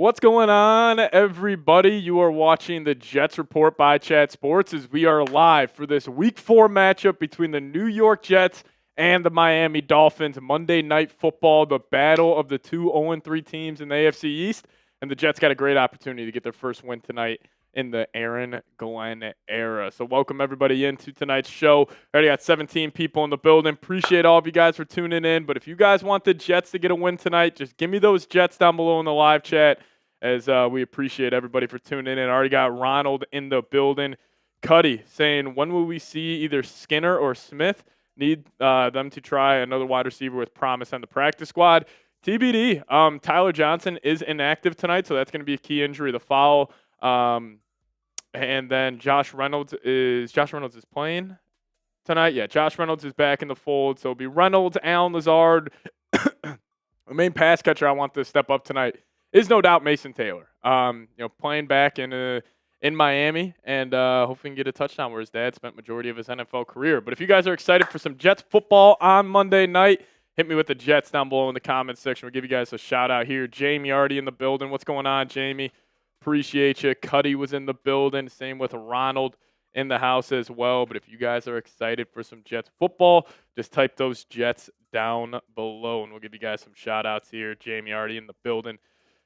What's going on, everybody? You are watching the Jets Report by Chat Sports as we are live for this Week 4 matchup between the New York Jets and the Miami Dolphins. Monday Night Football, the battle of the two 0-3 teams in the AFC East. And the Jets got a great opportunity to get their first win tonight in the Aaron Glenn era. So welcome everybody into tonight's show. Already got 17 people in the building. Appreciate all of you guys for tuning in. But if you guys want the Jets to get a win tonight, just give me those Jets down below in the live chat, as we appreciate everybody for tuning in. Already got Ronald in the building. Cuddy saying, when will we see either Skinner or Smith? Need them to try another wide receiver with promise on the practice squad. TBD, Tyler Johnson is inactive tonight, so that's going to be a key injury, the foul. And then Josh Reynolds is playing tonight. Yeah, Josh Reynolds is back in the fold. So it'll be Reynolds, Allen Lazard. The main pass catcher I want to step up tonight is no doubt Mason Taylor. Playing back in Miami, and hopefully can get a touchdown where his dad spent majority of his NFL career. But if you guys are excited for some Jets football on Monday night, hit me with the Jets down below in the comments section. We'll give you guys a shout out here. Jamie already in the building. What's going on, Jamie? Appreciate you. Cuddy was in the building. Same with Ronald in the house as well. But if you guys are excited for some Jets football, just type those Jets down below, and we'll give you guys some shout-outs here. Jamie already in the building.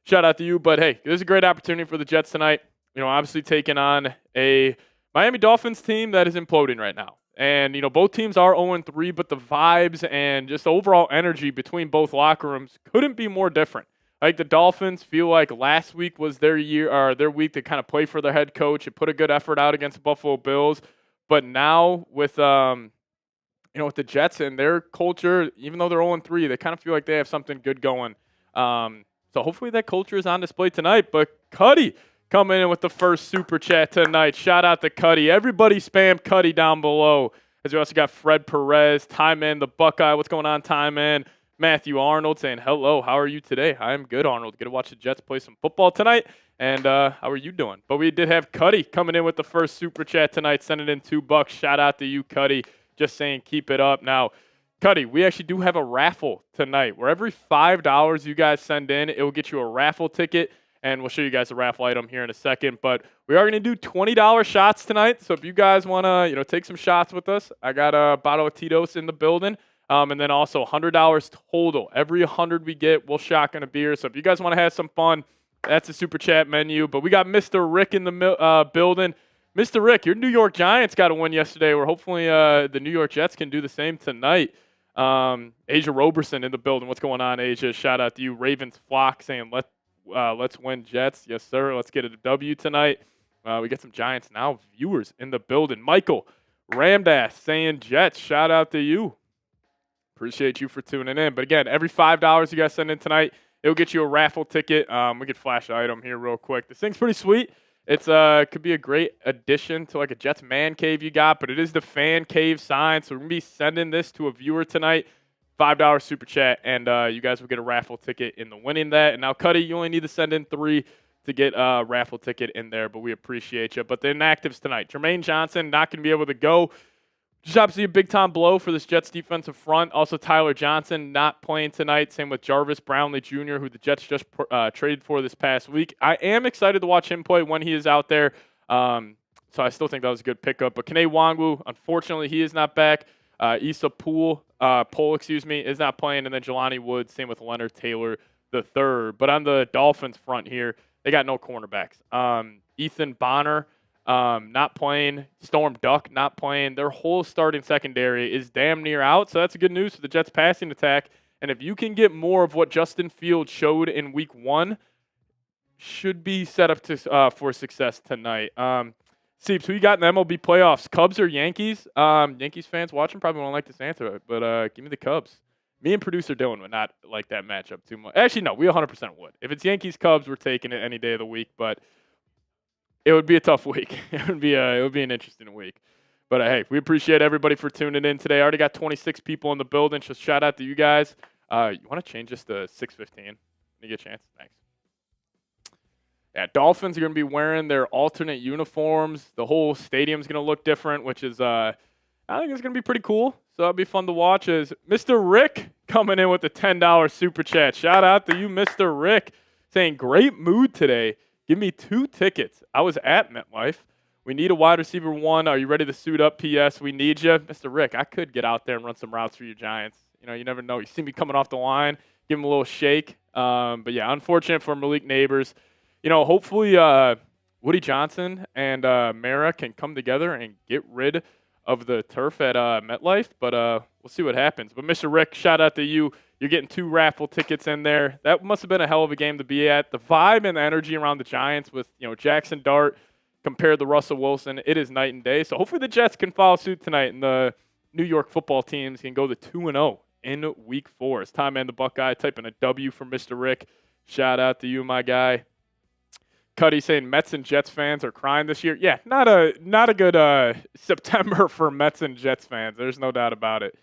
Shout out to you. But, hey, this is a great opportunity for the Jets tonight. Obviously taking on a Miami Dolphins team that is imploding right now. And, both teams are 0-3, but the vibes and just the overall energy between both locker rooms couldn't be more different. Like the Dolphins feel like last week was their week to kind of play for their head coach and put a good effort out against the Buffalo Bills. But now with with the Jets and their culture, even though they're 0-3, they kind of feel like they have something good going. So hopefully that culture is on display tonight. But Cuddy coming in with the first super chat tonight. Shout out to Cuddy. Everybody spam Cuddy down below. As we also got Fred Perez, Tyman, the Buckeye. What's going on, Tyman? Matthew Arnold saying, hello, how are you today? I'm good, Arnold. Get to watch the Jets play some football tonight. And how are you doing? But we did have Cuddy coming in with the first super chat tonight, sending in $2. Shout out to you, Cuddy. Just saying, keep it up. Now, Cuddy, we actually do have a raffle tonight where every $5 you guys send in, it will get you a raffle ticket. And we'll show you guys the raffle item here in a second. But we are going to do $20 shots tonight. So if you guys want to, take some shots with us, I got a bottle of Tito's in the building. And then also $100 total. Every 100 we get, we'll shotgun a beer. So if you guys want to have some fun, that's the super chat menu. But we got Mr. Rick in the building. Mr. Rick, your New York Giants got a win yesterday. Where hopefully the New York Jets can do the same tonight. Asia Roberson in the building. What's going on, Asia? Shout out to you. Ravens Flock saying, let's win Jets. Yes, sir. Let's get a W tonight. We get some Giants Now viewers in the building. Michael Ramdas saying Jets. Shout out to you. Appreciate you for tuning in. But again, every $5 you guys send in tonight, it'll get you a raffle ticket. We could flash the item here real quick. This thing's pretty sweet. It's could be a great addition to like a Jets man cave you got, but it is the fan cave sign. So we're gonna be sending this to a viewer tonight. $5 super chat, and you guys will get a raffle ticket in the winning that. And now, Cuddy, you only need to send in 3 to get a raffle ticket in there, but we appreciate you. But the inactives tonight, Jermaine Johnson not going to be able to go. Just obviously a big-time blow for this Jets defensive front. Also, Tyler Johnson not playing tonight. Same with Jarvis Brownlee Jr., who the Jets just traded for this past week. I am excited to watch him play when he is out there. So I still think that was a good pickup. But Kene Nwangwu, unfortunately, he is not back. Issa Poole, is not playing. And then Jelani Woods, same with Leonard Taylor the third. But on the Dolphins front here, they got no cornerbacks. Ethan Bonner, not playing. Storm Duck not playing. Their whole starting secondary is damn near out. So that's good news for the Jets passing attack. And if you can get more of what Justin Fields showed in week 1, should be set up to for success tonight. Seeps, who you got in the MLB playoffs? Cubs or Yankees? Yankees fans watching probably won't like this answer, but give me the Cubs. Me and producer Dylan would not like that matchup too much. Actually, no, we 100% would. If it's Yankees-Cubs, we're taking it any day of the week, but it would be a tough week. It would be an interesting week. But, hey, we appreciate everybody for tuning in today. I already got 26 people in the building, so shout out to you guys. You want to change this to 6:15? You get a chance? Thanks. Yeah, Dolphins are going to be wearing their alternate uniforms. The whole stadium's going to look different, which is, I think it's going to be pretty cool. So that'll be fun to watch. As Mr. Rick coming in with the $10 super chat. Shout out to you, Mr. Rick. saying, great mood today. Give me 2 tickets. I was at MetLife. We need a wide receiver 1. Are you ready to suit up? P.S. We need you. Mr. Rick, I could get out there and run some routes for you Giants. You never know. You see me coming off the line, give him a little shake. But, yeah, unfortunate for Malik Neighbors. Hopefully Woody Johnson and Mara can come together and get rid of the turf at MetLife. But we'll see what happens. But, Mr. Rick, shout out to you. You're getting 2 raffle tickets in there. That must have been a hell of a game to be at. The vibe and the energy around the Giants with, Jackson Dart compared to Russell Wilson, it is night and day. So hopefully the Jets can follow suit tonight and the New York football teams can go to 2-0 in week 4. It's time, man, the Buckeye typing a W for Mr. Rick. Shout out to you, my guy. Cuddy saying Mets and Jets fans are crying this year. Yeah, not a good September for Mets and Jets fans. There's no doubt about it.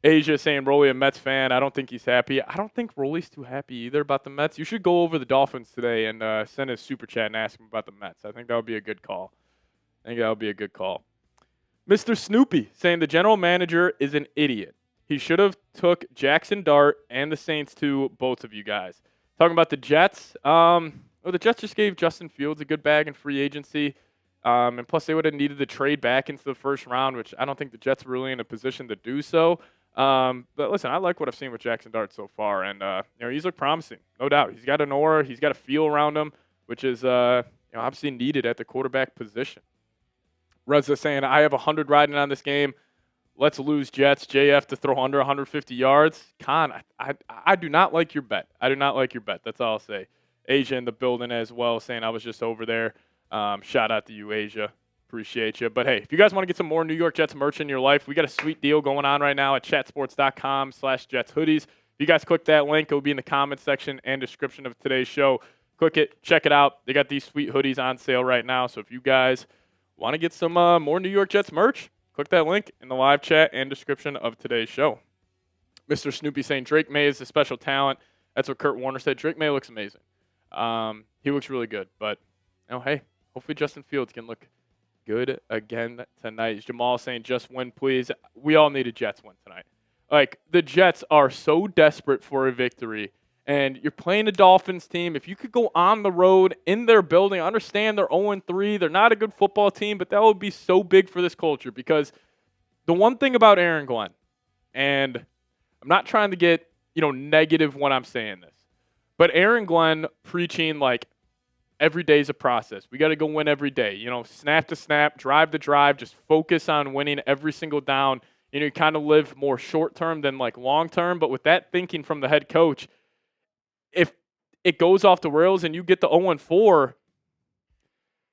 Asia saying Rolly a Mets fan. I don't think he's happy. I don't think Rolly's too happy either about the Mets. You should go over the Dolphins today and send his super chat and ask him about the Mets. I think that would be a good call. Mr. Snoopy saying the general manager is an idiot. He should have took Jackson Dart and the Saints too, both of you guys. Talking about the Jets. The Jets just gave Justin Fields a good bag in free agency. And plus they would have needed to trade back into the first round, which I don't think the Jets were really in a position to do so. But listen, I like what I've seen with Jackson Dart so far, and he's looked promising, no doubt. He's got an aura, he's got a feel around him, which is obviously needed at the quarterback position. Reza saying I have 100 riding on this game. Let's lose Jets. JF to throw under 150 yards. Con, I do not like your bet. That's all I'll say. Asia in the building as well, saying I was just over there. Shout out to you, Asia. Appreciate you. But, hey, if you guys want to get some more New York Jets merch in your life, we got a sweet deal going on right now at chatsports.com/Jets hoodies. If you guys click that link, it will be in the comments section and description of today's show. Click it. Check it out. They got these sweet hoodies on sale right now. So if you guys want to get some more New York Jets merch, click that link in the live chat and description of today's show. Mr. Snoopy saying Drake May is a special talent. That's what Kurt Warner said. Drake May looks amazing. He looks really good. But, hey, hopefully Justin Fields can look good again tonight. Jamal saying just win, please. We all need a Jets win tonight. Like, the Jets are so desperate for a victory. And you're playing a Dolphins team. If you could go on the road in their building, I understand they're 0-3. They're not a good football team, but that would be so big for this culture because the one thing about Aaron Glenn, and I'm not trying to get, negative when I'm saying this, but Aaron Glenn preaching like every day is a process. We got to go win every day. Snap to snap, drive to drive, just focus on winning every single down. You kind of live more short term than like long term, but with that thinking from the head coach, if it goes off the rails and you get the 0-4,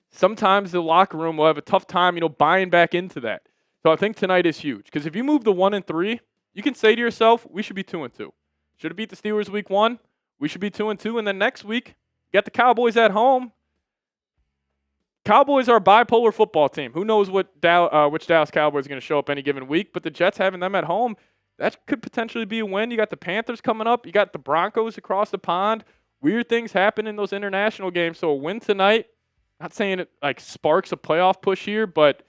sometimes the locker room will have a tough time, buying back into that. So I think tonight is huge because if you move to 1-3, you can say to yourself, we should be 2-2. Should have beat the Steelers week 1. We should be 2-2, and then next week, you got the Cowboys at home. Cowboys are a bipolar football team. Who knows which Dallas Cowboys are going to show up any given week, but the Jets having them at home, that could potentially be a win. You got the Panthers coming up. You got the Broncos across the pond. Weird things happen in those international games. So a win tonight, not saying it like sparks a playoff push here, but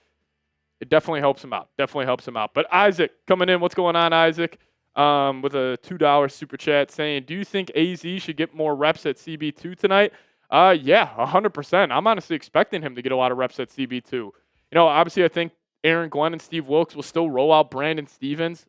it definitely helps them out. But Isaac coming in. What's going on, Isaac? With a $2 super chat saying, do you think AZ should get more reps at CB2 tonight? Yeah, 100%. I'm honestly expecting him to get a lot of reps at CB2. Obviously I think Aaron Glenn and Steve Wilkes will still roll out Brandon Stevens,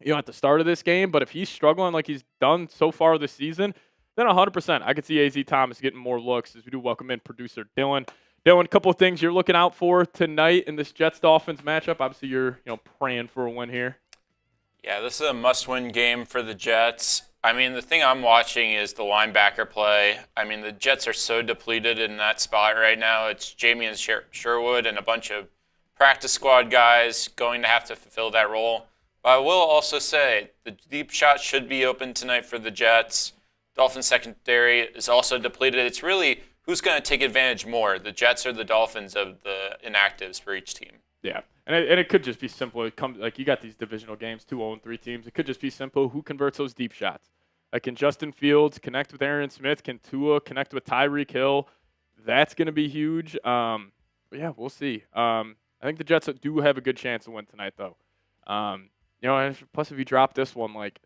at the start of this game. But if he's struggling like he's done so far this season, then 100% I could see AZ Thomas getting more looks as we do welcome in producer Dylan. Dylan, a couple of things you're looking out for tonight in this Jets-Dolphins matchup. Obviously you're praying for a win here. Yeah, this is a must-win game for the Jets. I mean, the thing I'm watching is the linebacker play. I mean, the Jets are so depleted in that spot right now. It's Jamie and Sherwood and a bunch of practice squad guys going to have to fulfill that role. But I will also say the deep shot should be open tonight for the Jets. Dolphins secondary is also depleted. It's really who's going to take advantage more, the Jets or the Dolphins, of the inactives for each team. Yeah. And it could just be simple. It comes like you got these divisional games, 2-0-3 teams. It could just be simple. Who converts those deep shots? Like, can Justin Fields connect with Aaron Smith? Can Tua connect with Tyreek Hill? That's going to be huge. But yeah, we'll see. I think the Jets do have a good chance to win tonight, though. And plus if you drop this one, like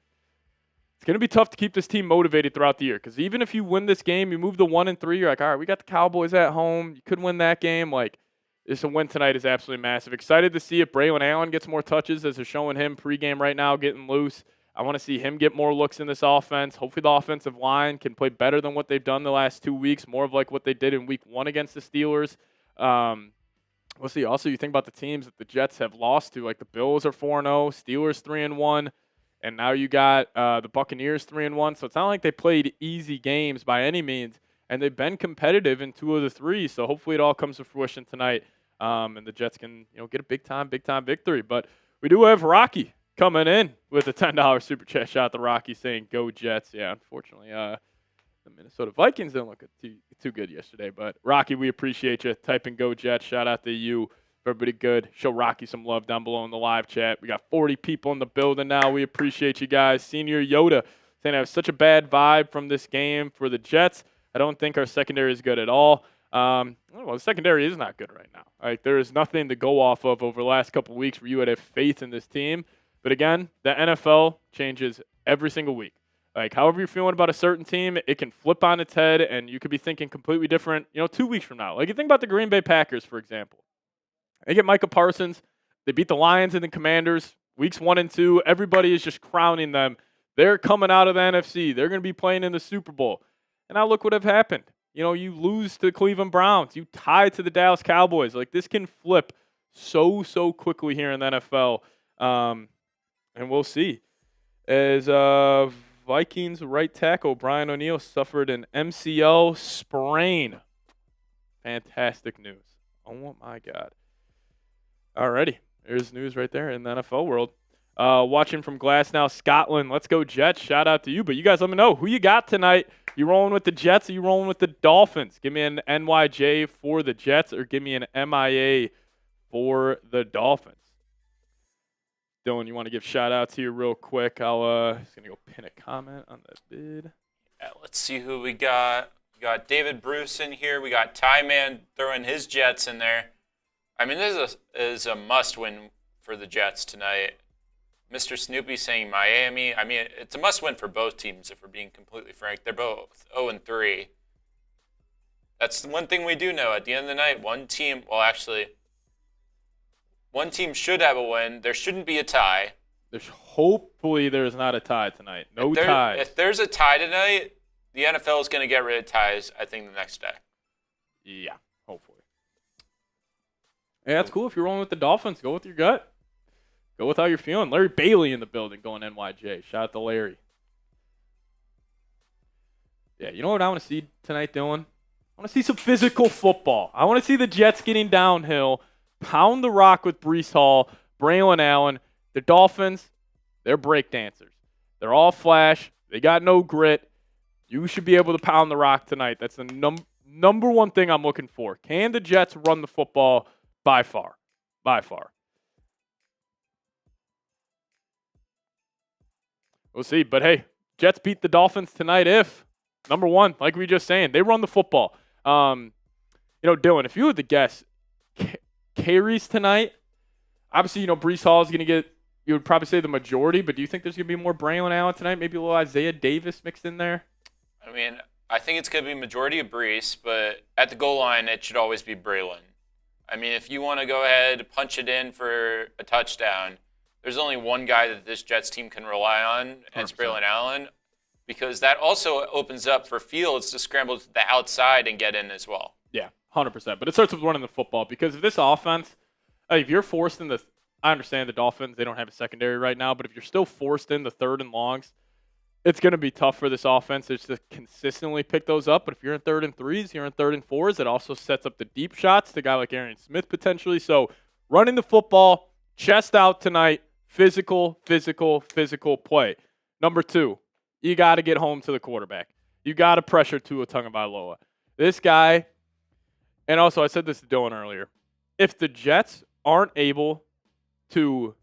it's going to be tough to keep this team motivated throughout the year because even if you win this game, you move to 1-3, you're like, all right, we got the Cowboys at home. You could win that game. Like, this win tonight is absolutely massive. Excited to see if Braylon Allen gets more touches as they're showing him pregame right now, getting loose. I want to see him get more looks in this offense. Hopefully the offensive line can play better than what they've done the last 2 weeks, more of like what they did in week 1 against the Steelers. We'll see. Also, you think about the teams that the Jets have lost to, like the Bills are 4-0, Steelers 3-1, and now you got the Buccaneers 3-1. So it's not like they played easy games by any means, and they've been competitive in 2 of the 3. So hopefully it all comes to fruition tonight, and the Jets can get a big time victory. But we do have Rocky coming in with a $10 super chat. Shout out to Rocky saying "Go Jets." Yeah, unfortunately, the Minnesota Vikings didn't look too good yesterday. But Rocky, we appreciate you. Type in "Go Jets." Shout out to you. Everybody good. Show Rocky some love down below in the live chat. We got 40 people in the building now. We appreciate you guys. Senior Yoda saying I have such a bad vibe from this game for the Jets. I don't think our secondary is good at all. Well, the secondary is not good right now. Like, there is nothing to go off of over the last couple of weeks where you would have faith in this team. But again, the NFL changes every single week. Like, however you're feeling about a certain team, it can flip on its head, and you could be thinking completely different, 2 weeks from now. Like, you think about the Green Bay Packers, for example. They get Micah Parsons. They beat the Lions and the Commanders weeks 1 and 2. Everybody is just crowning them. They're coming out of the NFC. They're going to be playing in the Super Bowl. And now look what have happened. You lose to the Cleveland Browns. You tie to the Dallas Cowboys. Like, this can flip so quickly here in the NFL. And we'll see. As Vikings right tackle Brian O'Neill suffered an MCL sprain. Fantastic news. Oh, my God. Alrighty. There's news right there in the NFL world. Watching from Glasgow, Scotland. Let's go Jets. Shout out to you. But you guys let me know who you got tonight. You rolling with the Jets or you rolling with the Dolphins? Give me an NYJ for the Jets or give me an MIA for the Dolphins. Dylan, you want to give shout outs here real quick? I'll just gonna go pin a comment on that bid. Yeah, let's see who we got. We got David Bruce in here. We got Ty Man throwing his Jets in there. I mean, this is a must-win for the Jets tonight. Mr. Snoopy saying Miami. I mean, it's a must-win for both teams, if we're being completely frank. They're both 0-3. That's the one thing we do know. At the end of the night, one team should have a win. There shouldn't be a tie. Hopefully there's not a tie tonight. No ties. If there's a tie tonight, the NFL is going to get rid of ties, I think, the next day. Yeah, hopefully. Hey, that's cool. If you're rolling with the Dolphins, go with your gut. Go with how you're feeling. Larry Bailey in the building going NYJ. Shout out to Larry. Yeah, you know what I want to see tonight, Dylan? I want to see some physical football. I want to see the Jets getting downhill, pound the rock with Breece Hall, Braylon Allen. The Dolphins, they're breakdancers. They're all flash. They got no grit. You should be able to pound the rock tonight. That's the number one thing I'm looking for. Can the Jets run the football? By far. By far. We'll see. But, hey, Jets beat the Dolphins tonight if, number one, like we were just saying, they run the football. Dylan, if you had to guess, carries tonight, obviously, Breece Hall is going to get, you would probably say the majority, but do you think there's going to be more Braylon Allen tonight? Maybe a little Isaiah Davis mixed in there? I mean, I think it's going to be majority of Breece, but at the goal line, it should always be Braylon. I mean, if you want to go ahead, punch it in for a touchdown, there's only one guy that this Jets team can rely on, and it's Braylon Allen, because that also opens up for Fields to scramble to the outside and get in as well. Yeah, 100%. But it starts with running the football, because if this offense, if you're forced in I understand the Dolphins, they don't have a secondary right now, but if you're still forced in the third and longs, it's going to be tough for this offense to consistently pick those up. But if you're in 3rd and 3s, you're in 3rd and 4s, it also sets up the deep shots to a guy like Aaron Smith potentially. So running the football, chest out tonight, physical play. Number 2, you got to get home to the quarterback. You got to pressure Tua Tagovailoa. This guy, and also I said this to Dylan earlier, if the Jets aren't able to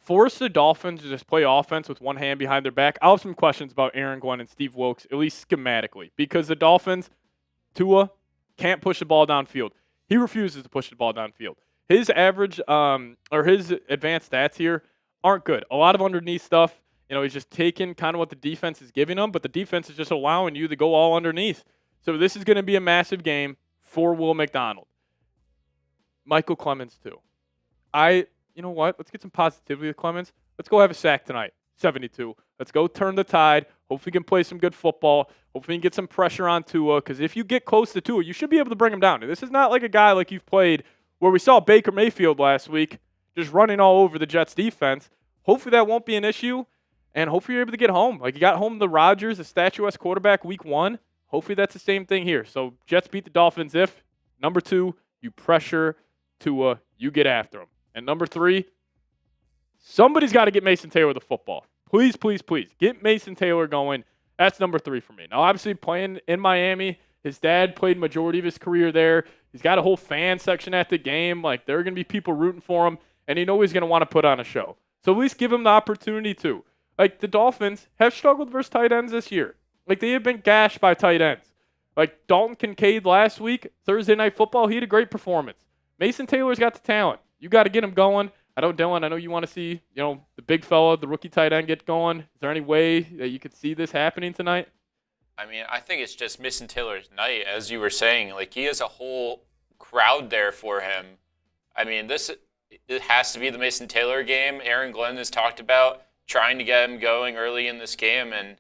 force the Dolphins to just play offense with one hand behind their back, I'll have some questions about Aaron Glenn and Steve Wilks, at least schematically, because the Dolphins, Tua, can't push the ball downfield. He refuses to push the ball downfield. His average or his advanced stats here aren't good. A lot of underneath stuff, He's just taking kind of what the defense is giving him, but the defense is just allowing you to go all underneath. So this is going to be a massive game for Will McDonald. Michael Clemens, too. You know what? Let's get some positivity with Clemens. Let's go have a sack tonight. 72. Let's go turn the tide. Hopefully he can play some good football. Hopefully he can get some pressure on Tua, because if you get close to Tua, you should be able to bring him down. And this is not like a guy like you've played where we saw Baker Mayfield last week just running all over the Jets defense. Hopefully that won't be an issue, and hopefully you're able to get home. Like you got home to Rodgers, a statuesque quarterback, week 1. Hopefully that's the same thing here. So Jets beat the Dolphins if, number 2, you pressure Tua, you get after him. And number 3, somebody's got to get Mason Taylor the football. Please, please, please, get Mason Taylor going. That's number 3 for me. Now, obviously, playing in Miami, his dad played majority of his career there. He's got a whole fan section at the game. Like, there are going to be people rooting for him, and you know he's going to want to put on a show. So at least give him the opportunity to. Like, the Dolphins have struggled versus tight ends this year. Like, they have been gashed by tight ends. Like, Dalton Kincaid last week, Thursday Night Football, he had a great performance. Mason Taylor's got the talent. You got to get him going. Dylan, I know you want to see, the big fella, the rookie tight end get going. Is there any way that you could see this happening tonight? I mean, I think it's just Mason Taylor's night, as you were saying. Like, he has a whole crowd there for him. I mean, it has to be the Mason Taylor game. Aaron Glenn has talked about trying to get him going early in this game, and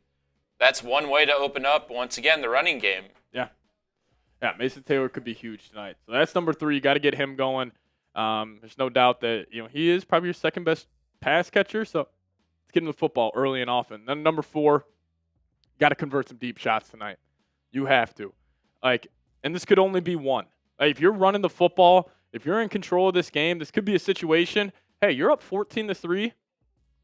that's one way to open up, once again, the running game. Yeah, Mason Taylor could be huge tonight. So that's number 3. You got to get him going. There's no doubt that he is probably your second best pass catcher. So let's get him the football early and often. Then number 4, got to convert some deep shots tonight. You have to. And this could only be one. If you're running the football, if you're in control of this game, this could be a situation. Hey, you're up 14-3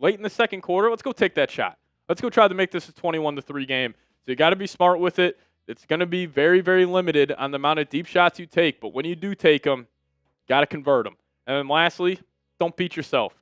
late in the second quarter. Let's go take that shot. Let's go try to make this a 21-3 game. So you got to be smart with it. It's going to be very, very limited on the amount of deep shots you take. But when you do take them, got to convert them. And then lastly, don't beat yourself.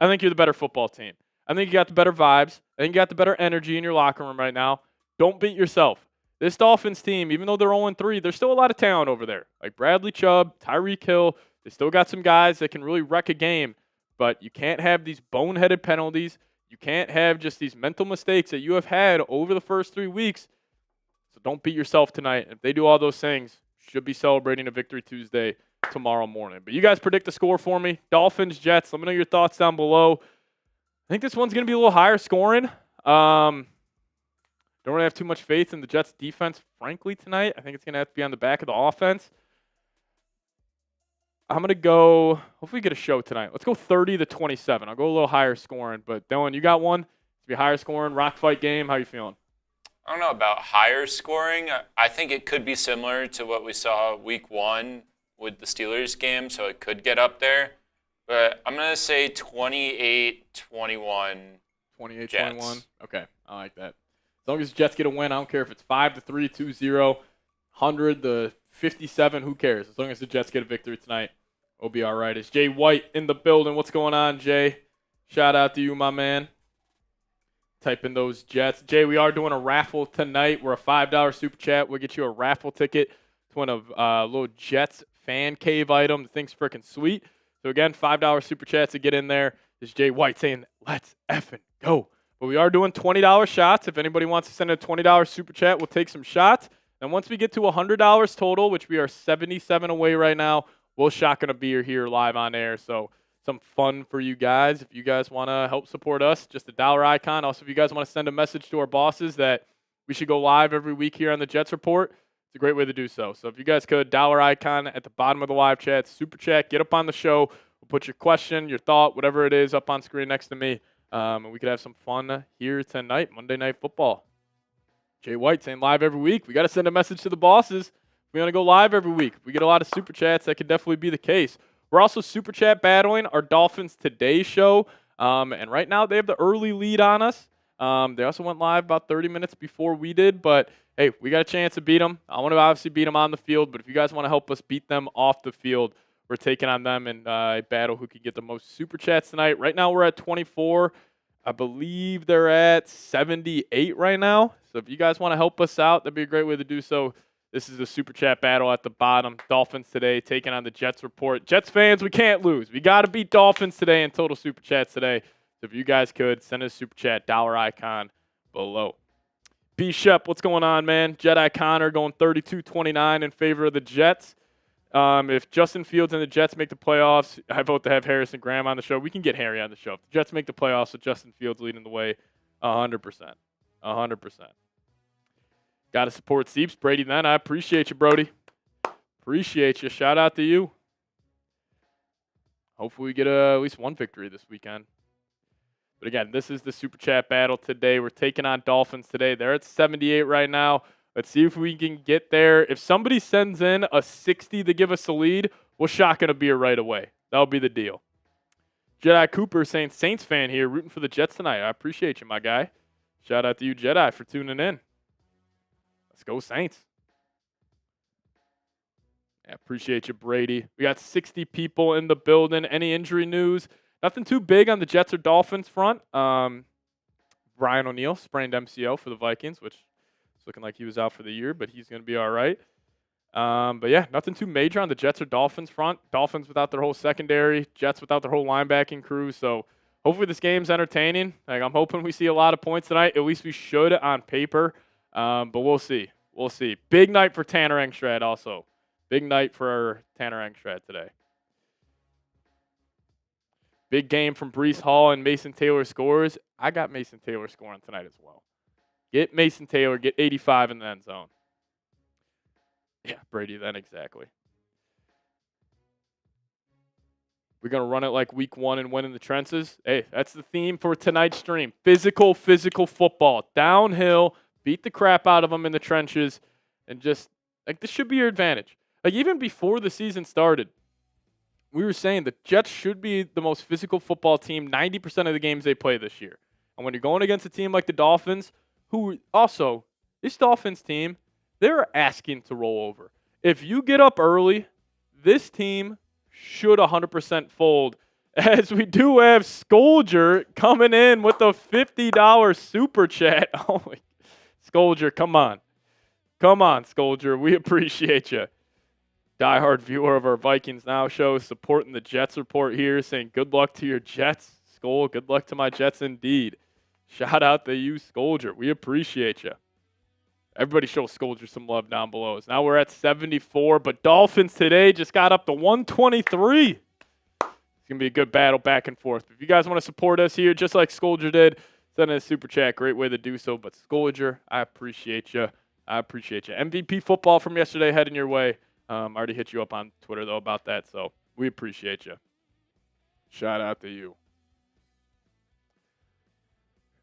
I think you're the better football team. I think you got the better vibes. I think you got the better energy in your locker room right now. Don't beat yourself. This Dolphins team, even though they're 0-3, there's still a lot of talent over there. Like Bradley Chubb, Tyreek Hill. They still got some guys that can really wreck a game. But you can't have these boneheaded penalties. You can't have just these mental mistakes that you have had over the first 3 weeks. So don't beat yourself tonight. If they do all those things, should be celebrating a Victory Tuesday tomorrow morning. But you guys predict the score for me. Dolphins, Jets. Let me know your thoughts down below. I think this one's going to be a little higher scoring. Don't really have too much faith in the Jets defense, frankly, tonight. I think it's going to have to be on the back of the offense. I'm going to go, hopefully get a show tonight. Let's go 30-27. I'll go a little higher scoring. But Dylan, you got one? It's be a higher scoring, rock fight game. How you feeling? I don't know about higher scoring. I think it could be similar to what we saw week 1 with the Steelers game, so it could get up there. But I'm going to say 28-21. 28-21? Okay, I like that. As long as the Jets get a win, I don't care if it's 5-3, 2-0, 100-57, who cares? As long as the Jets get a victory tonight, we'll be all right. It's Jay White in the building. What's going on, Jay? Shout out to you, my man. Type in those Jets. Jay, we are doing a raffle tonight. We're a $5 super chat. We'll get you a raffle ticket to one of little Jets fan cave item. The thing's freaking sweet. So, again, $5 super chats to get in there. This is Jay White saying, let's effing go. But we are doing $20 shots. If anybody wants to send a $20 super chat, we'll take some shots. And once we get to $100 total, which we are 77 away right now, we'll shotgun a beer here live on air. So, some fun for you guys. If you guys want to help support us, just a dollar icon. Also, if you guys want to send a message to our bosses that we should go live every week here on the Jets Report, it's a great way to do so. So if you guys could, dollar icon at the bottom of the live chat, super chat, get up on the show. We'll put your question, your thought, whatever it is up on screen next to me. And we could have some fun here tonight, Monday Night Football. Jay White saying live every week. We got to send a message to the bosses. We want to go live every week. If we get a lot of super chats, that could definitely be the case. We're also super chat battling our Dolphins Today show. And right now they have the early lead on us. They also went live about 30 minutes before we did. But, hey, we got a chance to beat them. I want to obviously beat them on the field. But if you guys want to help us beat them off the field, we're taking on them in a battle who can get the most super chats tonight. Right now we're at 24. I believe they're at 78 right now. So if you guys want to help us out, that'd be a great way to do so. This is the super chat battle at the bottom. Dolphins Today taking on the Jets Report. Jets fans, we can't lose. We got to beat Dolphins today in total super chats today. So So if you guys could, send us a super chat, dollar icon below. B. Shep, what's going on, man? Jedi Connor going 32-29 in favor of the Jets. If Justin Fields and the Jets make the playoffs, I vote to have Harrison Graham on the show. We can get Harry on the show. If the Jets make the playoffs with Justin Fields leading the way, 100%. 100%. Got to support Seeps. Brady, then. I appreciate you, Brody. Appreciate you. Shout out to you. Hopefully we get at least one victory this weekend. But again, this is the Super Chat battle today. We're taking on Dolphins today. They're at 78 right now. Let's see if we can get there. If somebody sends in a 60 to give us a lead, we'll shotgun a beer right away. That'll be the deal. Jedi Cooper saying Saints fan here, rooting for the Jets tonight. I appreciate you, my guy. Shout out to you, Jedi, for tuning in. Let's go, Saints. Yeah, appreciate you, Brady. We got 60 people in the building. Any injury news? Nothing too big on the Jets or Dolphins front. Brian O'Neill sprained MCL for the Vikings, which is looking like he was out for the year, but he's going to be all right. But yeah, nothing too major on the Jets or Dolphins front. Dolphins without their whole secondary, Jets without their whole linebacking crew. So hopefully this game's entertaining. Like, I'm hoping we see a lot of points tonight. At least we should on paper. But we'll see. We'll see. Big night for Tanner Engstrad also. Big night for Tanner Engstrad today. Big game from Breece Hall and Mason Taylor scores. I got Mason Taylor scoring tonight as well. Get Mason Taylor, get 85 in the end zone. Yeah, Brady then, exactly. We're going to run it like week one and win in the trenches. Hey, that's the theme for tonight's stream. Physical football. Downhill, beat the crap out of them in the trenches, and just, like, this should be your advantage. Like, even before the season started, we were saying the Jets should be the most physical football team 90% of the games they play this year. And when you're going against a team like the Dolphins, who also, this Dolphins team, they're asking to roll over. If you get up early, this team should 100% fold. As we do have Scolger coming in with a $50 super chat. Oh my, Scolger, come on. Come on, Scolger. We appreciate you. Diehard viewer of our Vikings Now show, supporting the Jets report here, saying good luck to your Jets. Skol, good luck to my Jets indeed. Shout out to you, Scolger. We appreciate you. Everybody show Scolger some love down below. Now we're at 74, but Dolphins today just got up to 123. It's going to be a good battle back and forth. If you guys want to support us here, just like Scolger did, send in a super chat. Great way to do so. But Scolger, I appreciate you. I appreciate you. MVP football from yesterday heading your way. I already hit you up on Twitter, though, about that, so we appreciate you. Shout out to you.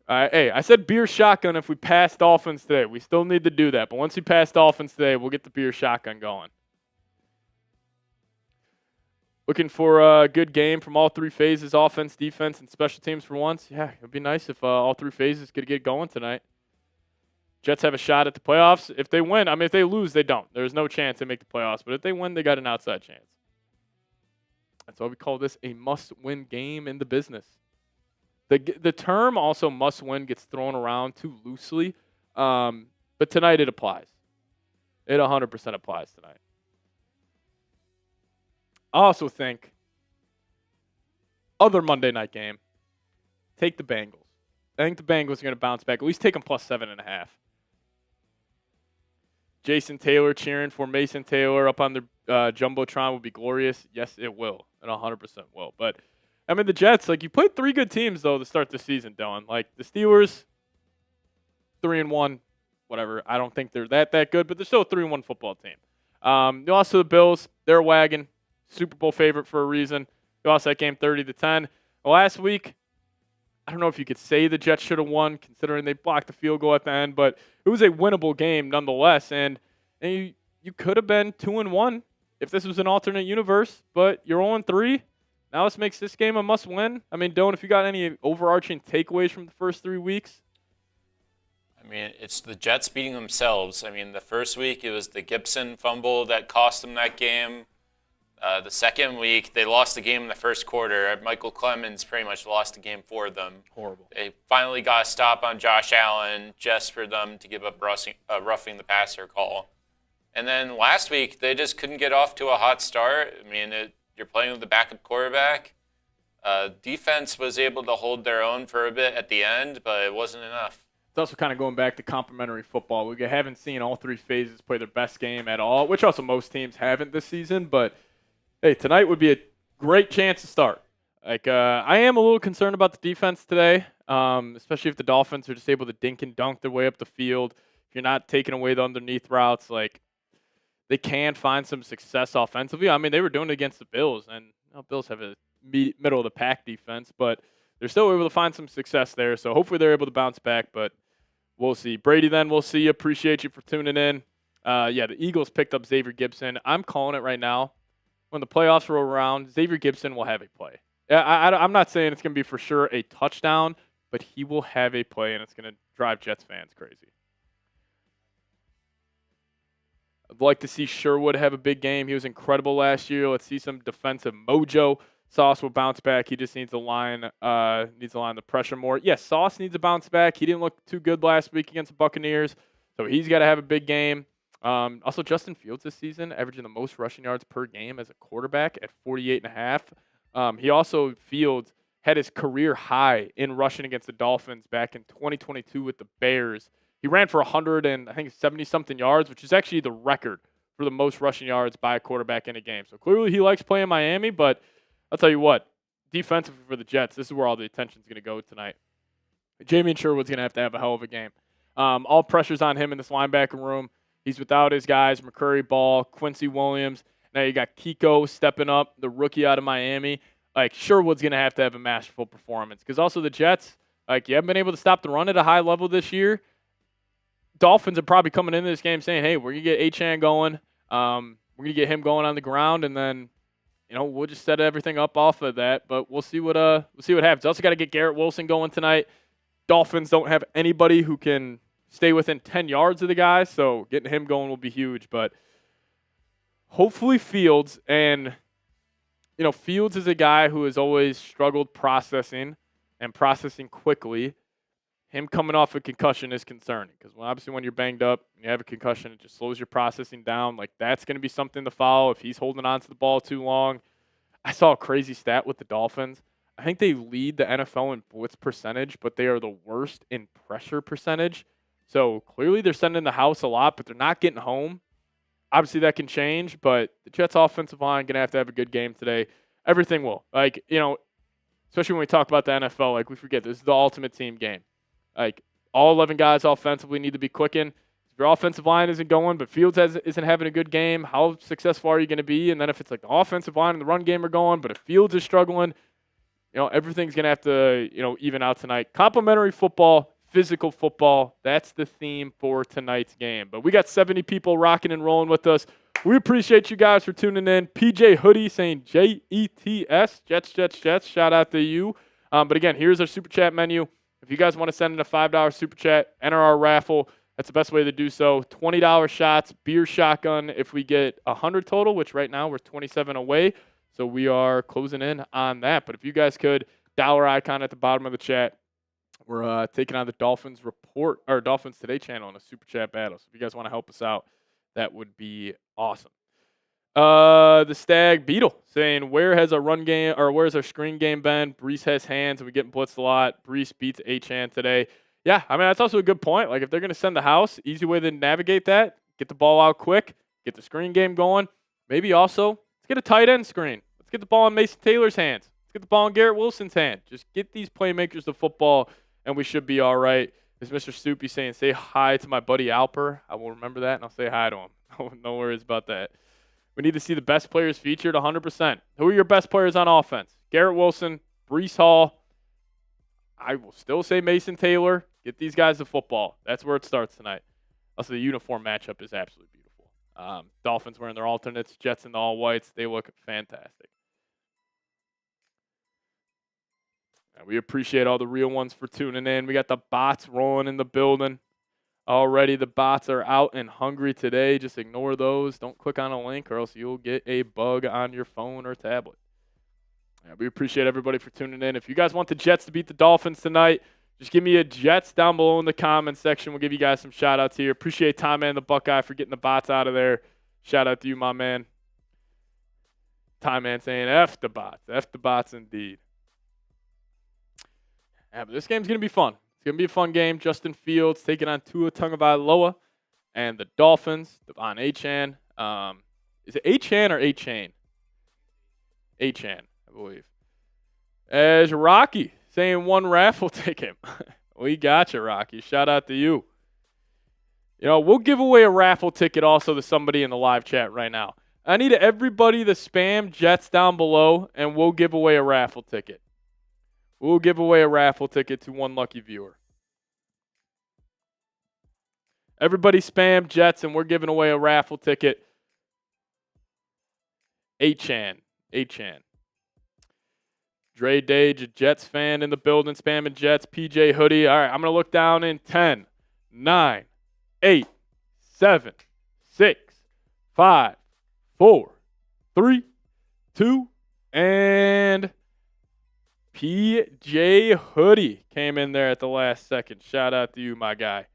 Hey, I said beer shotgun if we pass Dolphins today. We still need to do that, but once we pass Dolphins today, we'll get the beer shotgun going. Looking for a good game from all three phases, offense, defense, and special teams for once. Yeah, it would be nice if all three phases could get going tonight. Jets have a shot at the playoffs. If they win, I mean, if they lose, they don't. There's no chance they make the playoffs. But if they win, they got an outside chance. That's why we call this a must-win game in the business. The term also must-win gets thrown around too loosely. But tonight it applies. It 100% applies tonight. I also think other Monday night game, take the Bengals. I think the Bengals are going to bounce back. At least take them plus 7.5. Jason Taylor cheering for Mason Taylor up on the Jumbotron would be glorious. Yes, it will. It 100% will. But, I mean, the Jets, like, you played three good teams, though, to start the season, Dylan. Like, the Steelers, 3-1, whatever. I don't think they're that good, but they're still a 3-1 football team. You lost to the Bills. They're a wagon. Super Bowl favorite for a reason. You lost that game 30-10. Last week, I don't know if you could say the Jets should have won, considering they blocked the field goal at the end, but it was a winnable game nonetheless. And you could have been 2-1 if this was an alternate universe, but you're 0-3. Now this makes this game a must-win. I mean, Dylan, if you got any overarching takeaways from the first 3 weeks? I mean, it's the Jets beating themselves. I mean, the first week it was the Gibson fumble that cost them that game. The second week, they lost the game in the first quarter. Michael Clemens pretty much lost the game for them. Horrible. They finally got a stop on Josh Allen just for them to give up roughing the passer call. And then last week, they just couldn't get off to a hot start. I mean, you're playing with the backup quarterback. Defense was able to hold their own for a bit at the end, but it wasn't enough. It's also kind of going back to complementary football. We haven't seen all three phases play their best game at all, which also most teams haven't this season. But, hey, tonight would be a great chance to start. I am a little concerned about the defense today, especially if the Dolphins are just able to dink and dunk their way up the field. If you're not taking away the underneath routes, they can find some success offensively. I mean, they were doing it against the Bills, and Bills have a middle-of-the-pack defense, but they're still able to find some success there. So hopefully they're able to bounce back, but we'll see. Brady, then we'll see you. Appreciate you for tuning in. The Eagles picked up Xavier Gibson. I'm calling it right now. When the playoffs roll around, Xavier Gibson will have a play. I'm not saying it's going to be for sure a touchdown, but he will have a play, and it's going to drive Jets fans crazy. I'd like to see Sherwood have a big game. He was incredible last year. Let's see some defensive mojo. Sauce will bounce back. He just needs to line the pressure more. Yes, Sauce needs to bounce back. He didn't look too good last week against the Buccaneers, so he's got to have a big game. Also, Justin Fields this season averaging the most rushing yards per game as a quarterback at 48.5. He also, Fields, had his career high in rushing against the Dolphins back in 2022 with the Bears. He ran for 70-something yards, which is actually the record for the most rushing yards by a quarterback in a game. So clearly he likes playing Miami, but I'll tell you what, defensively for the Jets, this is where all the attention is going to go tonight. Jamie Sherwood's going to have a hell of a game. All pressure's on him in this linebacker room. He's without his guys, McCurry, Ball, Quincy Williams. Now you got Kiko stepping up, the rookie out of Miami. Sherwood's going to have a masterful performance. Because also the Jets, you haven't been able to stop the run at a high level this year. Dolphins are probably coming into this game saying, hey, we're going to get Achane going. We're going to get him going on the ground, and then, we'll just set everything up off of that. But we'll see what happens. Also got to get Garrett Wilson going tonight. Dolphins don't have anybody who can stay within 10 yards of the guy, so getting him going will be huge. But hopefully Fields, and Fields is a guy who has always struggled processing quickly. Him coming off a concussion is concerning because obviously when you're banged up and you have a concussion, it just slows your processing down. That's going to be something to follow if he's holding on to the ball too long. I saw a crazy stat with the Dolphins. I think they lead the NFL in blitz percentage, but they are the worst in pressure percentage. So clearly they're sending the house a lot, but they're not getting home. Obviously that can change, but the Jets offensive line going to have a good game today. Everything will. Especially when we talk about the NFL, we forget this is the ultimate team game. All 11 guys offensively need to be clicking. If your offensive line isn't going, but Fields isn't having a good game, how successful are you going to be? And then if it's the offensive line and the run game are going, but if Fields is struggling, everything's going to have to, even out tonight. Complementary football, physical football, that's the theme for tonight's game. But we got 70 people rocking and rolling with us. We appreciate you guys for tuning in. PJ Hoodie saying JETS, Jets, Jets, Jets. Shout out to you. But again, here's our Super Chat menu. If you guys want to send in a $5 Super Chat, enter our raffle. That's the best way to do so. $20 shots, beer shotgun if we get 100 total, which right now we're 27 away. So we are closing in on that. But if you guys could, dollar icon at the bottom of the chat. We're taking on the Dolphins Dolphins Today channel in a Super Chat battle. So if you guys want to help us out, that would be awesome. The Stag Beetle saying, where has our run game or where's our screen game been? Brees has hands and we getting blitzed a lot. Brees beats Achane today. Yeah, I mean, that's also a good point. If they're going to send the house, easy way to navigate that, get the ball out quick, get the screen game going. Maybe also, let's get a tight end screen. Let's get the ball in Mason Taylor's hands. Let's get the ball in Garrett Wilson's hand. Just get these playmakers the football, and we should be all right. As Mr. Soupy saying, say hi to my buddy Alper. I will remember that, and I'll say hi to him. No worries about that. We need to see the best players featured 100%. Who are your best players on offense? Garrett Wilson, Breece Hall. I will still say Mason Taylor. Get these guys the football. That's where it starts tonight. Also, the uniform matchup is absolutely beautiful. Dolphins wearing their alternates, Jets in the all-whites. They look fantastic. And we appreciate all the real ones for tuning in. We got the bots rolling in the building. Already the bots are out and hungry today. Just ignore those. Don't click on a link or else you'll get a bug on your phone or tablet. Yeah, we appreciate everybody for tuning in. If you guys want the Jets to beat the Dolphins tonight, just give me a Jets down below in the comments section. We'll give you guys some shout-outs here. Appreciate Tom Man the Buckeye for getting the bots out of there. Shout out to you, my man. Time Man saying F the bots. F the bots indeed. Yeah, but this game's going to be fun. It's going to be a fun game. Justin Fields taking on Tua Tagovailoa and the Dolphins on Achane. Is it Achane or A-Chain? Achane, I believe. As Rocky saying one raffle ticket. We got you, Rocky. Shout out to you. You know, we'll give away a raffle ticket also to somebody in the live chat right now. I need everybody to spam Jets down below, and we'll give away a raffle ticket. We'll give away a raffle ticket to one lucky viewer. Everybody spam Jets, and we're giving away a raffle ticket. Achan. Dre Dage, a Jets fan in the building, spamming Jets. PJ Hoodie. All right, I'm going to look down in 10, 9, 8, 7, 6, 5, 4, 3, 2, and PJ Hoodie came in there at the last second. Shout out to you, my guy.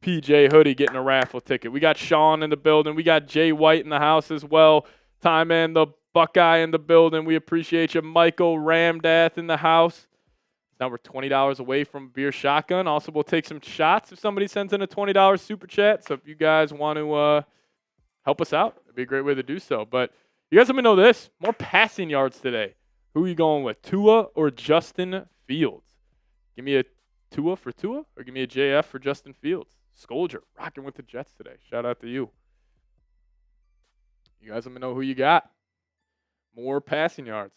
PJ Hoodie getting a raffle ticket. We got Sean in the building. We got Jay White in the house as well. Time and the Buckeye in the building. We appreciate you. Michael Ramdath in the house. Now we're $20 away from beer shotgun. Also, we'll take some shots if somebody sends in a $20 super chat. So if you guys want to help us out, it'd be a great way to do so. But you guys let me know this. More passing yards today. Who are you going with, Tua or Justin Fields? Give me a Tua for Tua or give me a JF for Justin Fields? Scolger rocking with the Jets today. Shout out to you. You guys let me know who you got. More passing yards.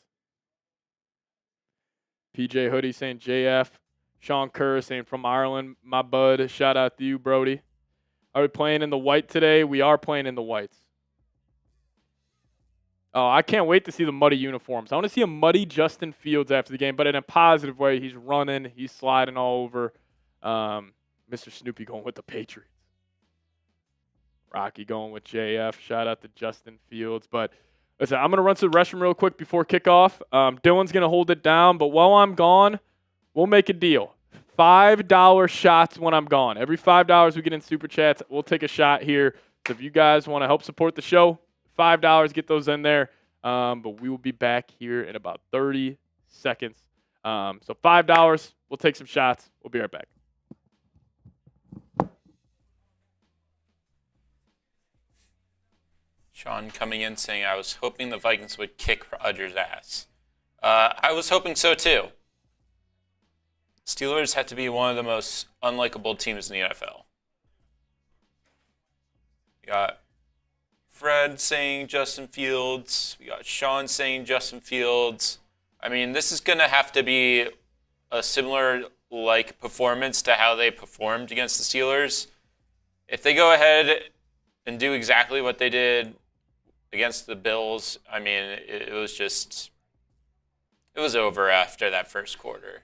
PJ Hoodie saying JF. Sean Kerr saying from Ireland, my bud. Shout out to you, Brody. Are we playing in the white today? We are playing in the whites. Oh, I can't wait to see the muddy uniforms. I want to see a muddy Justin Fields after the game, but in a positive way. He's running. He's sliding all over. Mr. Snoopy going with the Patriots. Rocky going with JF. Shout out to Justin Fields. But listen, I'm going to run to the restroom real quick before kickoff. Dylan's going to hold it down, but while I'm gone, we'll make a deal. $5 shots when I'm gone. Every $5 we get in Super Chats, we'll take a shot here. So if you guys want to help support the show, $5, get those in there. But we will be back here in about 30 seconds. So $5, we'll take some shots. We'll be right back. Sean coming in saying, I was hoping the Vikings would kick Rodgers' ass. I was hoping so too. Steelers have to be one of the most unlikable teams in the NFL. We got Fred saying Justin Fields. We got Sean saying Justin Fields. I mean, this is going to have to be a similar performance to how they performed against the Steelers. If they go ahead and do exactly what they did against the Bills, I mean, it was over after that first quarter.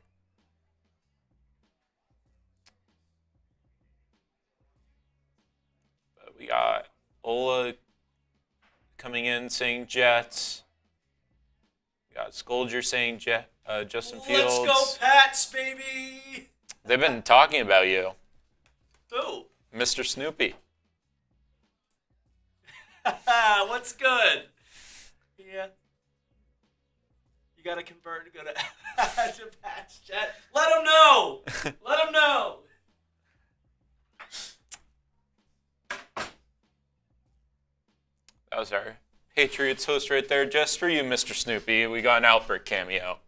But we got Ola coming in saying Jets. We got Scolger saying Justin Fields. Let's go Pats, baby! They've been talking about you. Who? Mr. Snoopy. What's good? Yeah. You gotta convert to go to Pats chat. Let them know! Let them know! That was our Patriots host right there, just for you, Mr. Snoopy. We got an Albert cameo.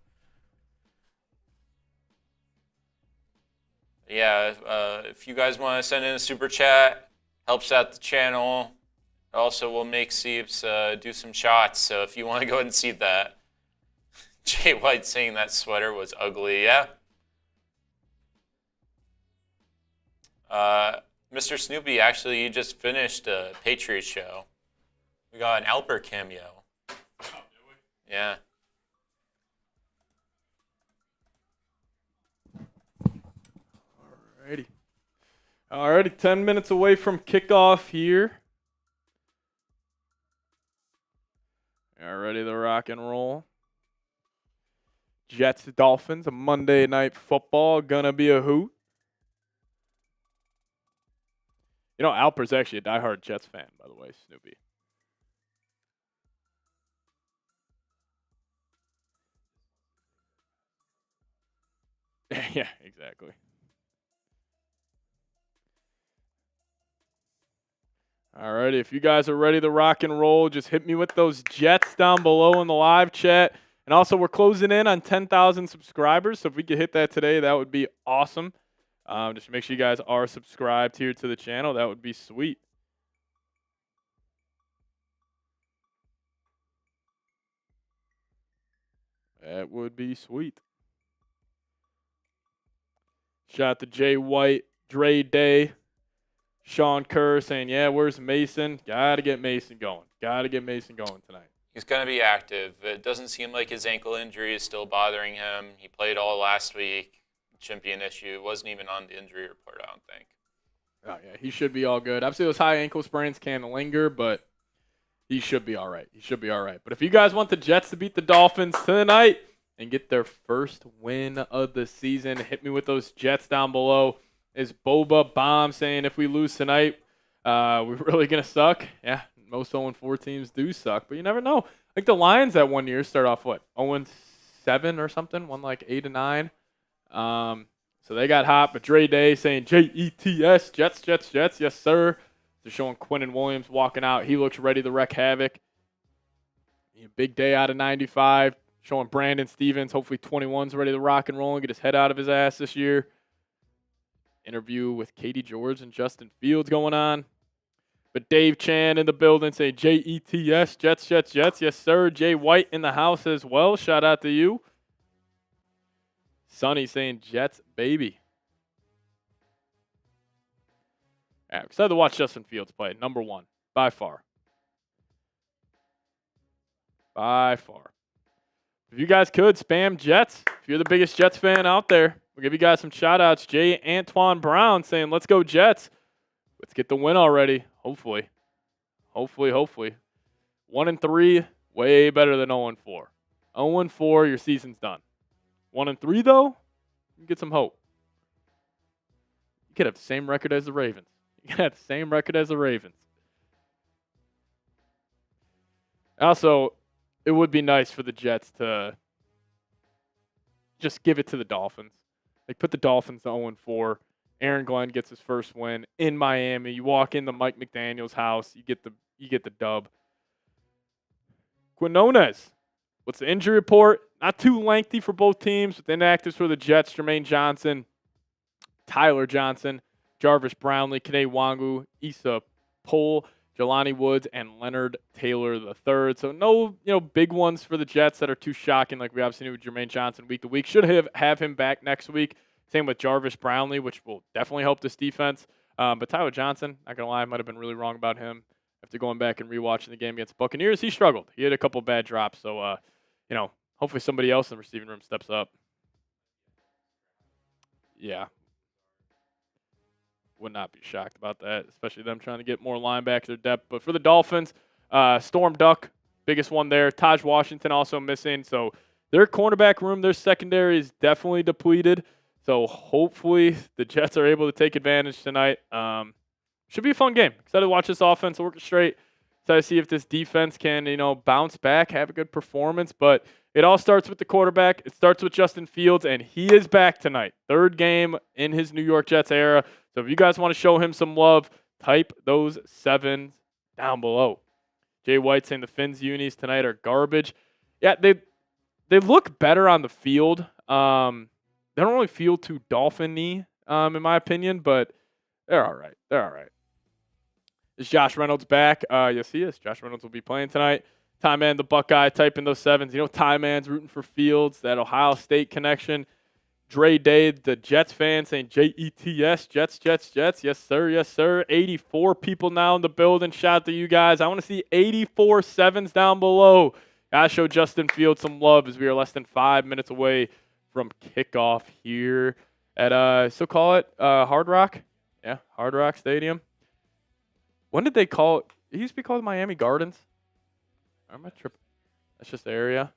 Yeah, if you guys want to send in a super chat, helps out the channel. Also, we'll make Seeps do some shots, so if you want to go ahead and see that. Jay White saying that sweater was ugly, yeah. Mr. Snoopy, actually, you just finished a Patriots show. We got an Albert cameo. Oh, did we? Yeah. Alrighty, 10 minutes away from kickoff here. Y'all ready to rock and roll? Jets Dolphins, a Monday Night Football, gonna be a hoot. You know, Alper's actually a diehard Jets fan, by the way, Snoopy. Yeah, exactly. All right, if you guys are ready to rock and roll, just hit me with those Jets down below in the live chat. And also, we're closing in on 10,000 subscribers, so if we could hit that today, that would be awesome. Just make sure you guys are subscribed here to the channel. That would be sweet. That would be sweet. Shout out to Jay White, Dre Day, Sean Kerr saying, yeah, where's Mason? Got to get Mason going. Got to get Mason going tonight. He's going to be active. It doesn't seem like his ankle injury is still bothering him. He played all last week. It shouldn't be an issue. It wasn't even on the injury report, I don't think. Oh, yeah, he should be all good. Obviously, those high ankle sprains can linger, but he should be all right. He should be all right. But if you guys want the Jets to beat the Dolphins tonight and get their first win of the season, hit me with those Jets down below. Is Boba Bomb saying if we lose tonight, we're really going to suck? Yeah, most 0-4 teams do suck, but you never know. Like the Lions that one year start off, 0-7 or something, won like 8-9. So they got hot, but Dre Day saying Jets, Jets, Jets, Jets, yes, sir. They're showing Quinnen Williams walking out. He looks ready to wreak havoc. Big day out of 95. Showing Brandon Stevens, hopefully 21's ready to rock and roll and get his head out of his ass this year. Interview with Katie George and Justin Fields going on. But Dave Chan in the building saying Jets, Jets, Jets, Jets. Yes, sir. Jay White in the house as well. Shout out to you. Sonny saying Jets, baby. I'm excited to watch Justin Fields play. Number one, by far. By far. If you guys could, spam Jets. If you're the biggest Jets fan out there, we'll give you guys some shout-outs. Jay Antoine Brown saying, let's go Jets. Let's get the win already, hopefully. Hopefully. 1-3, way better than 0-4. 0-4, your season's done. 1-3, though, you get some hope. You could have the same record as the Ravens. You could have the same record as the Ravens. Also, it would be nice for the Jets to just give it to the Dolphins. Like, put the Dolphins to 0-4. Aaron Glenn gets his first win in Miami. You walk into Mike McDaniel's house, you get the dub. Quinones, what's the injury report? Not too lengthy for both teams. With inactives for the Jets, Jermaine Johnson, Tyler Johnson, Jarvis Brownlee, Kene Wangu, Issa Pohl, Jelani Woods, and Leonard Taylor III. So no, big ones for the Jets that are too shocking like we obviously knew with Jermaine Johnson week to week. Should have him back next week. Same with Jarvis Brownlee, which will definitely help this defense. But Tyler Johnson, not going to lie, I might have been really wrong about him. After going back and rewatching the game against the Buccaneers, he struggled. He had a couple bad drops. So, hopefully somebody else in the receiving room steps up. Yeah. Would not be shocked about that, especially them trying to get more linebacker depth. But for the Dolphins, Storm Duck, biggest one there. Taj Washington also missing. So their cornerback room, their secondary is definitely depleted. So hopefully the Jets are able to take advantage tonight. Should be a fun game. Excited to watch this offense orchestrate. Excited to see if this defense can, bounce back, have a good performance. But it all starts with the quarterback. It starts with Justin Fields, and he is back tonight. Third game in his New York Jets era. So if you guys want to show him some love, type those 7s down below. Jay White saying the Finns unis tonight are garbage. Yeah, they look better on the field. They don't really feel too Dolphin-y, in my opinion, but they're all right. They're all right. Is Josh Reynolds back? Yes, he is. Josh Reynolds will be playing tonight. Ty Man, the Buckeye, typing those 7s. Ty Man's rooting for Fields, that Ohio State connection. Dre Day, the Jets fan, saying Jets, Jets, Jets, Jets. Yes, sir. Yes, sir. 84 people now in the building. Shout out to you guys. I want to see 84 7s down below. Gotta show Justin Fields some love as we are less than 5 minutes away from kickoff here at, so call it Hard Rock. Yeah, Hard Rock Stadium. When did they call it? It used to be called Miami Gardens. Am I tripping? That's just the area.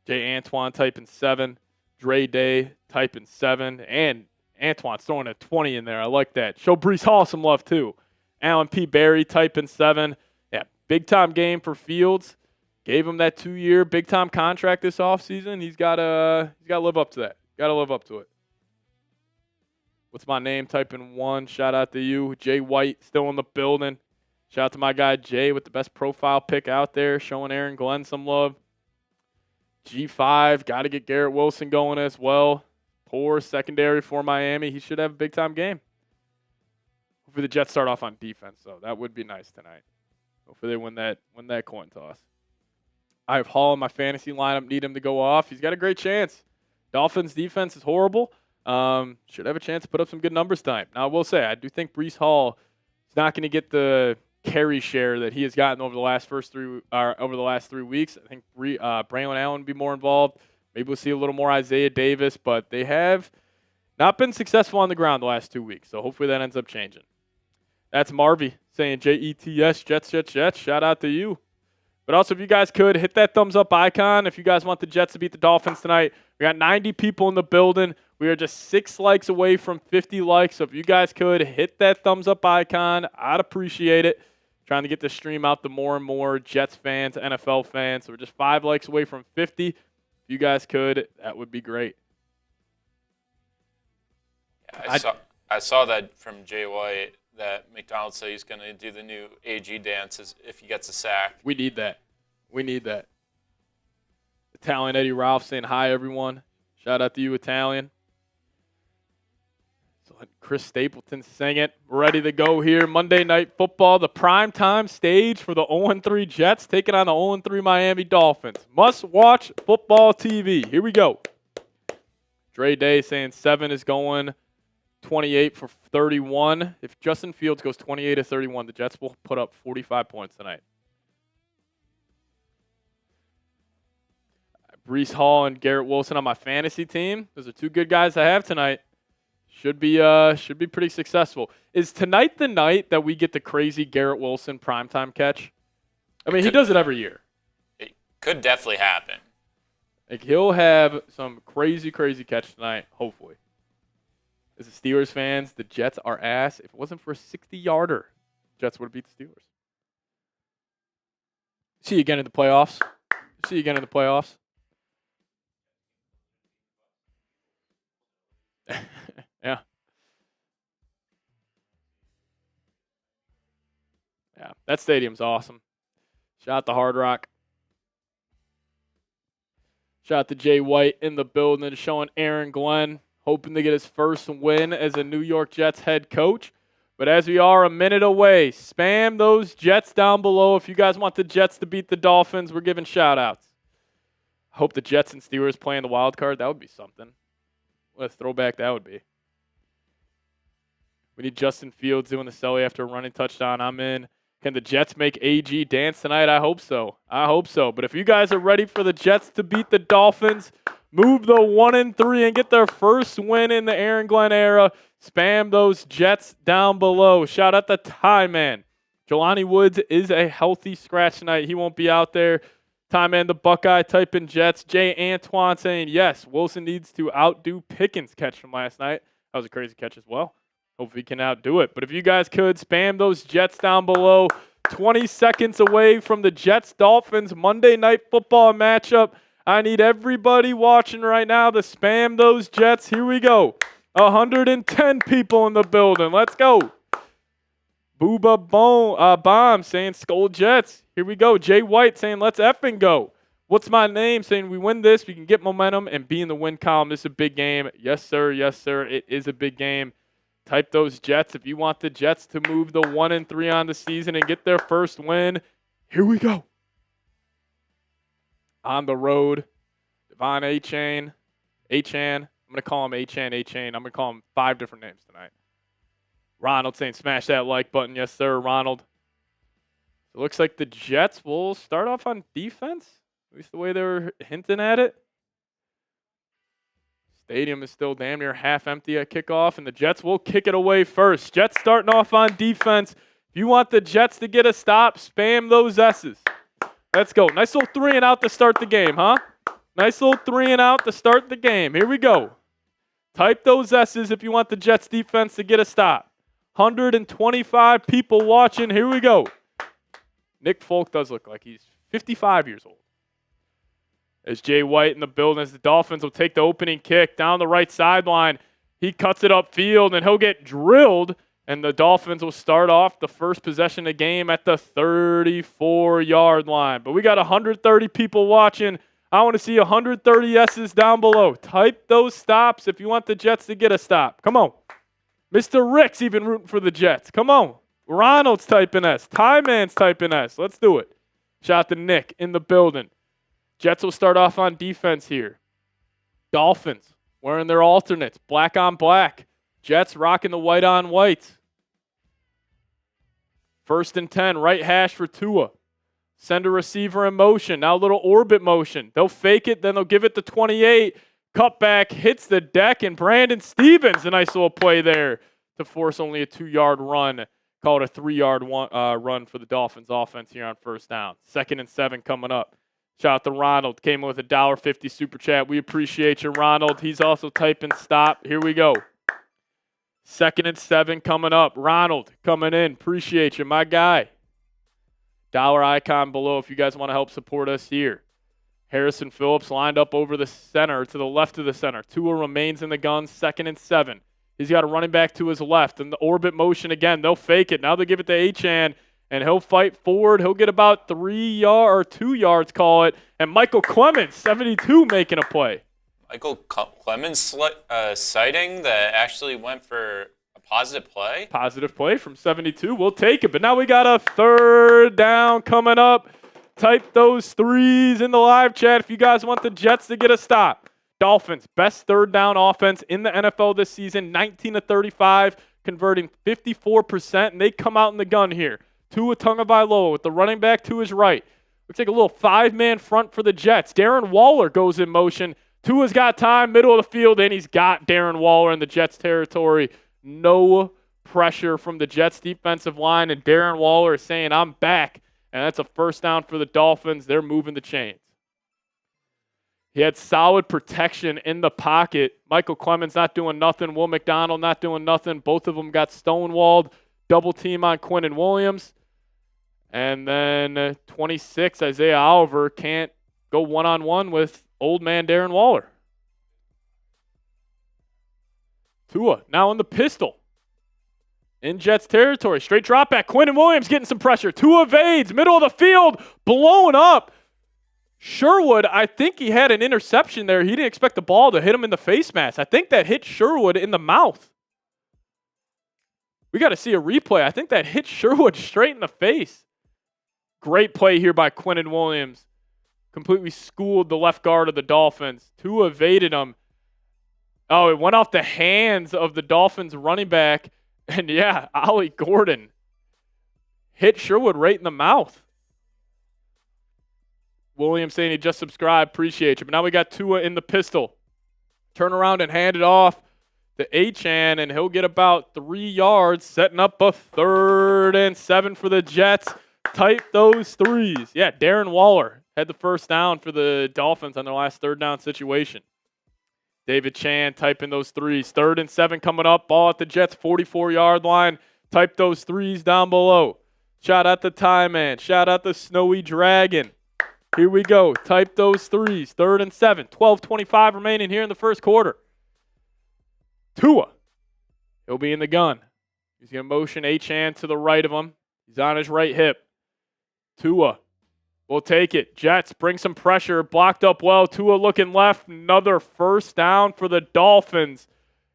Jay Antoine typing 7. Dre Day typing 7. And Antoine's throwing a 20 in there. I like that. Show Breece Hall some love, too. Alan P. Barry typing 7. Yeah, big-time game for Fields. Gave him that 2-year big-time contract this offseason. He's got to live up to that. Got to live up to it. What's my name? Type in 1. Shout out to you. Jay White still in the building. Shout out to my guy Jay with the best profile pick out there, showing Aaron Glenn some love. G5, got to get Garrett Wilson going as well. Poor secondary for Miami. He should have a big-time game. Hopefully the Jets start off on defense, though. That would be nice tonight. Hopefully they win that coin toss. I have Hall in my fantasy lineup. Need him to go off. He's got a great chance. Dolphins defense is horrible. Should have a chance to put up some good numbers tonight. Now, I will say, I do think Breece Hall is not going to get the carry share that he has gotten over the last 3 weeks. I think Braylon Allen will be more involved. Maybe we'll see a little more Isaiah Davis, but they have not been successful on the ground the last 2 weeks, so hopefully that ends up changing. That's Marvy saying Jets, Jets, Jets, Jets. Shout out to you. But also, if you guys could, hit that thumbs up icon if you guys want the Jets to beat the Dolphins tonight. We got 90 people in the building. We are just 6 likes away from 50 likes. So if you guys could, hit that thumbs up icon. I'd appreciate it. Trying to get this stream out to more and more Jets fans, NFL fans. So we're just 5 likes away from 50. If you guys could, that would be great. Yeah, I saw that from Jay White that McDonald said he's going to do the new AG dances if he gets a sack. We need that. We need that. Italian Eddie Ralph saying hi, everyone. Shout out to you, Italian. So let Chris Stapleton sing it. We're ready to go here. Monday Night Football, the primetime stage for the 0-3 Jets taking on the 0-3 Miami Dolphins. Must-watch football TV. Here we go. Dre Day saying 7 is going 28 for 31. If Justin Fields goes 28 to 31, the Jets will put up 45 points tonight. Breece Hall and Garrett Wilson on my fantasy team. Those are 2 good guys I have tonight. Should be pretty successful. Is tonight the night that we get the crazy Garrett Wilson primetime catch? I mean, he does it every year. It could definitely happen. Like, he'll have some crazy, crazy catch tonight, hopefully. As the Steelers fans, the Jets are ass. If it wasn't for a 60-yarder, Jets would have beat the Steelers. See you again in the playoffs. See you again in the playoffs. Yeah. Yeah, that stadium's awesome. Shout out to Hard Rock. Shout out to Jay White in the building, showing Aaron Glenn, hoping to get his first win as a New York Jets head coach. But as we are a minute away, spam those Jets down below. If you guys want the Jets to beat the Dolphins, we're giving shout-outs. I hope the Jets and Steelers play in the wild card. That would be something. What a throwback that would be. We need Justin Fields doing the celly after a running touchdown. I'm in. Can the Jets make AG dance tonight? I hope so. I hope so. But if you guys are ready for the Jets to beat the Dolphins, move the 1-3 and get their first win in the Aaron Glenn era, spam those Jets down below. Shout out to Ty Man. Jelani Woods is a healthy scratch tonight. He won't be out there. Ty Man, the Buckeye, type in Jets. Jay Antoine saying, yes, Wilson needs to outdo Pickens' catch from last night. That was a crazy catch as well. Hopefully he can outdo it. But if you guys could, spam those Jets down below. 20 seconds away from the Jets-Dolphins Monday Night Football matchup. I need everybody watching right now to spam those Jets. Here we go. 110 people in the building. Let's go. Booba Bomb saying Skull Jets. Here we go. Jay White saying let's effing go. What's my name? Saying we win this, we can get momentum and be in the win column. This is a big game. Yes, sir. Yes, sir. It is a big game. Type those Jets if you want the Jets to move the 1-3 on the season and get their first win. Here we go. On the road, Devon A-Chain. I'm going to call him A-Chain. I'm going to call him 5 different names tonight. Ronald saying smash that like button. Yes, sir, Ronald. It looks like the Jets will start off on defense, at least the way they were hinting at it. Stadium is still damn near half empty at kickoff, and the Jets will kick it away first. Jets starting off on defense. If you want the Jets to get a stop, spam those S's. Let's go. Nice little 3 and out to start the game, huh? Nice little 3 and out to start the game. Here we go. Type those S's if you want the Jets defense to get a stop. 125 people watching. Here we go. Nick Folk does look like he's 55 years old. As Jay White in the building, as the Dolphins will take the opening kick down the right sideline. He cuts it upfield, and he'll get drilled, and the Dolphins will start off the first possession of the game at the 34-yard line. But we got 130 people watching. I want to see 130 yeses down below. Type those stops if you want the Jets to get a stop. Come on. Mr. Rick's even rooting for the Jets. Come on. Ronald's typing S. Ty Man's typing S. Let's do it. Shout out to Nick in the building. Jets will start off on defense here. Dolphins wearing their alternates, black on black. Jets rocking the white on white. 1st and 10, right hash for Tua. Send a receiver in motion. Now a little orbit motion. They'll fake it, then they'll give it to 28. Cutback hits the deck, and Brandon Stevens, a nice little play there to force only a 2-yard run. Call it a 3-yard run for the Dolphins offense here on 1st down. 2nd and 7 coming up. Shout out to Ronald. Came in with a $1.50 super chat. We appreciate you, Ronald. He's also typing stop. Here we go. 2nd and 7 coming up. Ronald coming in. Appreciate you, my guy. Dollar icon below if you guys want to help support us here. Harrison Phillips lined up over the center, to the left of the center. Tua remains in the gun, 2nd and 7. He's got a running back to his left. And the orbit motion again. They'll fake it. Now they'll give it to Achane. And he'll fight forward. He'll get about 3 yards or 2 yards, call it. And Michael Clemens, 72, making a play. Michael Clemens sighting that actually went for a positive play. Positive play from 72. We'll take it. But now we got a 3rd down coming up. Type those 3s in the live chat if you guys want the Jets to get a stop. Dolphins, best 3rd down offense in the NFL this season. 19 to 35, converting 54%. And they come out in the gun here. Tua Tagovailoa with the running back to his right. Looks like a little 5-man front for the Jets. Darren Waller goes in motion. Tua's got time, middle of the field, and he's got Darren Waller in the Jets territory. No pressure from the Jets defensive line, and Darren Waller is saying, I'm back. And that's a 1st down for the Dolphins. They're moving the chains. He had solid protection in the pocket. Michael Clemens not doing nothing. Will McDonald not doing nothing. Both of them got stonewalled. Double team on Quinnen Williams. And then 26, Isaiah Oliver can't go one-on-one with old man Darren Waller. Tua now in the pistol. In Jets territory. Straight drop back. Quinnen Williams getting some pressure. Tua evades. Middle of the field. Blown up. Sherwood, I think he had an interception there. He didn't expect the ball to hit him in the face mask. I think that hit Sherwood in the mouth. We got to see a replay. I think that hit Sherwood straight in the face. Great play here by Quinnen Williams. Completely schooled the left guard of the Dolphins. Tua evaded him. Oh, it went off the hands of the Dolphins running back. And yeah, Ollie Gordon hit Sherwood right in the mouth. Williams saying he just subscribed. Appreciate you. But now we got Tua in the pistol. Turn around and hand it off to Achane, and he'll get about 3 yards, setting up a 3rd and 7 for the Jets. Type those 3s. Yeah, Darren Waller had the 1st down for the Dolphins on their last 3rd down situation. David Chan typing those 3s. 3rd and 7 coming up. Ball at the Jets' 44-yard line. Type those 3s down below. Shout out to Ty Man. Shout out to Snowy Dragon. Here we go. Type those 3s. 3rd and 7. 12:25 remaining here in the 1st quarter. Tua. He'll be in the gun. He's going to motion Achane to the right of him. He's on his right hip. Tua will take it. Jets bring some pressure. Blocked up well. Tua looking left. Another 1st down for the Dolphins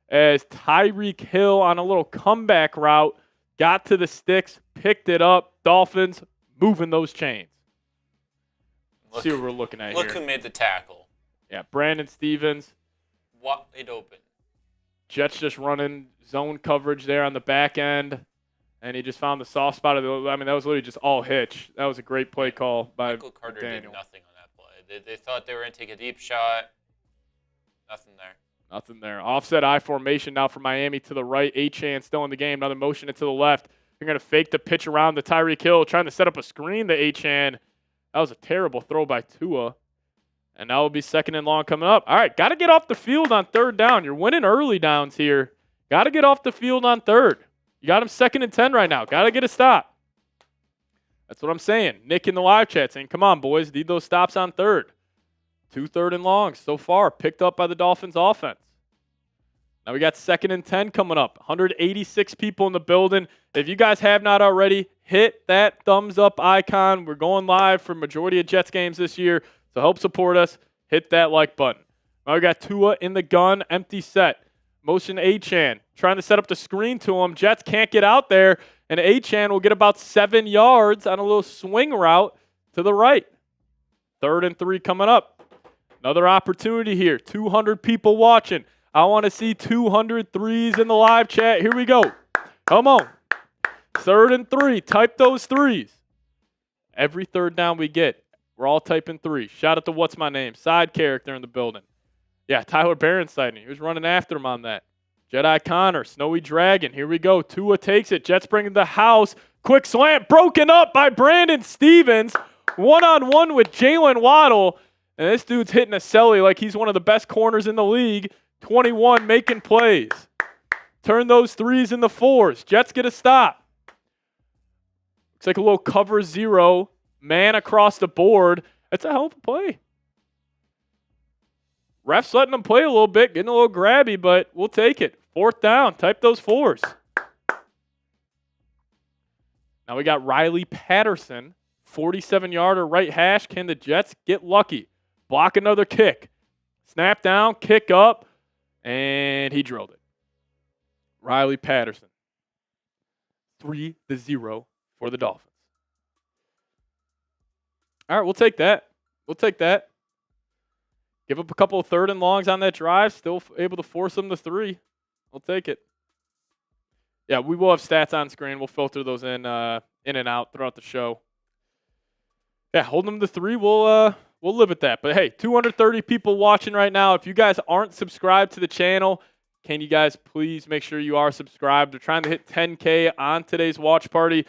as Tyreek Hill on a little comeback route got to the sticks, picked it up. Dolphins moving those chains. See what we're looking at here. Look who made the tackle. Yeah, Brandon Stevens. Wide open. Jets just running zone coverage there on the back end. And he just found the soft spot. That was literally just all hitch. That was a great play call by Michael Carter Daniel. did nothing on that play. They thought they were going to take a deep shot. Nothing there. Nothing there. Offset I formation now for Miami to the right. Achane still in the game. Another motion it to the left. They're going to fake the pitch around the Tyreek Hill, trying to set up a screen to Achane. That was a terrible throw by Tua. And that will be 2nd and long coming up. All right, got to get off the field on 3rd down. You're winning early downs here. Got to get off the field on 3rd. You got him 2nd and 10 right now. Got to get a stop. That's what I'm saying. Nick in the live chat saying, come on, boys. Need those stops on 3rd. 2 third and longs so far picked up by the Dolphins offense. Now we got 2nd and 10 coming up. 186 people in the building. If you guys have not already, hit that thumbs up icon. We're going live for majority of Jets games this year, so help support us. Hit that like button. Now we got Tua in the gun, empty set. Motion A-Chan, trying to set up the screen to him. Jets can't get out there, and A-Chan will get about 7 yards on a little swing route to the right. 3rd and 3 coming up. Another opportunity here. 200 people watching. I want to see 200 threes in the live chat. Here we go. Come on. 3rd and 3. Type those threes. Every third down we get, we're all typing 3. Shout out to What's My Name, side character in the building. Yeah, Tyler Barron sighting. He was running after him on that. Jedi Connor, Snowy Dragon. Here we go. Tua takes it. Jets bring it to the house. Quick slant broken up by Brandon Stevens. One-on-one with Jalen Waddle. And this dude's hitting a celly like he's one of the best corners in the league. 21 making plays. Turn those 3s into 4s. Jets get a stop. Looks like a little cover 0. Man across the board. That's a hell of a play. Ref's letting them play a little bit, getting a little grabby, but we'll take it. 4th down. Type those 4s. Now we got Riley Patterson. 47-yarder right hash. Can the Jets get lucky? Block another kick. Snap down, kick up, and he drilled it. Riley Patterson. 3-0 for the Dolphins. All right, we'll take that. We'll take that. Give up a couple of 3rd and longs on that drive. Still able to force them to 3. We'll take it. Yeah, we will have stats on screen. We'll filter those in and out throughout the show. Yeah, holding them to 3. We'll live at that. But hey, 230 people watching right now. If you guys aren't subscribed to the channel, can you guys please make sure you are subscribed? We're trying to hit 10K on today's watch party.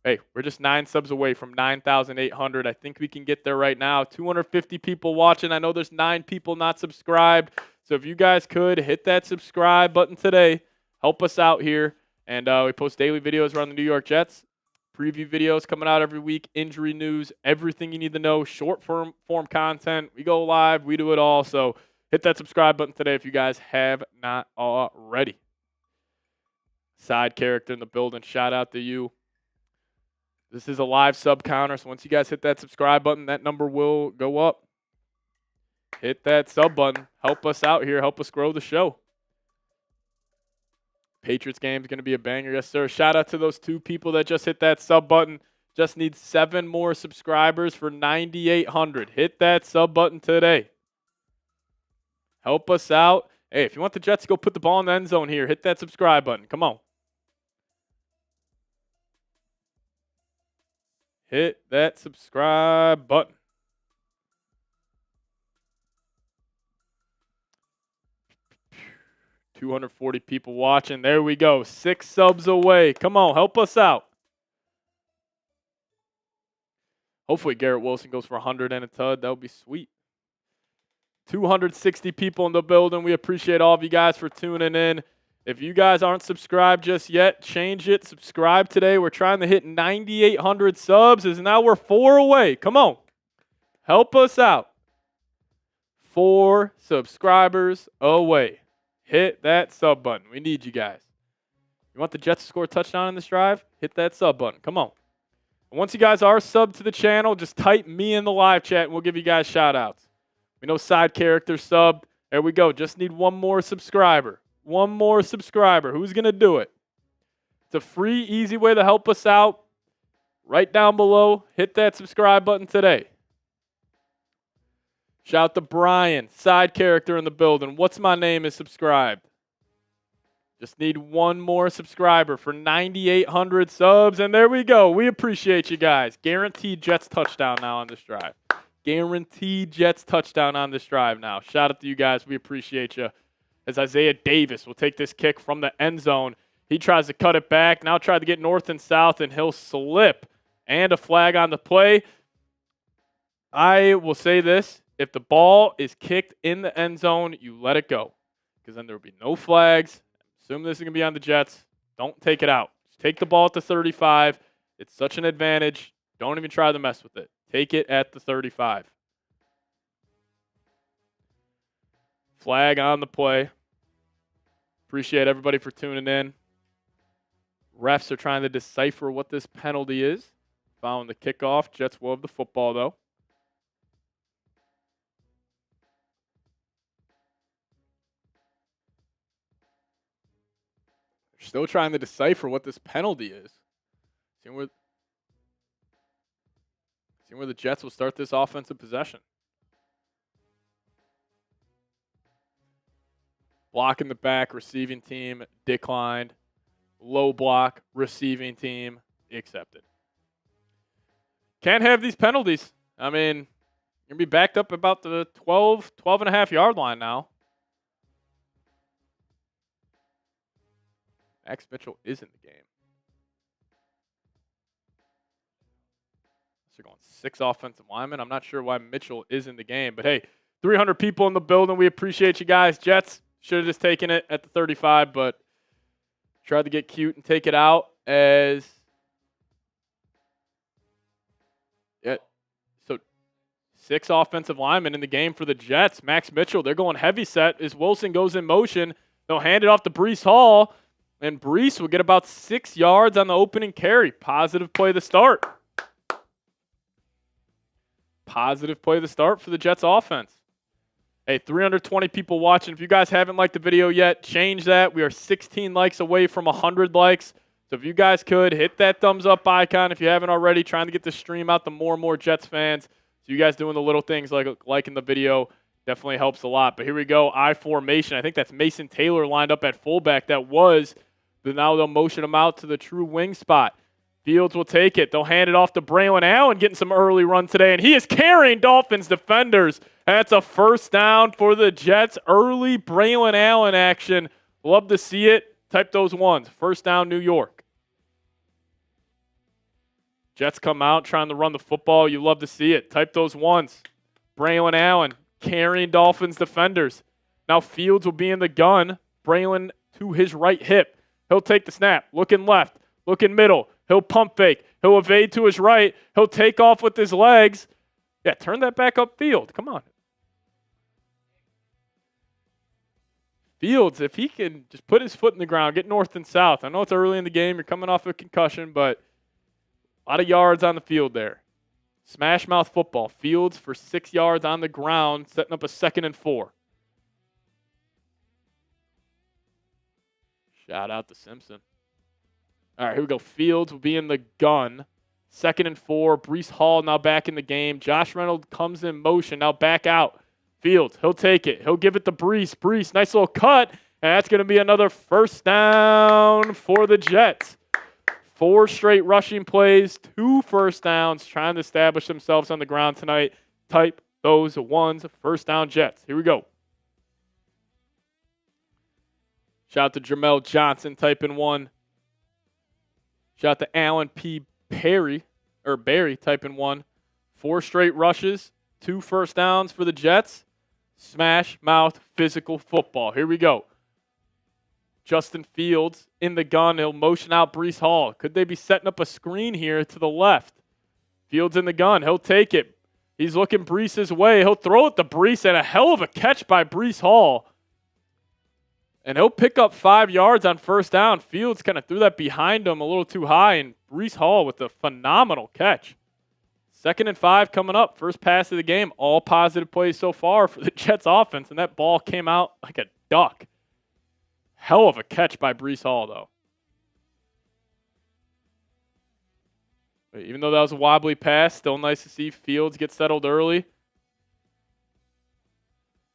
Hey, we're just 9 subs away from 9,800. I think we can get there right now. 250 people watching. I know there's 9 people not subscribed. So if you guys could, hit that subscribe button today. Help us out here. And we post daily videos around the New York Jets. Preview videos coming out every week. Injury news. Everything you need to know. Short form content. We go live. We do it all. So hit that subscribe button today if you guys have not already. Side character in the building. Shout out to you. This is a live sub counter, so once you guys hit that subscribe button, that number will go up. Hit that sub button. Help us out here. Help us grow the show. Patriots game is going to be a banger. Yes, sir. Shout out to those 2 people that just hit that sub button. Just need 7 more subscribers for 9,800. Hit that sub button today. Help us out. Hey, if you want the Jets to go put the ball in the end zone here, hit that subscribe button. Come on. Hit that subscribe button. $240 people watching. There we go. 6 subs away. Come on, help us out. Hopefully Garrett Wilson goes for 100 and a tud. That would be sweet. 260 people in the building. We appreciate all of you guys for tuning in. If you guys aren't subscribed just yet, change it. Subscribe today. We're trying to hit 9,800 subs. As now we're 4 away. Come on. Help us out. 4 subscribers away. Hit that sub button. We need you guys. You want the Jets to score a touchdown in this drive? Hit that sub button. Come on. And once you guys are subbed to the channel, just type me in the live chat and we'll give you guys shout outs. We know side character sub. There we go. Just need 1 more subscriber. 1 more subscriber. Who's going to do it? It's a free, easy way to help us out. Right down below, hit that subscribe button today. Shout out to Brian, side character in the building. What's My Name is subscribed. Just need 1 more subscriber for 9,800 subs, and there we go. We appreciate you guys. Guaranteed Jets touchdown now on this drive. Guaranteed Jets touchdown on this drive now. Shout out to you guys. We appreciate you. As Isaiah Davis will take this kick from the end zone. He tries to cut it back. Now try to get north and south, and he'll slip. And a flag on the play. I will say this. If the ball is kicked in the end zone, you let it go. Because then there will be no flags. Assume this is going to be on the Jets. Don't take it out. Just take the ball at the 35. It's such an advantage. Don't even try to mess with it. Take it at the 35. Flag on the play. Appreciate everybody for tuning in. Refs are trying to decipher what this penalty is. Following the kickoff, Jets will have the football, though. They're still trying to decipher what this penalty is. Seeing where the Jets will start this offensive possession. Block in the back, receiving team declined. Low block, receiving team accepted. Can't have these penalties. I mean, you're going to be backed up about the 12 and a half yard line now. Max Mitchell is in the game. So you're going 6 offensive linemen. I'm not sure why Mitchell is in the game. But, hey, 300 people in the building. We appreciate you guys. Jets should have just taken it at the 35, but tried to get cute and take it out as so 6 offensive linemen in the game for the Jets. Max Mitchell, they're going heavy set as Wilson goes in motion. They'll hand it off to Breece Hall, and Breece will get about 6 yards on the opening carry. Positive play to start. Positive play to start for the Jets offense. Hey, 320 people watching. If you guys haven't liked the video yet, change that. We are 16 likes away from 100 likes. So if you guys could, hit that thumbs up icon if you haven't already. Trying to get the stream out to more and more Jets fans. So you guys doing the little things like liking the video definitely helps a lot. But here we go, I formation. I think that's Mason Taylor lined up at fullback. That was, but now they'll motion him out to the true wing spot. Fields will take it. They'll hand it off to Braylon Allen, getting some early run today, and he is carrying Dolphins defenders. That's a first down for the Jets. Early Braylon Allen action. Love to see it. Type those ones. First down, New York. Jets come out trying to run the football. You love to see it. Type those ones. Braylon Allen carrying Dolphins defenders. Now Fields will be in the gun. Braylon to his right hip. He'll take the snap. Looking left. Looking middle. He'll pump fake. He'll evade to his right. He'll take off with his legs. Yeah, turn that back upfield. Come on. Fields, if he can just put his foot in the ground, get north and south. I know it's early in the game. You're coming off a concussion, but a lot of yards on the field there. Smash mouth football. Fields for 6 yards on the ground, setting up a 2nd and 4. Shout out to Simpson. All right, here we go. Fields will be in the gun. 2nd and 4. Breece Hall now back in the game. Josh Reynolds comes in motion. Now back out. Fields, he'll take it. He'll give it to Breece. Breece, nice little cut. And that's going to be another first down for the Jets. 4 straight rushing plays, 2 first downs, trying to establish themselves on the ground tonight. Type those ones. First down Jets. Here we go. Shout out to Jamel Johnson, typing 1. Shout out to Alan P. Barry, typing 1. 4 straight rushes, 2 first downs for the Jets. Smash mouth physical football. Here we go. Justin Fields in the gun. He'll motion out Breece Hall. Could they be setting up a screen here to the left? Fields in the gun. He'll take it. He's looking Breece's way. He'll throw it to Breece, and a hell of a catch by Breece Hall. And he'll pick up 5 yards on first down. Fields kind of threw that behind him a little too high, and Breece Hall with a phenomenal catch. 2nd and 5 coming up. First pass of the game. All positive plays so far for the Jets offense, and that ball came out like a duck. Hell of a catch by Breece Hall, though. Even though that was a wobbly pass, still nice to see Fields get settled early.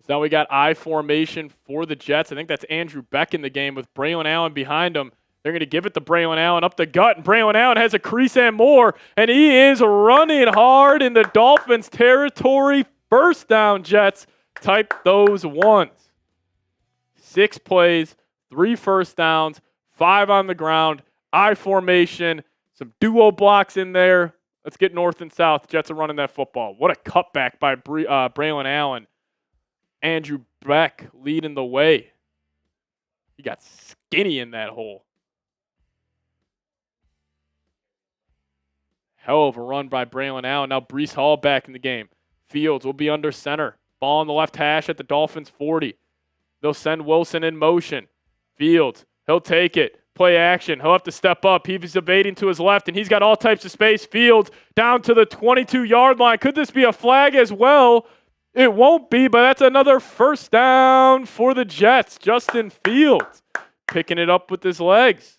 So now we got I formation for the Jets. I think that's Andrew Beck in the game with Braylon Allen behind him. They're going to give it to Braylon Allen up the gut, and Braylon Allen has a crease and more, and he is running hard in the Dolphins territory. First down, Jets. Type those ones. 6 plays, 3 first downs, 5 on the ground, I formation, some duo blocks in there. Let's get north and south. Jets are running that football. What a cutback by Braylon Allen. Andrew Beck leading the way. He got skinny in that hole. Hell of a run by Braylon Allen. Now Breece Hall back in the game. Fields will be under center. Ball on the left hash at the Dolphins 40. They'll send Wilson in motion. Fields, he'll take it. Play action. He'll have to step up. He's evading to his left, and he's got all types of space. Fields down to the 22-yard line. Could this be a flag as well? It won't be, but that's another first down for the Jets. Justin Fields picking it up with his legs.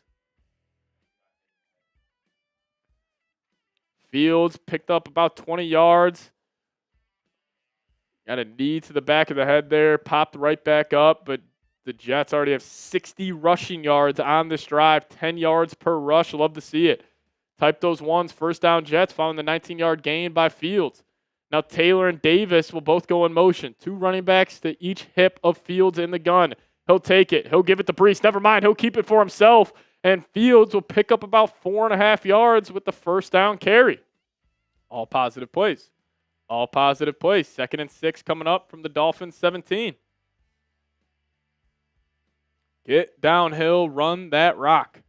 Fields picked up about 20 yards. Got a knee to the back of the head there. Popped right back up, but the Jets already have 60 rushing yards on this drive, 10 yards per rush. Love to see it. Type those ones. First down Jets following the 19-yard gain by Fields. Now Taylor and Davis will both go in motion. 2 running backs to each hip of Fields in the gun. He'll take it. He'll give it to Brees. Never mind. He'll keep it for himself. And Fields will pick up about 4.5 yards with the first down carry. All positive plays. All positive plays. 2nd and 6 coming up from the Dolphins 17. Get downhill, run that rock.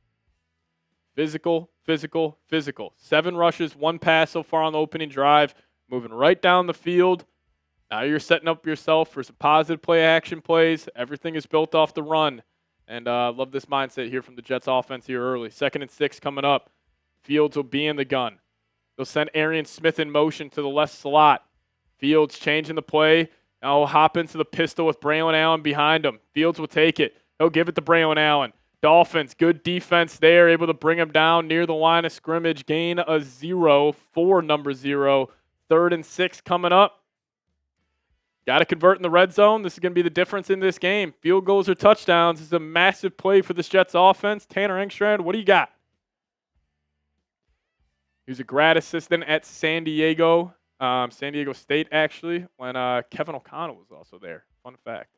Physical, physical, physical. 7 rushes, 1 pass so far on the opening drive. Moving right down the field. Now you're setting up yourself for some positive play action plays. Everything is built off the run. And love this mindset here from the Jets offense here early. 2nd and 6 coming up. Fields will be in the gun. They'll send Arian Smith in motion to the left slot. Fields changing the play. Now he'll hop into the pistol with Braylon Allen behind him. Fields will take it. He'll give it to Braylon Allen. Dolphins, good defense there, able to bring him down near the line of scrimmage. Gain a 0 for number 0. 3rd and 6 coming up. Got to convert in the red zone. This is going to be the difference in this game. Field goals or touchdowns. This is a massive play for this Jets offense. Tanner Engstrand, what do you got? He was a grad assistant at San Diego State, actually, when Kevin O'Connell was also there. Fun fact.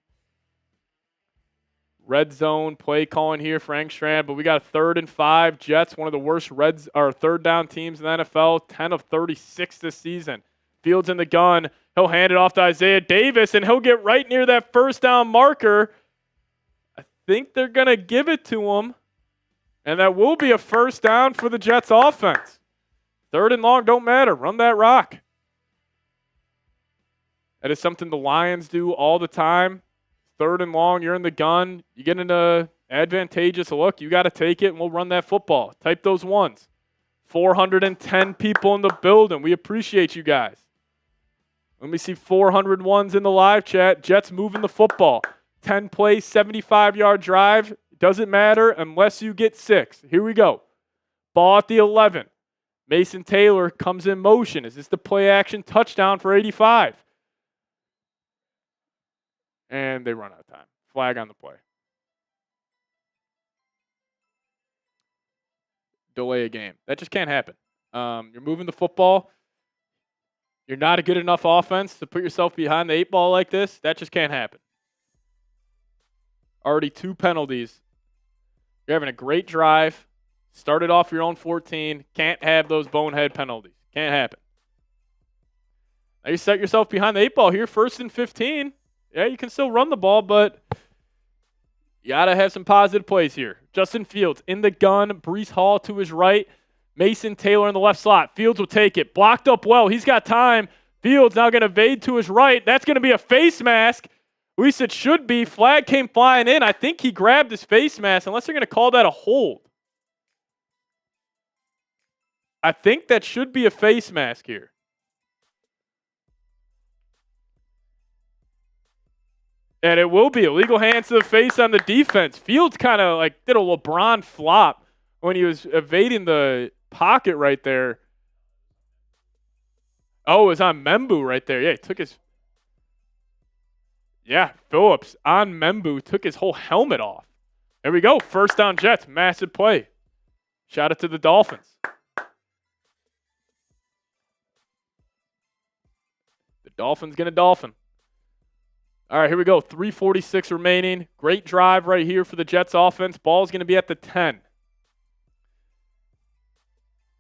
Red zone play calling here for Engstrand, but we got a 3rd and 5. Jets, one of the worst third down teams in the NFL, 10 of 36 this season. Fields in the gun. He'll hand it off to Isaiah Davis, and he'll get right near that first down marker. I think they're going to give it to him, and that will be a first down for the Jets offense. 3rd and long, don't matter. Run that rock. That is something the Lions do all the time. 3rd and long, you're in the gun. You get in an advantageous look, you got to take it, and we'll run that football. Type those ones. 410 people in the building. We appreciate you guys. Let me see 400 ones in the live chat. Jets moving the football. 10-play, 75-yard drive. Doesn't matter unless you get 6. Here we go. Ball at the 11. Mason Taylor comes in motion. Is this the play action touchdown for 85? And they run out of time. Flag on the play. Delay a game. That just can't happen. You're moving the football. You're not a good enough offense to put yourself behind the 8 ball like this. That just can't happen. Already 2 penalties. You're having a great drive. Started off your own 14. Can't have those bonehead penalties. Can't happen. Now you set yourself behind the 8 ball here. 1st and 15. Yeah, you can still run the ball, but you got to have some positive plays here. Justin Fields in the gun. Brees Hall to his right. Mason Taylor in the left slot. Fields will take it. Blocked up well. He's got time. Fields now going to evade to his right. That's going to be a face mask. At least it should be. Flag came flying in. I think he grabbed his face mask, unless they're going to call that a hold. I think that should be a face mask here. And it will be illegal hands to the face on the defense. Fields kind of like did a LeBron flop when he was evading the pocket right there. Oh, it was on Membu right there. Yeah, he took his... Yeah, Phillips on Membu took his whole helmet off. There we go. First down Jets. Massive play. Shout out to the Dolphins. The Dolphins going to Dolphin. All right, here we go. 3:46 remaining. Great drive right here for the Jets offense. Ball's going to be at the 10.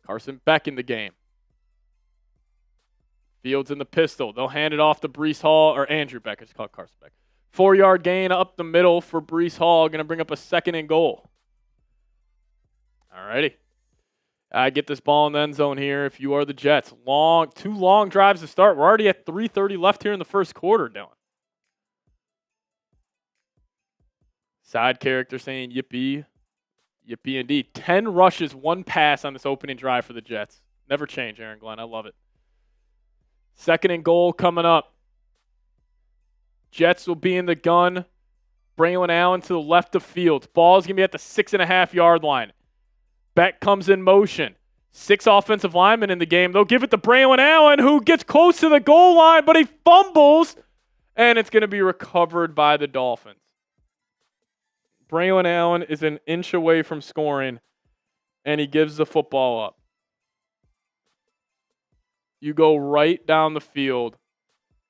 Carson Beck in the game. Fields in the pistol. They'll hand it off to Brees Hall, or Andrew Beck. I just call it Carson Beck. 4-yard gain up the middle for Brees Hall. Going to bring up a 2nd and goal. All righty. Get this ball in the end zone here if you are the Jets. 2 long drives to start. We're already at 3:30 left here in the first quarter, Dylan. Side character saying yippee. Yippee indeed. 10 rushes, 1 pass on this opening drive for the Jets. Never change, Aaron Glenn. I love it. 2nd and goal coming up. Jets will be in the gun. Braylon Allen to the left of field. Ball's going to be at the 6.5-yard line. Beck comes in motion. 6 offensive linemen in the game. They'll give it to Braylon Allen, who gets close to the goal line, but he fumbles, and it's going to be recovered by the Dolphins. Braylon Allen is an inch away from scoring, and he gives the football up. You go right down the field,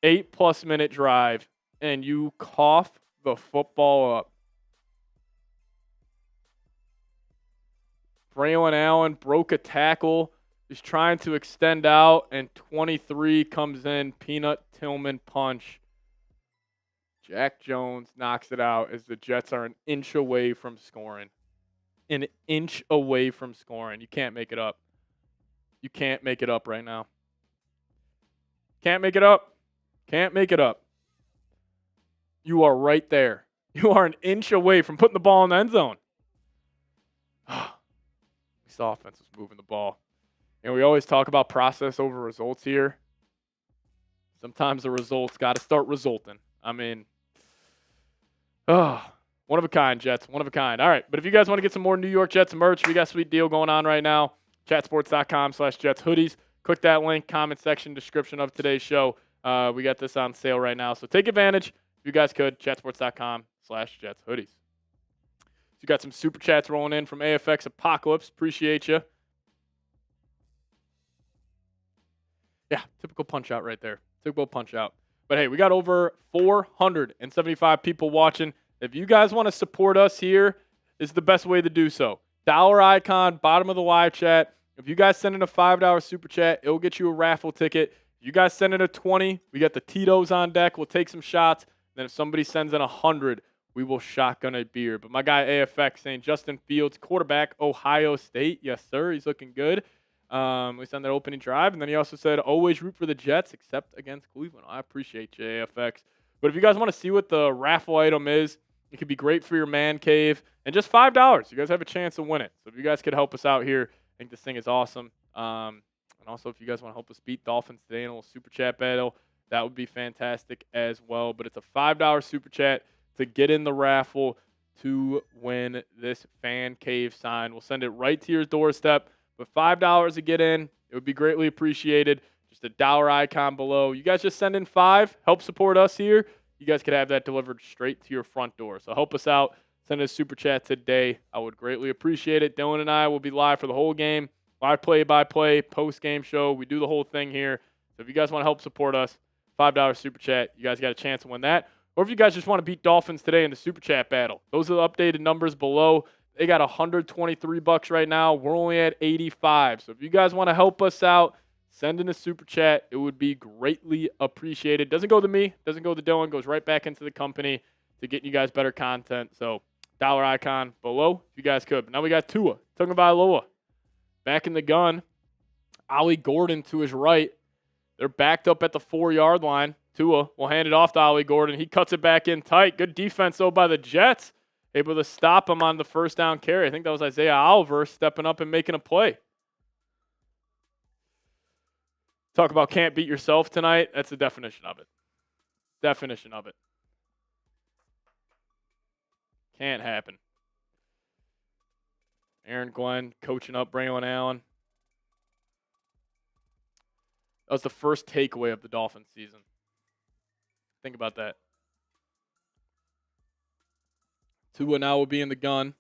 8+ minute drive, and you cough the football up. Braylon Allen broke a tackle, is trying to extend out, and 23 comes in, Peanut Tillman punch. Jack Jones knocks it out as the Jets are an inch away from scoring. An inch away from scoring. You can't make it up. You can't make it up right now. Can't make it up. Can't make it up. You are right there. You are an inch away from putting the ball in the end zone. This offense is moving the ball. And we always talk about process over results here. Sometimes the results got to start resulting. I mean, one of a kind, Jets. One of a kind. All right, but if you guys want to get some more New York Jets merch, we got a sweet deal going on right now. Chatsports.com/Jets hoodies. Click that link, comment section, description of today's show. We got this on sale right now, so take advantage. If you guys could, chatsports.com/Jets hoodies. You got some super chats rolling in from AFX Apocalypse. Appreciate you. Yeah, typical punch out right there. Typical punch out. But hey, we got over 475 people watching. If you guys want to support us here, this is the best way to do so. Dollar icon, bottom of the live chat. If you guys send in a $5 super chat, it'll get you a raffle ticket. If you guys send in a 20, we got the Tito's on deck. We'll take some shots. Then if somebody sends in 100, we will shotgun a beer. But my guy AFX saying Justin Fields, quarterback, Ohio State. Yes, sir. He's looking good. We sent that opening drive. And then he also said, always root for the Jets except against Cleveland. I appreciate you, AFX. But if you guys want to see what the raffle item is, it could be great for your man cave. And just $5. You guys have a chance to win it. So if you guys could help us out here, I think this thing is awesome. And also, if you guys want to help us beat Dolphins today in a little super chat battle, that would be fantastic as well. But it's a $5 super chat to get in the raffle to win this fan cave sign. We'll send it right to your doorstep. But $5 to get in, it would be greatly appreciated. Just a dollar icon below. You guys just send in 5, help support us here. You guys could have that delivered straight to your front door. So help us out. Send us a super chat today. I would greatly appreciate it. Dylan and I will be live for the whole game. Live play-by-play, post-game show. We do the whole thing here. So if you guys want to help support us, $5 super chat. You guys got a chance to win that. Or if you guys just want to beat Dolphins today in the super chat battle, those are the updated numbers below. They got $123 right now. We're only at 85. So if you guys want to help us out, send in a super chat. It would be greatly appreciated. Doesn't go to me, doesn't go to Dylan, goes right back into the company to get you guys better content. So dollar icon below if you guys could. But now we got Tua Tagovailoa back in the gun. Ollie Gordon to his right. They're backed up at the 4-yard line. Tua will hand it off to Ollie Gordon. He cuts it back in tight. Good defense, though, by the Jets. Able to stop him on the first down carry. I think that was Isaiah Oliver stepping up and making a play. Talk about can't beat yourself tonight. That's the definition of it. Definition of it. Can't happen. Aaron Glenn coaching up Braylon Allen. That was the first takeaway of the Dolphins season. Think about that. Tua now will be in the gun.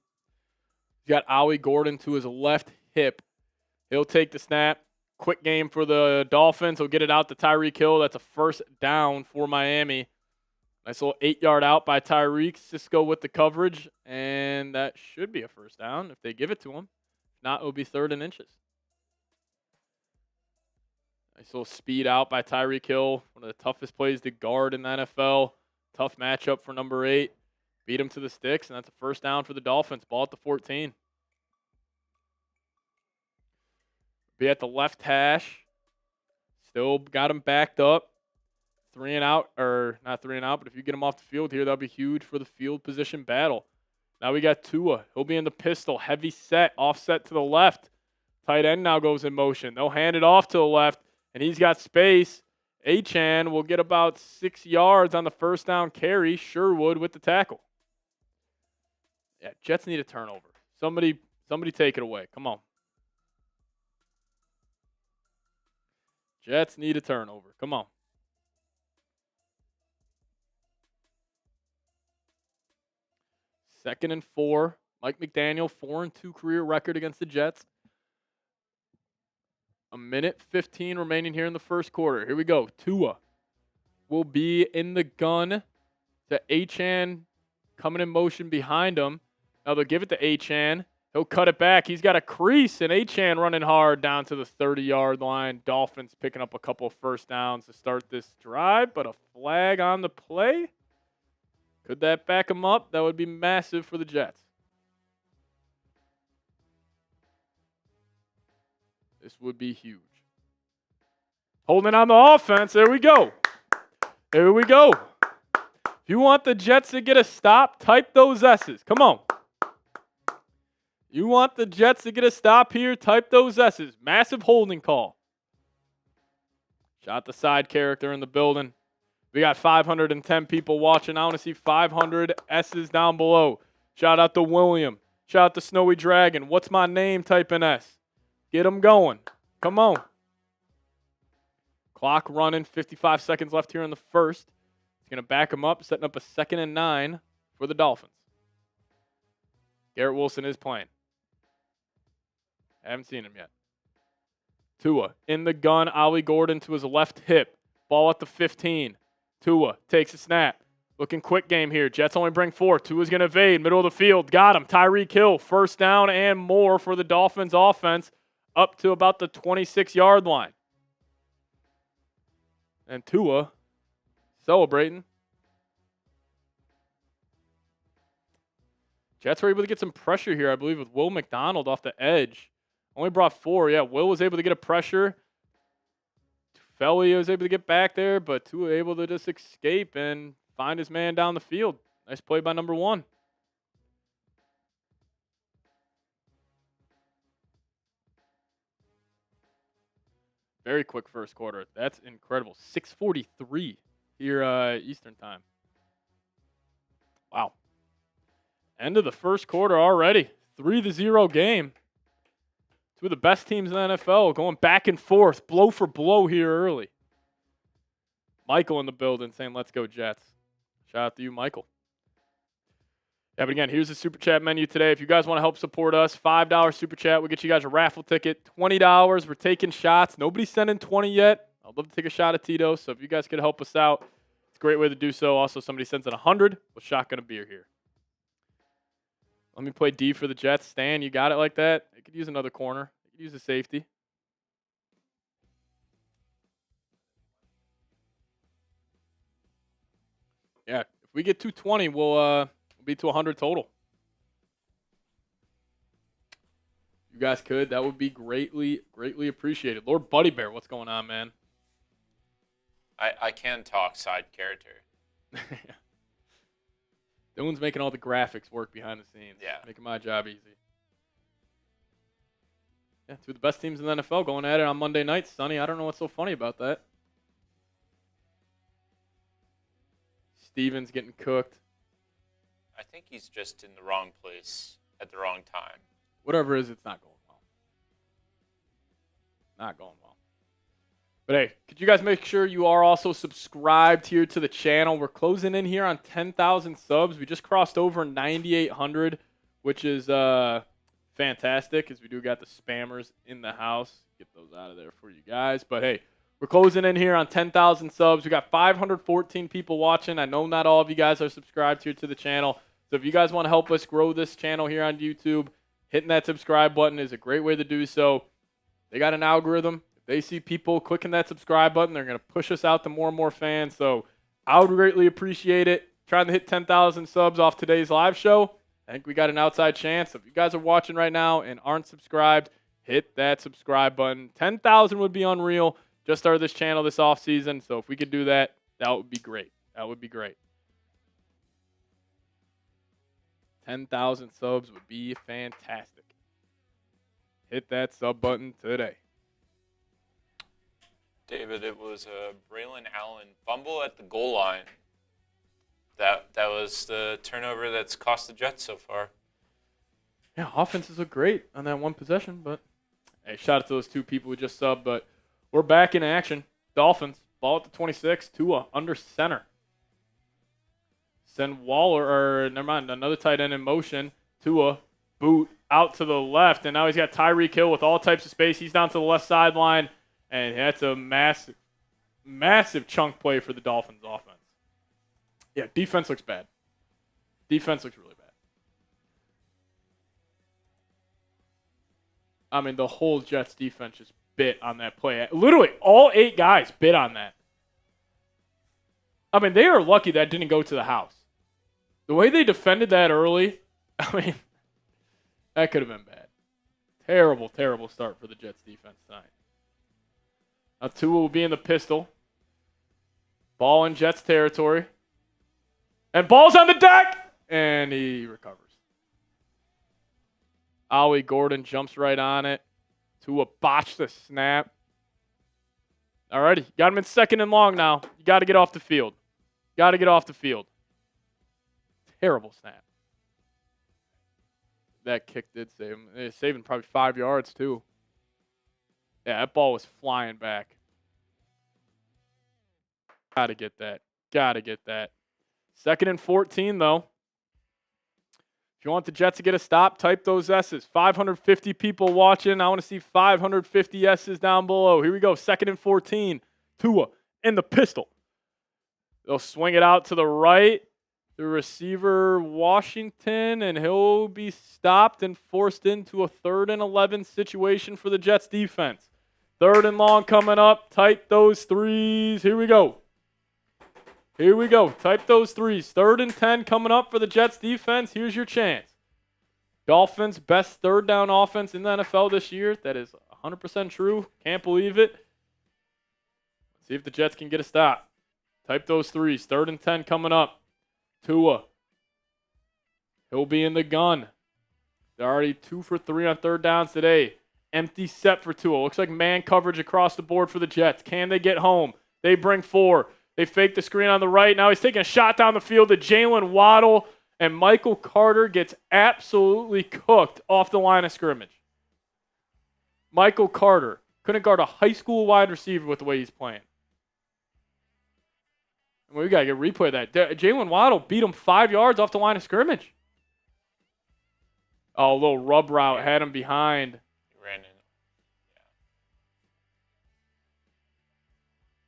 He's got Ollie Gordon to his left hip. He'll take the snap. Quick game for the Dolphins. He'll get it out to Tyreek Hill. That's a first down for Miami. Nice little 8-yard out by Tyreek. Cisco with the coverage. And that should be a first down if they give it to him. If not, it will be 3rd and inches. Nice little speed out by Tyreek Hill. One of the toughest plays to guard in the NFL. Tough matchup for number 8. Beat him to the sticks, and that's a first down for the Dolphins. Ball at the 14. Be at the left hash. Still got him backed up. 3 and out, or not 3 and out, but if you get him off the field here, that'll be huge for the field position battle. Now we got Tua. He'll be in the pistol. Heavy set. Offset to the left. Tight end now goes in motion. They'll hand it off to the left, and he's got space. Achane will get about 6 yards on the first down carry. Sherwood with the tackle. Yeah, Jets need a turnover. Somebody take it away. Come on. Jets need a turnover. Come on. Second and 4. Mike McDaniel, 4-2 career record against the Jets. 1:15 remaining here in the first quarter. Here we go. Tua will be in the gun to Achane coming in motion behind him. Now they'll give it to Achane. He'll cut it back. He's got a crease, and Achane running hard down to the 30-yard line. Dolphins picking up a couple of first downs to start this drive, but a flag on the play. Could that back him up? That would be massive for the Jets. This would be huge. Holding on the offense. There we go. There we go. If you want the Jets to get a stop, type those S's. Come on. You want the Jets to get a stop here, type those S's. Massive holding call. Shot the side character in the building. We got 510 people watching. I want to see 500 S's down below. Shout out to William. Shout out to Snowy Dragon. What's my name? Type in S. Get them going. Come on. Clock running. 55 seconds left here in the first. He's going to back him up, setting up a 2nd and 9 for the Dolphins. Garrett Wilson is playing. I haven't seen him yet. Tua in the gun. Ollie Gordon to his left hip. Ball at the 15. Tua takes a snap. Looking quick game here. Jets only bring 4. Tua's going to evade. Middle of the field. Got him. Tyreek Hill. First down and more for the Dolphins offense. Up to about the 26-yard line. And Tua celebrating. Jets were able to get some pressure here, I believe, with Will McDonald off the edge. Only brought 4. Yeah, Will was able to get a pressure. Felly was able to get back there, but Tua able to just escape and find his man down the field. Nice play by number 1. Very quick first quarter. That's incredible. 6:43 here Eastern time. Wow. End of the first quarter already. 3-0 game. Two of the best teams in the NFL going back and forth, blow for blow here early. Michael in the building saying, let's go Jets. Shout out to you, Michael. Yeah, but again, here's the Super Chat menu today. If you guys want to help support us, $5 Super Chat. We'll get you guys a raffle ticket. $20. We're taking shots. Nobody's sending 20 yet. I'd love to take a shot at Tito, so if you guys could help us out, it's a great way to do so. Also, somebody sends in 100. We'll shotgun a beer here. Let me play D for the Jets. Stan, you got it like that? They could use another corner. They could use a safety. Yeah, if we get 220, we'll be to 100 total. You guys could. That would be greatly appreciated. Lord Buddy Bear, what's going on, man? I can talk side character. Dylan's making all the graphics work behind the scenes. Yeah. Making my job easy. Yeah, two of the best teams in the NFL going at it on Monday night, Sonny. I don't know what's so funny about that. Stevens getting cooked. I think he's just in the wrong place at the wrong time. Whatever it is, it's not going well. Not going well. But hey, could you guys make sure you are also subscribed here to the channel? We're closing in here on 10,000 subs. We just crossed over 9,800, which is fantastic, as we do got the spammers in the house. Get those out of there for you guys. But hey, we're closing in here on 10,000 subs. We got 514 people watching. I know not all of you guys are subscribed here to the channel. So if you guys want to help us grow this channel here on YouTube, hitting that subscribe button is a great way to do so. They got an algorithm. If they see people clicking that subscribe button, they're going to push us out to more and more fans. So I would greatly appreciate it. Trying to hit 10,000 subs off today's live show. I think we got an outside chance. So if you guys are watching right now and aren't subscribed, hit that subscribe button. 10,000 would be unreal. Just started this channel this offseason, so if we could do that, that would be great. That would be great. 10,000 subs would be fantastic. Hit that sub button today. David, it was a Braylon Allen fumble at the goal line. That was the turnover that's cost the Jets so far. Yeah, offenses look great on that one possession, but hey, shout out to those two people who just subbed. But we're back in action. Dolphins, ball at the 26, Tua under center. Send another tight end in motion. Tua, boot out to the left, and now he's got Tyreek Hill with all types of space. He's down to the left sideline, and that's a massive, massive chunk play for the Dolphins offense. Yeah, defense looks bad. Defense looks really bad. I mean, the whole Jets defense just bit on that play. Literally, all 8 guys bit on that. I mean, they are lucky that didn't go to the house. The way they defended that early, I mean, that could have been bad. Terrible, terrible start for the Jets defense tonight. Now Tua will be in the pistol. Ball in Jets territory. And ball's on the deck! And he recovers. Ollie Gordon jumps right on it. Tua botched the snap. Alrighty, got him in 2nd and long now. You got to get off the field. Got to get off the field. Terrible snap. That kick did save him. It saved him probably 5 yards, too. Yeah, that ball was flying back. Got to get that. Got to get that. 2nd and 14, though. If you want the Jets to get a stop, type those S's. 550 people watching. I want to see 550 S's down below. Here we go. 2nd and 14. Tua in the pistol. They'll swing it out to the right. The receiver, Washington, and he'll be stopped and forced into a 3rd and 11 situation for the Jets defense. 3rd and long coming up. Type those threes. Here we go. Here we go. Type those threes. 3rd and 10 coming up for the Jets defense. Here's your chance. Dolphins, best 3rd down offense in the NFL this year. That is 100% true. Can't believe it. Let's see if the Jets can get a stop. Type those threes. 3rd and 10 coming up. Tua. He'll be in the gun. They're already 2 for 3 on 3rd downs today. Empty set for Tua. Looks like man coverage across the board for the Jets. Can they get home? They bring 4. They fake the screen on the right. Now he's taking a shot down the field to Jalen Waddle, and Michael Carter gets absolutely cooked off the line of scrimmage. Michael Carter couldn't guard a high school wide receiver with the way he's playing. We got to get a replay of that. Jalen Waddle beat him 5 yards off the line of scrimmage. Oh, a little rub route had him behind. He ran in.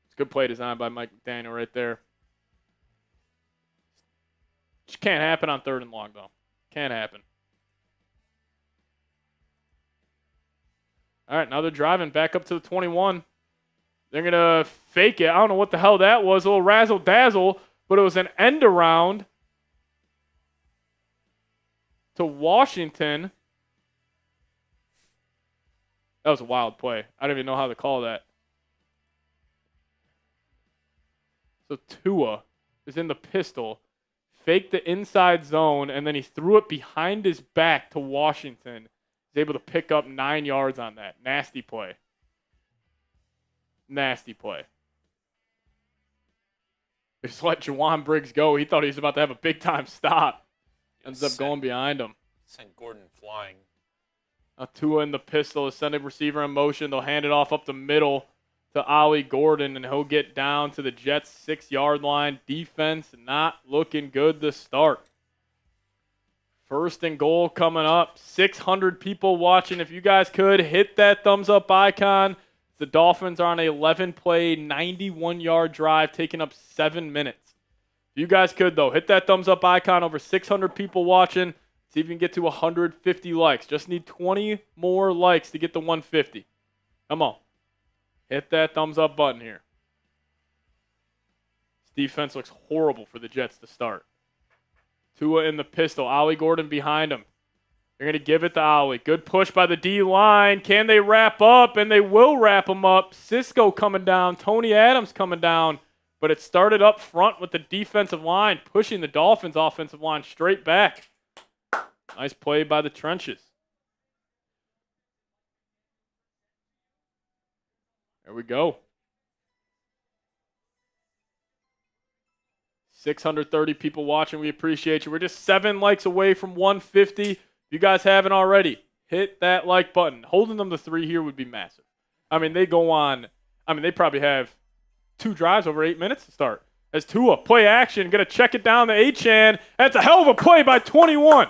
It's good play design by Mike McDaniel right there. Just can't happen on 3rd and long, though. Can't happen. All right, now they're driving back up to the 21. They're going to fake it. I don't know what the hell that was. A little razzle-dazzle, but it was an end around to Washington. That was a wild play. I don't even know how to call that. So Tua is in the pistol, faked the inside zone, and then he threw it behind his back to Washington. He's able to pick up 9 yards on that. Nasty play. Nasty play. They just let Jawan Briggs go. He thought he was about to have a big-time stop. Ends up going behind him. Sent Gordon flying. Now Tua in the pistol is sending receiver in motion. They'll hand it off up the middle to Ollie Gordon, and he'll get down to the Jets' 6-yard line. Defense not looking good to start. 1st and goal coming up. 600 people watching. If you guys could, hit that thumbs-up icon. The Dolphins are on an 11-play, 91-yard drive, taking up 7 minutes. If you guys could, though, hit that thumbs-up icon. Over 600 people watching. See if you can get to 150 likes. Just need 20 more likes to get to 150. Come on. Hit that thumbs-up button here. This defense looks horrible for the Jets to start. Tua in the pistol. Ollie Gordon behind him. They're going to give it to Ollie. Good push by the D-line. Can they wrap up? And they will wrap them up. Cisco coming down. Tony Adams coming down. But it started up front with the defensive line, pushing the Dolphins' offensive line straight back. Nice play by the trenches. There we go. 630 people watching. We appreciate you. We're just 7 likes away from 150. If you guys haven't already, hit that like button. Holding them to 3 here would be massive. I mean, they go on. I mean, they probably have 2 drives over 8 minutes to start. As Tua, play action, going to check it down to Achane. That's a hell of a play by 21.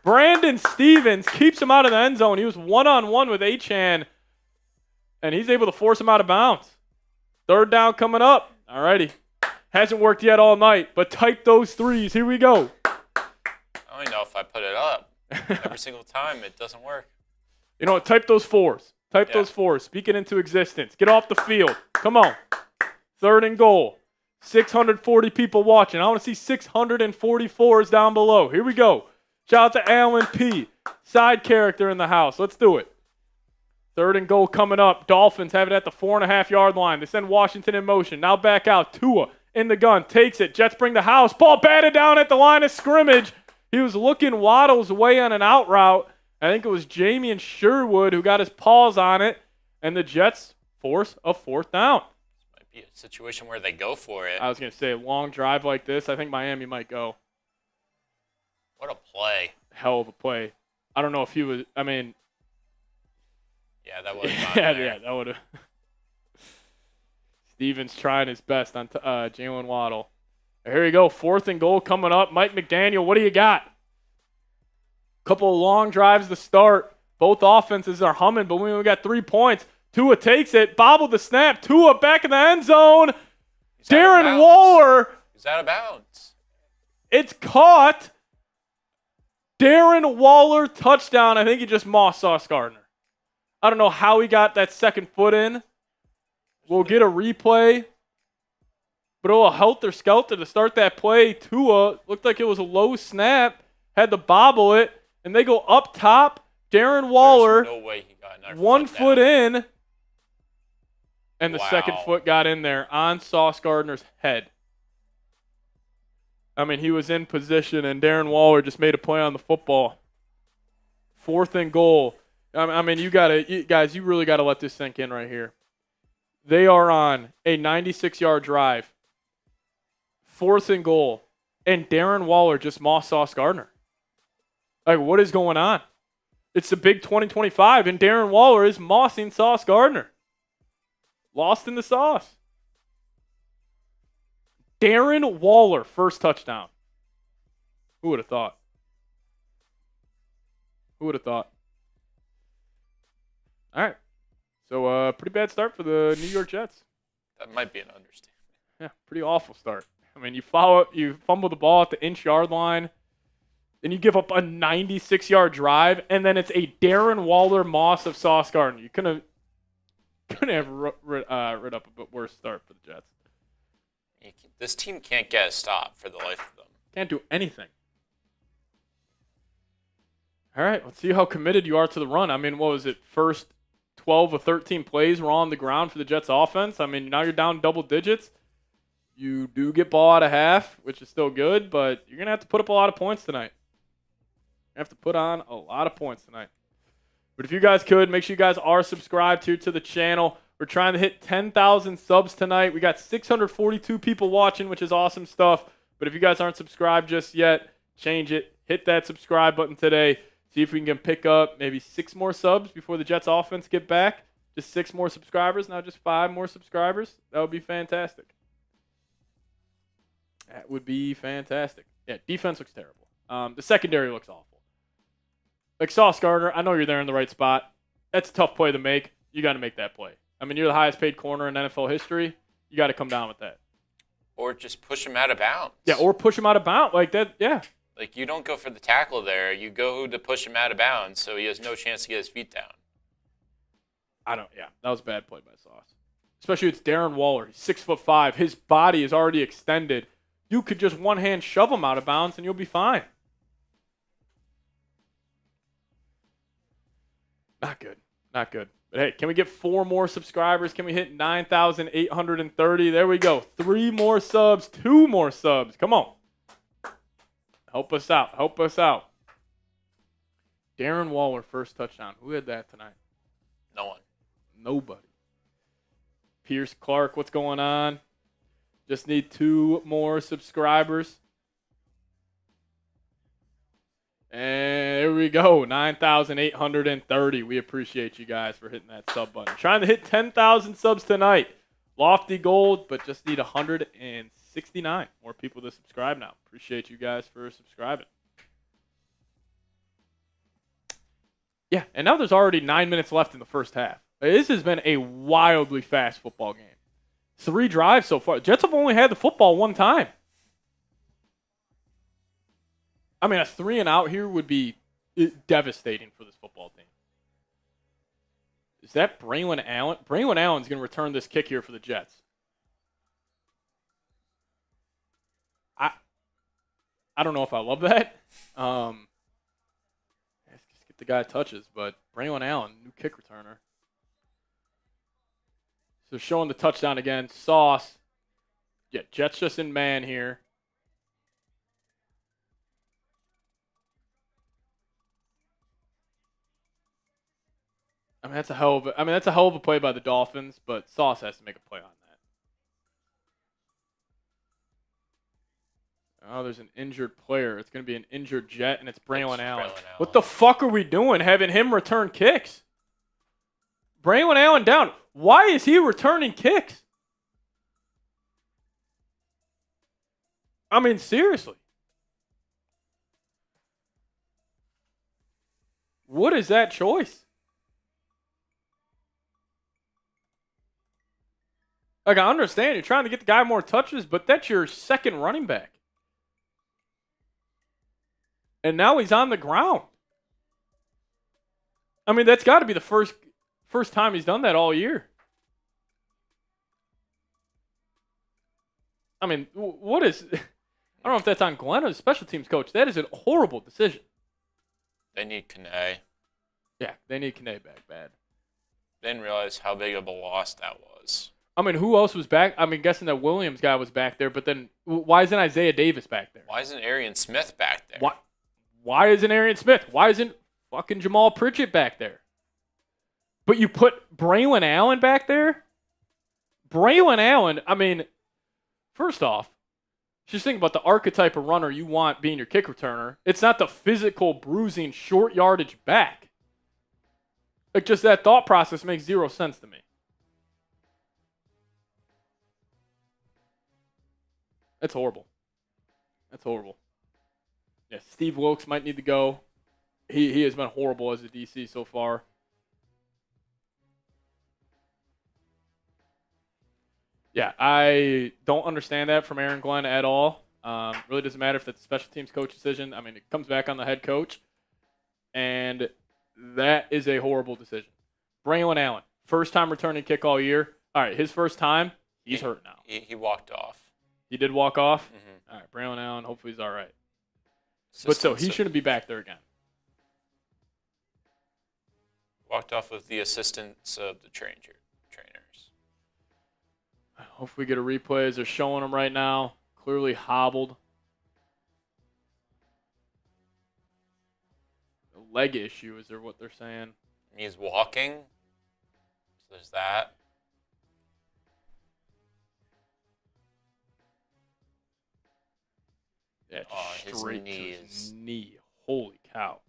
Brandon Stevens keeps him out of the end zone. He was one-on-one with Achane, and he's able to force him out of bounds. 3rd down coming up. All righty. Hasn't worked yet all night, but type those 3s. Here we go. I don't know if I put it up. Every single time, it doesn't work. You know what? Type those 4s. Type those 4s. Speak it into existence. Get off the field. Come on. 3rd and goal. 640 people watching. I want to see 644s down below. Here we go. Shout out to Alan P. Side character in the house. Let's do it. 3rd and goal coming up. Dolphins have it at the 4.5-yard line. They send Washington in motion. Now back out. Tua in the gun. Takes it. Jets bring the house. Ball batted down at the line of scrimmage. He was looking Waddle's way on an out route. I think it was Jamie and Sherwood who got his paws on it. And the Jets force a 4th down. This might be a situation where they go for it. I was going to say, a long drive like this, I think Miami might go. What a play. Hell of a play. I don't know if he was, I mean. Yeah, that was not yeah, there. yeah, that would have. Stevens trying his best on Jalen Waddle. Here you go, 4th and goal coming up. Mike McDaniel, what do you got? Couple of long drives to start. Both offenses are humming, but we only got 3 points. Tua takes it, bobbled the snap. Tua back in the end zone. Darren Waller. He's out of bounds. It's caught. Darren Waller touchdown. I think he just mossed Sauce Gardner. I don't know how he got that 2nd foot in. We'll get a replay. But it will helter-skelter to start that play. Tua looked like it was a low snap. Had to bobble it. And they go up top. Darren Waller. There's no way he got another 1 foot down. in. And the Wow. 2nd foot got in there on Sauce Gardner's head. I mean, he was in position, and Darren Waller just made a play on the football. 4th and goal. I mean, you guys, you really got to let this sink in right here. They are on a 96-yard drive. 4th and goal. And Darren Waller just mossed Sauce Gardner. Like, what is going on? It's the big 2025, and Darren Waller is mossing Sauce Gardner. Lost in the sauce. Darren Waller, first touchdown. Who would have thought? Who would have thought? All right. So, pretty bad start for the New York Jets. That might be an understatement. Yeah, pretty awful start. I mean, you fumble the ball at the inch-yard line, then you give up a 96-yard drive, and then it's a Darren Waller moss of Sauce Gardner. You couldn't have rid up a bit worse start for the Jets. This team can't get a stop for the life of them. Can't do anything. All right, let's see how committed you are to the run. I mean, what was it? First 12 or 13 plays were on the ground for the Jets offense. I mean, now you're down double digits. You do get ball out of half, which is still good, but you're going to have to put up a lot of points tonight. You have to put on a lot of points tonight. But if you guys could, make sure you guys are subscribed here to the channel. We're trying to hit 10,000 subs tonight. We got 642 people watching, which is awesome stuff. But if you guys aren't subscribed just yet, change it. Hit that subscribe button today. See if we can pick up maybe 6 more subs before the Jets offense get back. Just 6 more subscribers, not just 5 more subscribers. That would be fantastic. That would be fantastic. Yeah, defense looks terrible. The secondary looks awful. Like Sauce Gardner, I know you're there in the right spot. That's a tough play to make. You got to make that play. I mean, you're the highest paid corner in NFL history. You got to come down with that. Or just push him out of bounds. Yeah, or push him out of bounds. Like that, yeah. Like, you don't go for the tackle there. You go to push him out of bounds so he has no chance to get his feet down. Yeah, that was a bad play by Sauce. Especially it's Darren Waller. He's 6'5". His body is already extended. You could just one hand shove him out of bounds and you'll be fine. Not good. Not good. But hey, can we get 4 more subscribers? Can we hit 9,830? There we go. 3 more subs. 2 more subs. Come on. Help us out. Help us out. Darren Waller, first touchdown. Who had that tonight? No one. Nobody. Pierce Clark, what's going on? Just need 2 more subscribers. And there we go, 9,830. We appreciate you guys for hitting that sub button. Trying to hit 10,000 subs tonight. Lofty goal, but just need 169 more people to subscribe now. Appreciate you guys for subscribing. Yeah, and now there's already 9 minutes left in the first half. This has been a wildly fast football game. 3 drives so far. Jets have only had the football 1 time. I mean, a 3 and out here would be devastating for this football team. Is that Braylon Allen? Braylon Allen's going to return this kick here for the Jets. I don't know if I love that. Let's just get the guy touches, but Braylon Allen, new kick returner. So showing the touchdown again. Sauce. Yeah, Jets just in man here. I mean, that's a hell of a play by the Dolphins, but Sauce has to make a play on that. Oh, there's an injured player. It's going to be an injured Jet, and it's Braylon Allen. What the fuck are we doing having him return kicks? Braylon Allen down. Why is he returning kicks? I mean, seriously. What is that choice? Like, I understand you're trying to get the guy more touches, but that's your second running back. And now he's on the ground. I mean, that's got to be the first time he's done that all year. I mean, what is... I don't know if that's on Glenn or the special teams coach. That is a horrible decision. They need Kane. Yeah, they need Kane back bad. They didn't realize how big of a loss that was. I mean, who else was back? I mean, guessing that Williams guy was back there, but then why isn't Isaiah Davis back there? Why isn't Arian Smith back there? Why isn't Arian Smith? Why isn't fucking Jamal Pritchett back there? But you put Braylon Allen back there? Braylon Allen, I mean, first off, just think about the archetype of runner you want being your kick returner. It's not the physical, bruising, short yardage back. Like, just that thought process makes 0 sense to me. That's horrible. That's horrible. Yeah, Steve Wilkes might need to go. He has been horrible as a DC so far. Yeah, I don't understand that from Aaron Glenn at all. Really doesn't matter if that's a special teams coach decision. I mean, it comes back on the head coach. And that is a horrible decision. Braylon Allen, first time returning kick all year. All right, his first time, he's hurt now. He walked off. He did walk off? Mm-hmm. All right, Braylon Allen, hopefully he's all right. But so, he shouldn't be back there again. Walked off with the assistance of the trainers. I hope we get a replay as they're showing him right now. Clearly hobbled. A leg issue, is there what they're saying? He's walking. So there's that. Yeah, his straight knees. to his knee. Holy cow.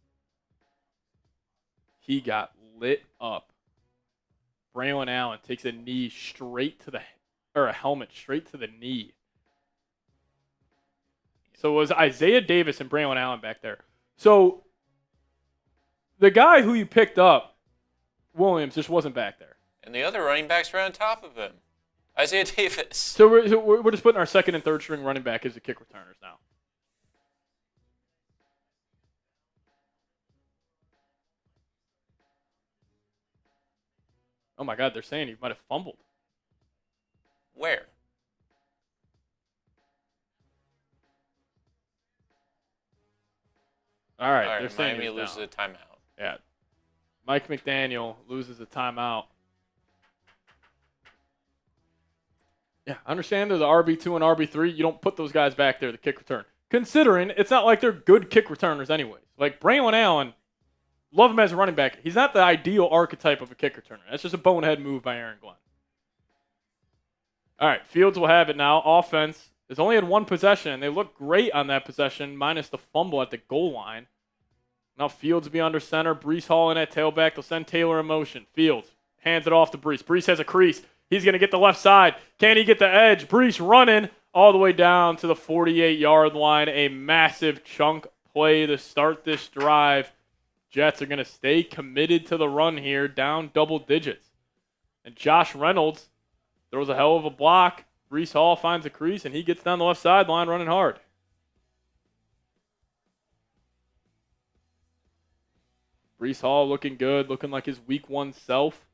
He got lit up. Braylon Allen takes a knee straight to a helmet straight to the knee. So it was Isaiah Davis and Braylon Allen back there. So the guy who you picked up, Williams, just wasn't back there. And the other running backs were on top of him. Isaiah Davis. So we're just putting our second and third string running back as the kick returners now. Oh my God, they're saying he might have fumbled. Where? All right, they're saying Miami loses a timeout. Yeah. Mike McDaniel loses a timeout. Yeah, I understand there's the RB2 and RB3. You don't put those guys back there, the kick return. Considering it's not like they're good kick returners anyways. Like Braylon Allen, love him as a running back. He's not the ideal archetype of a kick returner. That's just a bonehead move by Aaron Glenn. All right, Fields will have it now. Offense has only had one possession, and they look great on that possession, minus the fumble at the goal line. Now Fields will be under center. Breece Hall in at tailback. They'll send Taylor in motion. Fields hands it off to Breece. Breece has a crease. He's going to get the left side. Can he get the edge? Breece running all the way down to the 48-yard line. A massive chunk play to start this drive. Jets are going to stay committed to the run here, down double digits. And Josh Reynolds throws a hell of a block. Breece Hall finds a crease, and he gets down the left sideline running hard. Breece Hall looking good, looking like his week 1 self.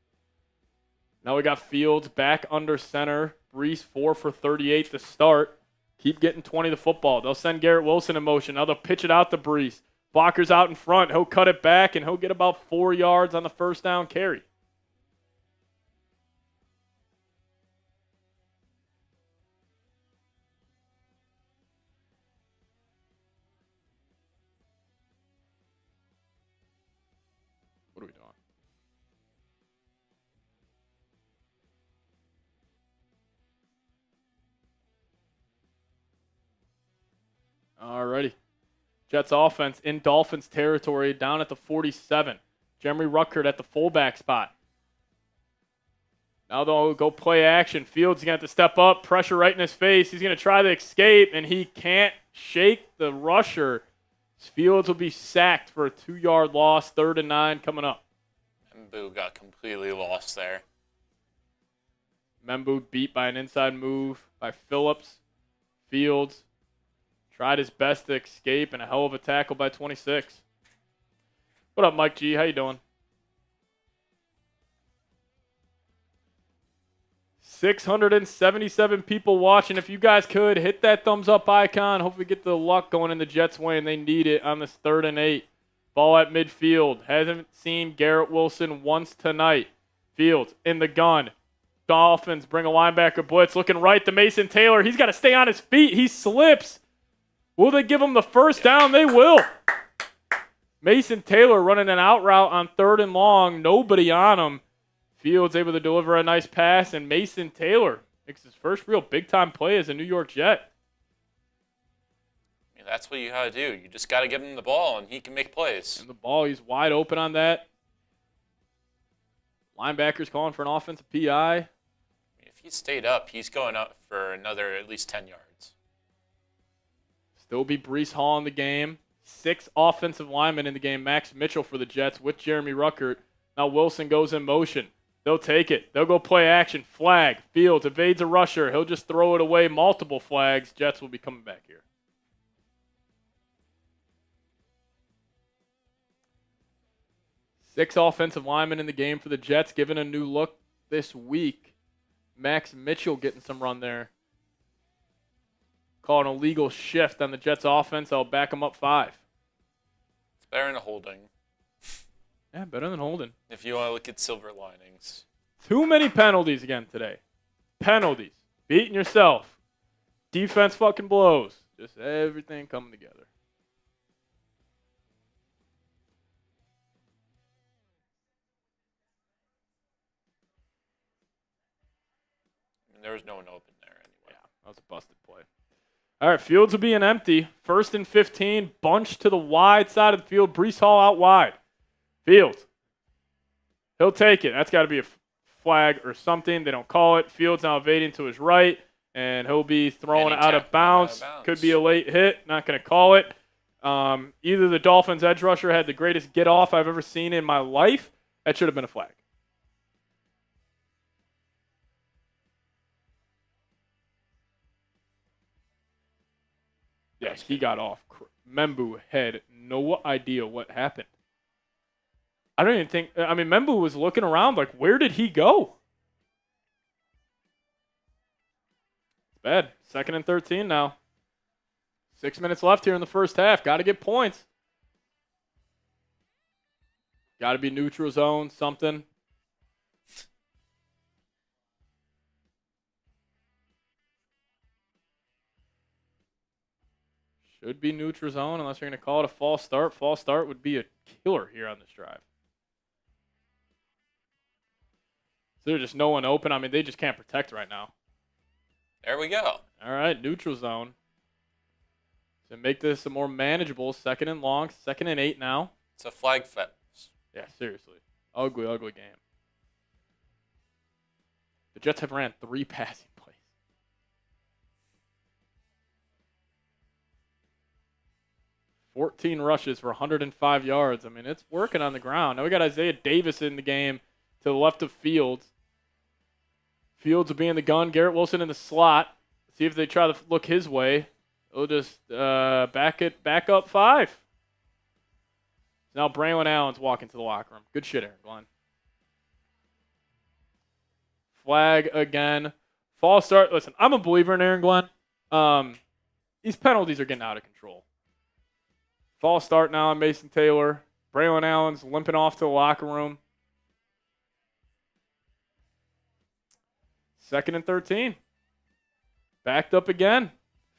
Now we got Fields back under center. Breece 4 for 38 to start. Keep getting 20 to football. They'll send Garrett Wilson in motion. Now they'll pitch it out to Breece. Blocker's out in front. He'll cut it back, and he'll get about 4 yards on the first down carry. What are we doing? Alrighty. Jets offense in Dolphins territory down at the 47. Jeremy Ruckert at the fullback spot. Now they'll go play action. Fields is going to have to step up, pressure right in his face. He's going to try to escape, and he can't shake the rusher. Fields will be sacked for a 2-yard loss, 3rd and 9 coming up. Membu got completely lost there. Membu beat by an inside move by Phillips. Fields tried his best to escape, and a hell of a tackle by 26. What up, Mike G? How you doing? 677 people watching. If you guys could, hit that thumbs up icon. Hopefully get the luck going in the Jets' way, and they need it on this 3rd and 8. Ball at midfield. Hasn't seen Garrett Wilson once tonight. Fields in the gun. Dolphins bring a linebacker blitz. Looking right to Mason Taylor. He's got to stay on his feet. He slips. Will they give him the first down? They will. Mason Taylor running an out route on 3rd and long. Nobody on him. Fields able to deliver a nice pass, and Mason Taylor makes his first real big-time play as a New York Jet. I mean, that's what you got to do. You just got to give him the ball, and he can make plays. And the ball, he's wide open on that. Linebacker's calling for an offensive PI. I mean, if he stayed up, he's going up for another at least 10 yards. Still be Breece Hall in the game. 6 offensive linemen in the game. Max Mitchell for the Jets with Jeremy Ruckert. Now Wilson goes in motion. They'll take it. They'll go play action. Flag. Fields evades a rusher. He'll just throw it away. Multiple flags. Jets will be coming back here. Six offensive linemen in the game for the Jets, given a new look this week. Max Mitchell getting some run there. Call an illegal shift on the Jets offense. I'll back them up 5. It's better than a holding. Yeah, better than holding. If you want to look at silver linings. Too many penalties again today. Penalties. Beating yourself. Defense fucking blows. Just everything coming together. I mean, there was no one open there anyway. Yeah, that was a busted play. All right, Fields will be an empty. 1st and 15. Bunch to the wide side of the field. Breece Hall out wide. Fields. He'll take it. That's got to be a flag or something. They don't call it. Fields now evading to his right, and he'll be thrown out of bounds. Could be a late hit. Not going to call it. Either the Dolphins edge rusher had the greatest get off I've ever seen in my life. That should have been a flag. Yes, he got off. Membu had no idea what happened. I don't even think, Membu was looking around like, where did he go? It's bad. 2nd and 13 now. 6 minutes left here in the first half. Got to get points. Got to be neutral zone, something. Should be neutral zone unless you're going to call it a false start. False start would be a killer here on this drive. So there's just no one open. I mean, they just can't protect right now. There we go. All right, neutral zone. So make this a more manageable 2nd and long, 2nd and 8 now. It's a flag fest. Yeah, seriously. Ugly, ugly game. The Jets have ran 3 passing plays. $14 rushes for 105 yards. I mean, it's working on the ground. Now we got Isaiah Davis in the game to the left of Fields. Fields will be in the gun. Garrett Wilson in the slot. See if they try to look his way. They'll just back up 5. Now Braylon Allen's walking to the locker room. Good shit, Aaron Glenn. Flag again. False start. Listen, I'm a believer in Aaron Glenn. These penalties are getting out of control. False start now on Mason Taylor. Braylon Allen's limping off to the locker room. 2nd and 13. Backed up again.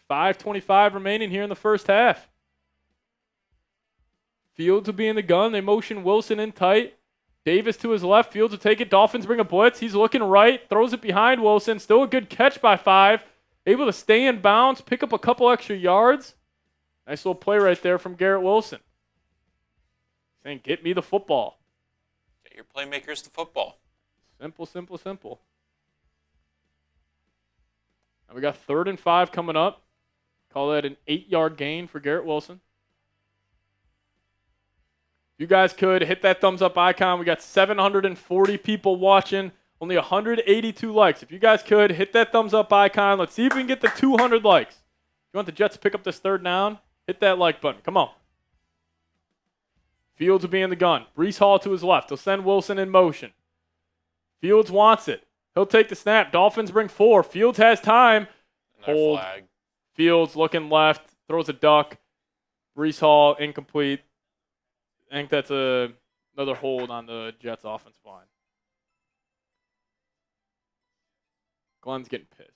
5:25 remaining here in the first half. Fields will be in the gun. They motion Wilson in tight. Davis to his left. Fields will take it. Dolphins bring a blitz. He's looking right. Throws it behind Wilson. Still a good catch by 5. Able to stay in bounds. Pick up a couple extra yards. Nice little play right there from Garrett Wilson. Saying, get me the football. Get your playmakers the football. Simple, simple, simple. And we got 3rd and 5 coming up. Call that an 8-yard gain for Garrett Wilson. If you guys could hit that thumbs up icon. We got 740 people watching. Only 182 likes. If you guys could hit that thumbs up icon. Let's see if we can get the 200 likes. If you want the Jets to pick up this 3rd down, hit that like button. Come on. Fields will be in the gun. Breece Hall to his left. He'll send Wilson in motion. Fields wants it. He'll take the snap. Dolphins bring 4. Fields has time. Hold. Flag. Fields looking left. Throws a duck. Breece Hall incomplete. I think that's another hold on the Jets offensive line. Glenn's getting pissed.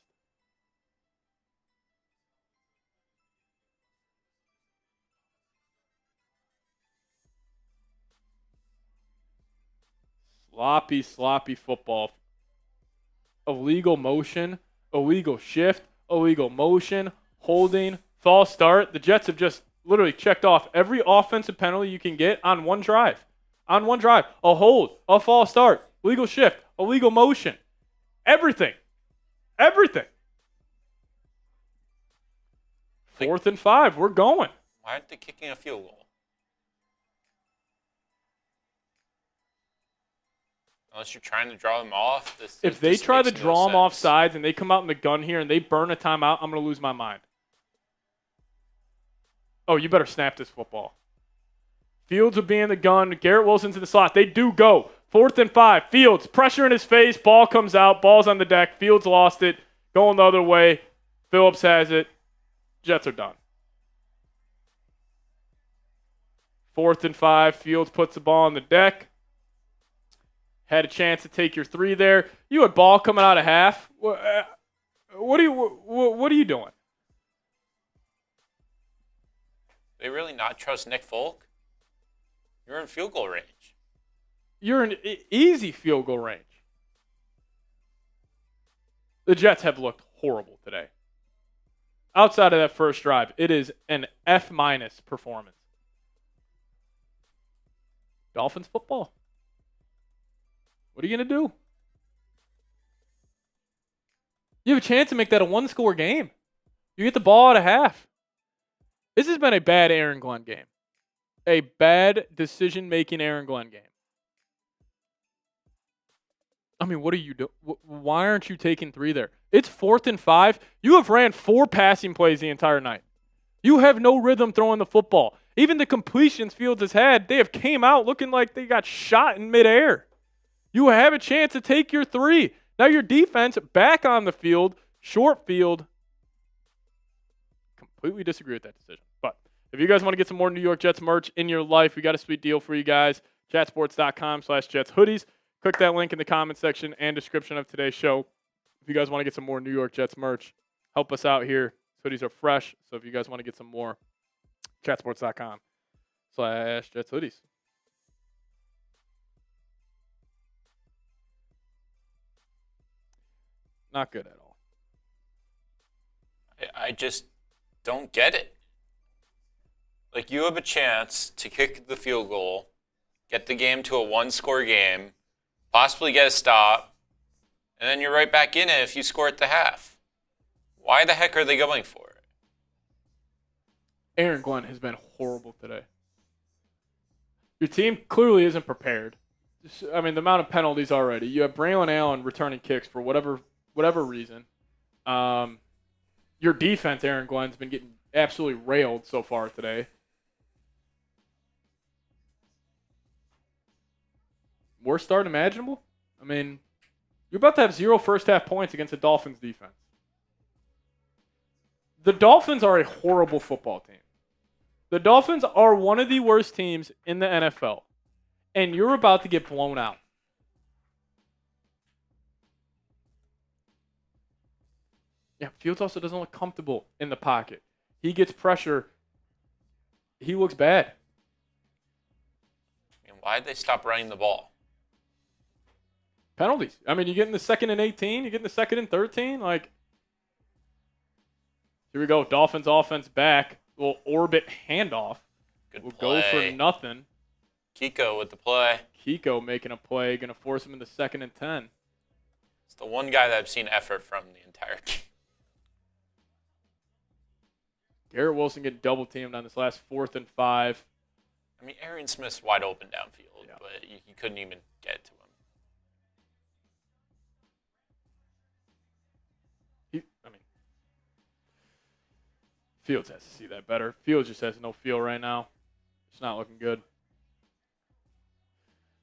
Sloppy football. Illegal motion, illegal shift, illegal motion, holding, false start. The Jets have just literally checked off every offensive penalty you can get on one drive. On one drive. A hold, a false start, illegal shift, illegal motion. Everything. Everything. 4th and 5. We're going. Why aren't they kicking a field goal? Unless you're trying to draw them off. If they try to draw them off sides and they come out in the gun here and they burn a timeout, I'm going to lose my mind. Oh, you better snap this football. Fields will be in the gun. Garrett Wilson's in the slot. They do go. 4th and 5. Fields, pressure in his face. Ball comes out. Ball's on the deck. Fields lost it. Going the other way. Phillips has it. Jets are done. 4th and 5. Fields puts the ball on the deck. Had a chance to take your 3 there. You had ball coming out of half. What are you doing? They really not trust Nick Folk? You're in field goal range. You're in easy field goal range. The Jets have looked horrible today. Outside of that first drive, it is an F- performance. Dolphins football. What are you going to do? You have a chance to make that a 1-score game. You get the ball out of half. This has been a bad Aaron Glenn game. A bad decision-making Aaron Glenn game. I mean, what are you doing? Why aren't you taking 3 there? It's 4th and 5. You have ran 4 passing plays the entire night. You have no rhythm throwing the football. Even the completions Fields has had, they have came out looking like they got shot in midair. You have a chance to take your 3. Now your defense back on the field, short field. Completely disagree with that decision. But if you guys want to get some more New York Jets merch in your life, we got a sweet deal for you guys. Chatsports.com/Jets hoodies. Click that link in the comment section and description of today's show. If you guys want to get some more New York Jets merch, help us out here. Hoodies are fresh, so if you guys want to get some more, chatsports.com/Jets hoodies. Not good at all. I just don't get it. Like, you have a chance to kick the field goal, get the game to a one-score game, possibly get a stop, and then you're right back in it if you score at the half. Why the heck are they going for it? Aaron Glenn has been horrible today. Your team clearly isn't prepared. I mean, the amount of penalties already. You have Braylon Allen returning kicks for whatever reason. Your defense, Aaron Glenn's been getting absolutely railed so far today. Worst start imaginable? I mean, you're about to have 0 first-half points against the Dolphins defense. The Dolphins are a horrible football team. The Dolphins are one of the worst teams in the NFL, and you're about to get blown out. Yeah, Fields also doesn't look comfortable in the pocket. He gets pressure. He looks bad. I mean, why did they stop running the ball? Penalties. I mean, you get in the 2nd and 18, you get in the 2nd and 13. Like, here we go. Dolphins offense back. Little orbit handoff. Good We'll play. go for nothing. Kiko with the play. Kiko making a play, going to force him into 2nd and 10. It's the one guy that I've seen effort from the entire game. Garrett Wilson getting double teamed on this last 4th and 5. I mean, Arian Smith's wide open downfield, Yeah. but you couldn't even get to him. Fields has to see that better. Fields just has no feel right now. It's not looking good.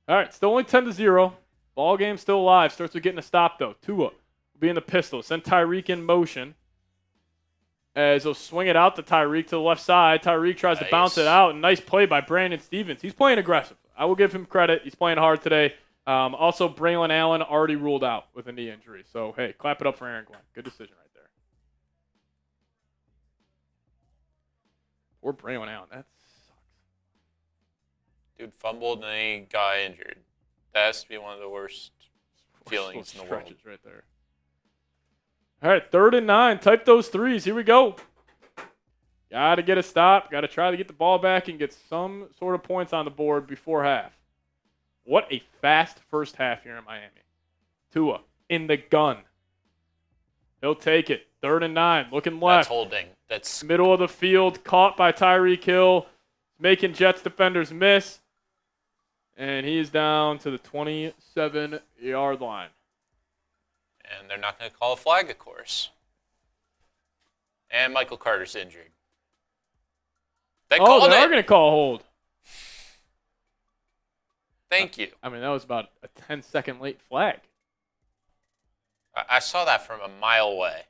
All right, still only 10-0. Ball game still alive. Starts with getting a stop, though. Tua will be in the pistol. Send Tyreek in motion. As they'll swing it out to Tyreek to the left side. Tyreek tries to bounce it out. Nice play by Brandon Stevens. He's playing aggressive. I will give him credit. He's playing hard today. Also, Braylon Allen already ruled out with a knee injury. So, hey, clap it up for Aaron Glenn. Good decision right there. Or Braylon Allen. That sucks. Dude fumbled and then he got injured. That has to be one of the worst feelings in the world. Stretches right there. All right, 3rd and 9. Type those threes. Here we go. Got to get a stop. Got to try to get the ball back and get some sort of points on the board before half. What a fast first half here in Miami. Tua in the gun. He'll take it. 3rd and 9. Looking left. That's holding. That's Middle of the field. Caught by Tyreek Hill. Making Jets defenders miss. And he is down to the 27-yard line. And they're not going to call a flag, of course. And Michael Carter's injured. They called they it. are going to call a hold. Thank you. I mean, that was about a 10-second late flag. I saw that from a mile away.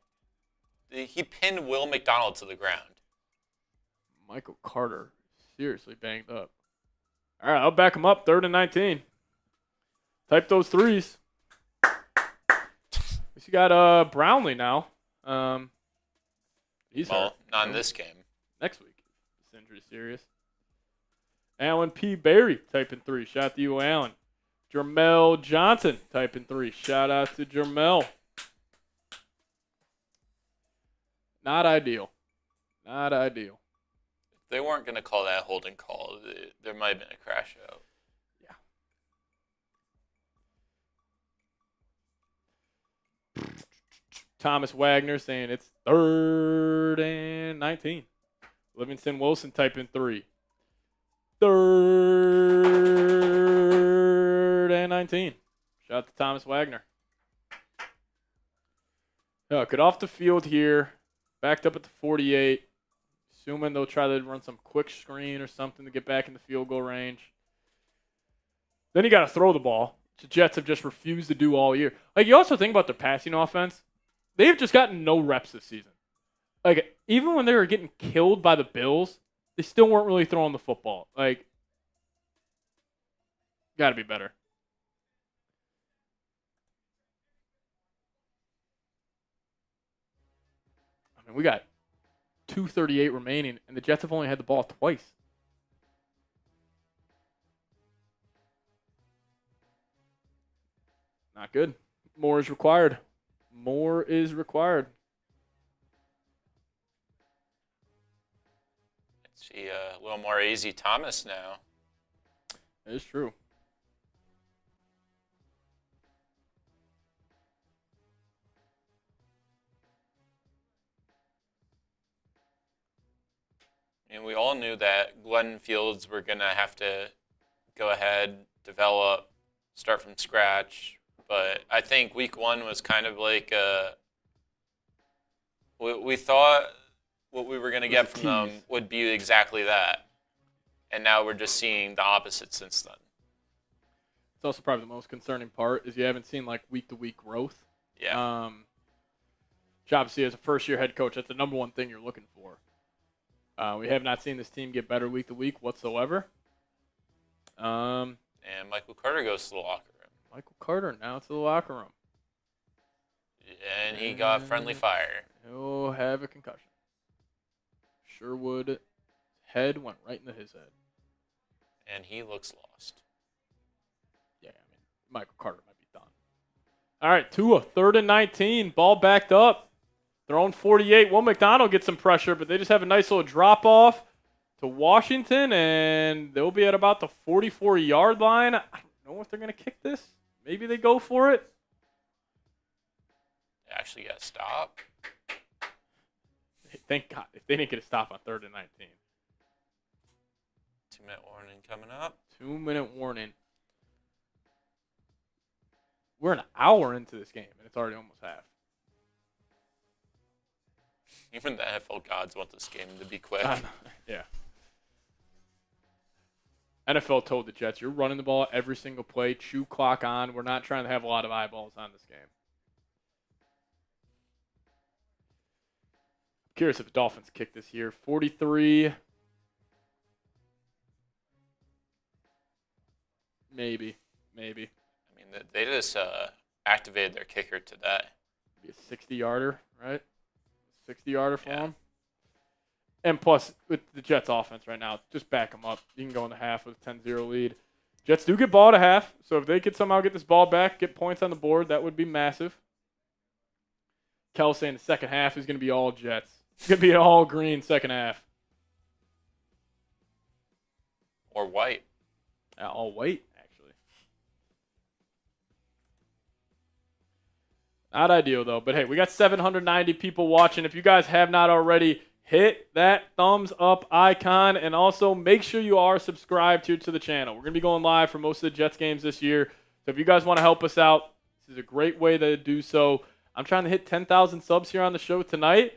He pinned Will McDonald to the ground. Michael Carter seriously banged up. All right, I'll back him up. 3rd and 19. Type those threes. You got Brownlee now. He's hurt. Not in this game. Next week. This injury serious. Alan P. Berry typing 3. Shout out to you, Alan. Jermel Johnson typing 3. Shout out to Jermel. Not ideal. Not ideal. If they weren't going to call that holding call, there might have been a crash out. Thomas Wagner saying it's 3rd and 19. Livingston Wilson typing 3. 3rd and 19. Shout out to Thomas Wagner. Get off the field here. Backed up at the 48. Assuming they'll try to run some quick screen or something to get back in the field goal range. Then you got to throw the ball. The Jets have just refused to do all year. Like, you also think about their passing offense. They've just gotten no reps this season. Like, even when they were getting killed by the Bills, they still weren't really throwing the football. Like, got to be better. I mean, we got 2:38 remaining, and the Jets have only had the ball twice. Not good. More is required. more is required. Let's see a little more AZ Thomas now. That is true. And we all knew that Glenn Fields were going to have to go ahead, develop, start from scratch. But I think week one was kind of like we thought what we were going to get from them would be exactly that. And now we're just seeing the opposite since then. It's also probably the most concerning part is you haven't seen like week-to-week growth. Yeah. Obviously, as a first-year head coach, that's the number one thing you're looking for. We have not seen this team get better week to week whatsoever. And Michael Carter goes to the locker room. Michael Carter now to the locker room. And he got friendly fire. He'll have a concussion. Sherwood's head went right into his head. And he looks lost. Yeah, I mean, Michael Carter might be done. All right, Tua, 3rd and 19. Ball backed up. Their own 48. Will McDonald gets some pressure, but they just have a nice little drop-off to Washington, and they'll be at about the 44-yard line. I don't know if they're going to kick this. Maybe they go for it. They actually got stopped. Thank God. If they didn't get a stop on 3rd and 19. 2-minute warning coming up. 2-minute warning. We're an hour into this game, and it's already almost half. Even the NFL gods want this game to be quick. Yeah. NFL told the Jets, you're running the ball every single play, chew clock on. We're not trying to have a lot of eyeballs on this game. I'm curious if the Dolphins kick this year. 43. Maybe. I mean, they just activated their kicker today. Be a 60-yarder, right? 60-yarder for him. And plus, with the Jets offense right now, just back them up. You can go in the half with a 10-0 lead. Jets do get ball at a half, so if they could somehow get this ball back, get points on the board, that would be massive. Kel saying the second half is going to be all Jets. It's going to be an all green second half. Or white. All white, actually. Not ideal, though. But, hey, we got 790 people watching. If you guys have not already, hit that thumbs up icon. And also, make sure you are subscribed here to the channel. We're going to be going live for most of the Jets games this year. So if you guys want to help us out, this is a great way to do so. I'm trying to hit 10,000 subs here on the show tonight.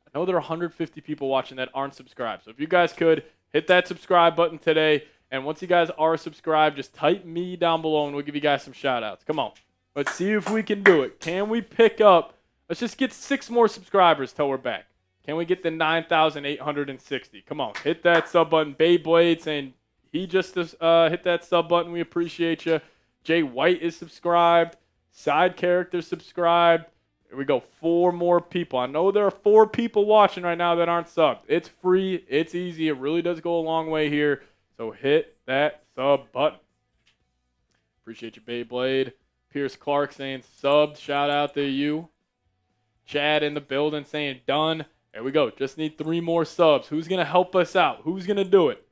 I know there are 150 people watching that aren't subscribed. So if you guys could, hit that subscribe button today. And once you guys are subscribed, just type me down below and we'll give you guys some shout-outs. Come on. Let's see if we can do it. Can we pick up? Let's just get 6 more subscribers till we're back. Can we get the 9,860? Come on. Hit that sub button. Beyblade saying he just hit that sub button. We appreciate you. Jay White is subscribed. Side character subscribed. Here we go. 4 more people. I know there are 4 people watching right now that aren't subbed. It's free. It's easy. It really does go a long way here. So hit that sub button. Appreciate you, Beyblade. Pierce Clark saying sub. Shout out to you. Chad in the building saying done. There we go. Just need 3 more subs. Who's going to help us out? Who's going to do it?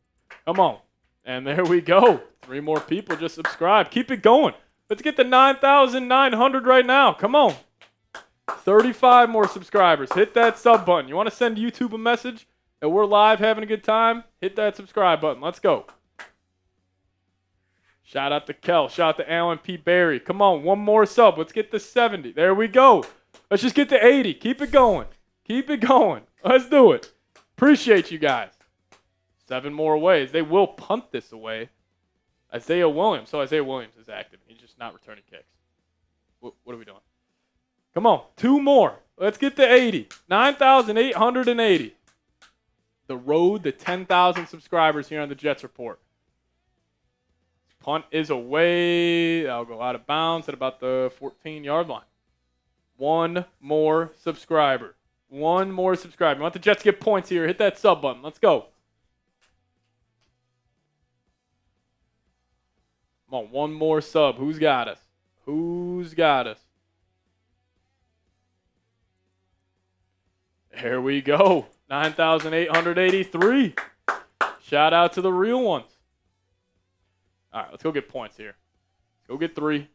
Come on. And there we go. 3 more people just subscribe. Keep it going. Let's get to 9,900 right now. Come on. 35 more subscribers. Hit that sub button. You want to send YouTube a message that we're live having a good time? Hit that subscribe button. Let's go. Shout out to Kel. Shout out to Alan P. Barry. Come on. 1 more sub. Let's get to 70. There we go. Let's just get to 80. Keep it going. Keep it going. Let's do it. Appreciate you guys. 7 more ways. They will punt this away. Isaiah Williams. So Isaiah Williams is active. He's just not returning kicks. What are we doing? Come on. 2 more. Let's get to 80. 9,880. The road to 10,000 subscribers here on the Jets Report. Punt is away. I'll go out of bounds at about the 14-yard line. 1 more subscriber. 1 more subscriber. You want the Jets to get points here? Hit that sub button. Let's go. Come on, 1 more sub. Who's got us? Who's got us? There we go. 9,883. Shout out to the real ones. All right, let's go get points here. Go get 3.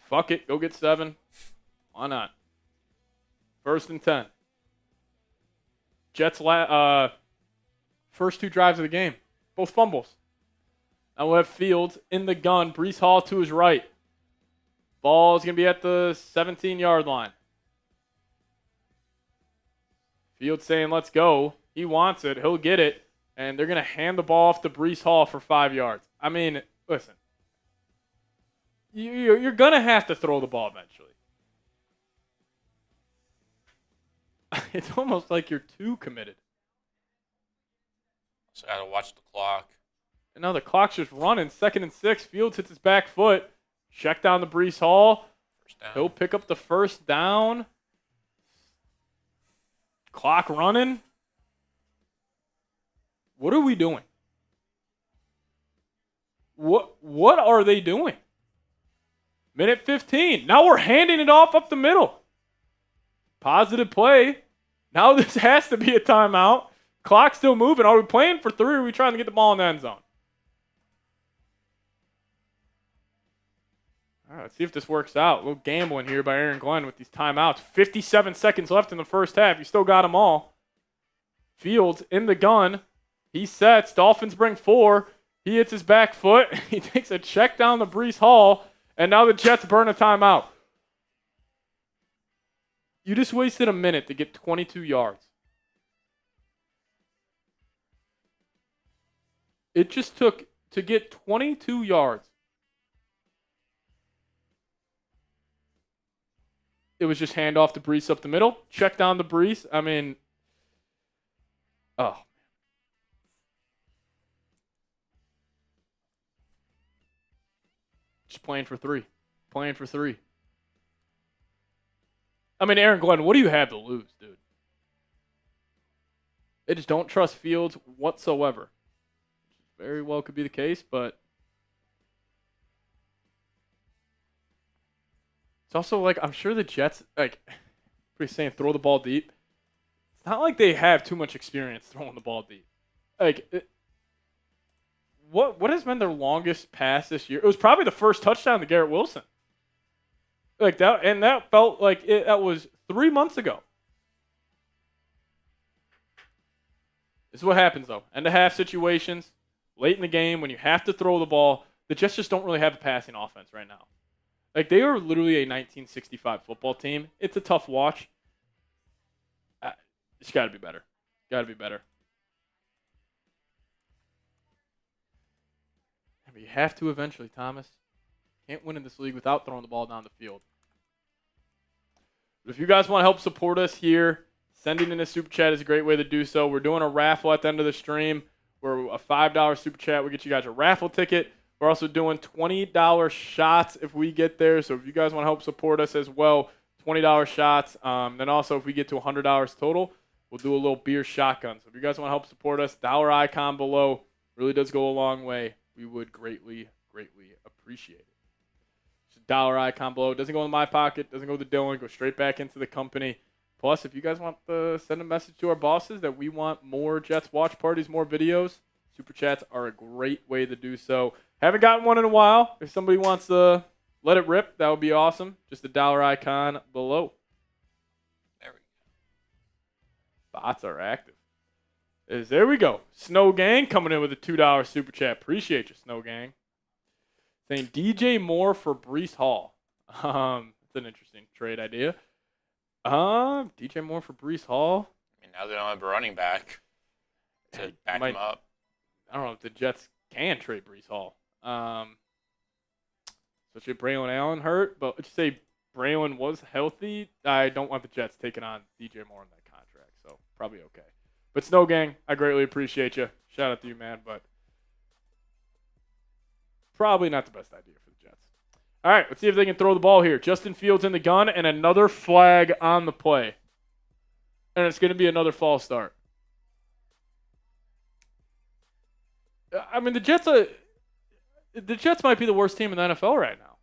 Fuck it. Go get 7. Why not? 1st and 10. Jets first 2 drives of the game. Both fumbles. Now we'll have Fields in the gun. Breece Hall to his right. Ball's going to be at the 17-yard line. Fields saying, let's go. He wants it. He'll get it. And they're going to hand the ball off to Breece Hall for 5 yards. I mean, listen. You're going to have to throw the ball eventually. It's almost like you're too committed. So got to watch the clock. And now the clock's just running. 2nd and 6. Fields hits his back foot. Check down to Breece Hall. First down. He'll pick up the 1st down. Clock running. What are we doing? What are they doing? Minute 15. Now we're handing it off up the middle. Positive play. Now this has to be a timeout. Clock's still moving. Are we playing for 3 or are we trying to get the ball in the end zone? All right, let's see if this works out. A little gambling here by Aaron Glenn with these timeouts. 57 seconds left in the first half. You still got them all. Fields in the gun. He sets. Dolphins bring 4. He hits his back foot. He takes a check down to Breece Hall. And now the Jets burn a timeout. You just wasted a minute to get 22 yards. It just took to get 22 yards. It was just handoff to Breece up the middle. Check down to Breece. I mean, oh. Just playing for 3. Playing for 3. I mean, Aaron Glenn, what do you have to lose, dude? They just don't trust Fields whatsoever. Very well could be the case, but it's also like, I'm sure the Jets, like, pretty saying throw the ball deep. It's not like they have too much experience throwing the ball deep. Like, what has been their longest pass this year? It was probably the first touchdown to Garrett Wilson. Like that, and that felt like that was 3 months ago. This is what happens though. End of half situations, late in the game when you have to throw the ball. The Jets just don't really have a passing offense right now. Like they are literally a 1965 football team. It's a tough watch. It's got to be better. Got to be better. But you have to eventually, Thomas. Can't win in this league without throwing the ball down the field. But if you guys want to help support us here, sending in a super chat is a great way to do so. We're doing a raffle at the end of the stream where a $5 super chat will get you guys a raffle ticket. We're also doing $20 shots if we get there. So if you guys want to help support us as well, $20 shots. Then also if we get to $100 total, we'll do a little beer shotgun. So if you guys want to help support us, dollar icon below really does go a long way. We would greatly, greatly appreciate it. Just dollar icon below. It doesn't go in my pocket. Doesn't go to Dylan. Go straight back into the company. Plus, if you guys want to send a message to our bosses that we want more Jets watch parties, more videos, super chats are a great way to do so. Haven't gotten one in a while. If somebody wants to let it rip, that would be awesome. Just a dollar icon below. There we go. Bots are active. There we go. Snow Gang coming in with a $2 super chat. Appreciate you, Snow Gang. Saying DJ Moore for Breece Hall. That's an interesting trade idea. DJ Moore for Breece Hall. I mean, now they don't have a running back to back him up. I don't know if the Jets can trade Breece Hall. Especially if Braylon Allen hurt. But let's say Braylon was healthy. I don't want the Jets taking on DJ Moore in that contract. So probably okay. But Snow Gang, I greatly appreciate you. Shout out to you, man. But probably not the best idea for the Jets. All right, let's see if they can throw the ball here. Justin Fields in the gun and another flag on the play. And it's going to be another false start. I mean, the Jets might be the worst team in the NFL right now.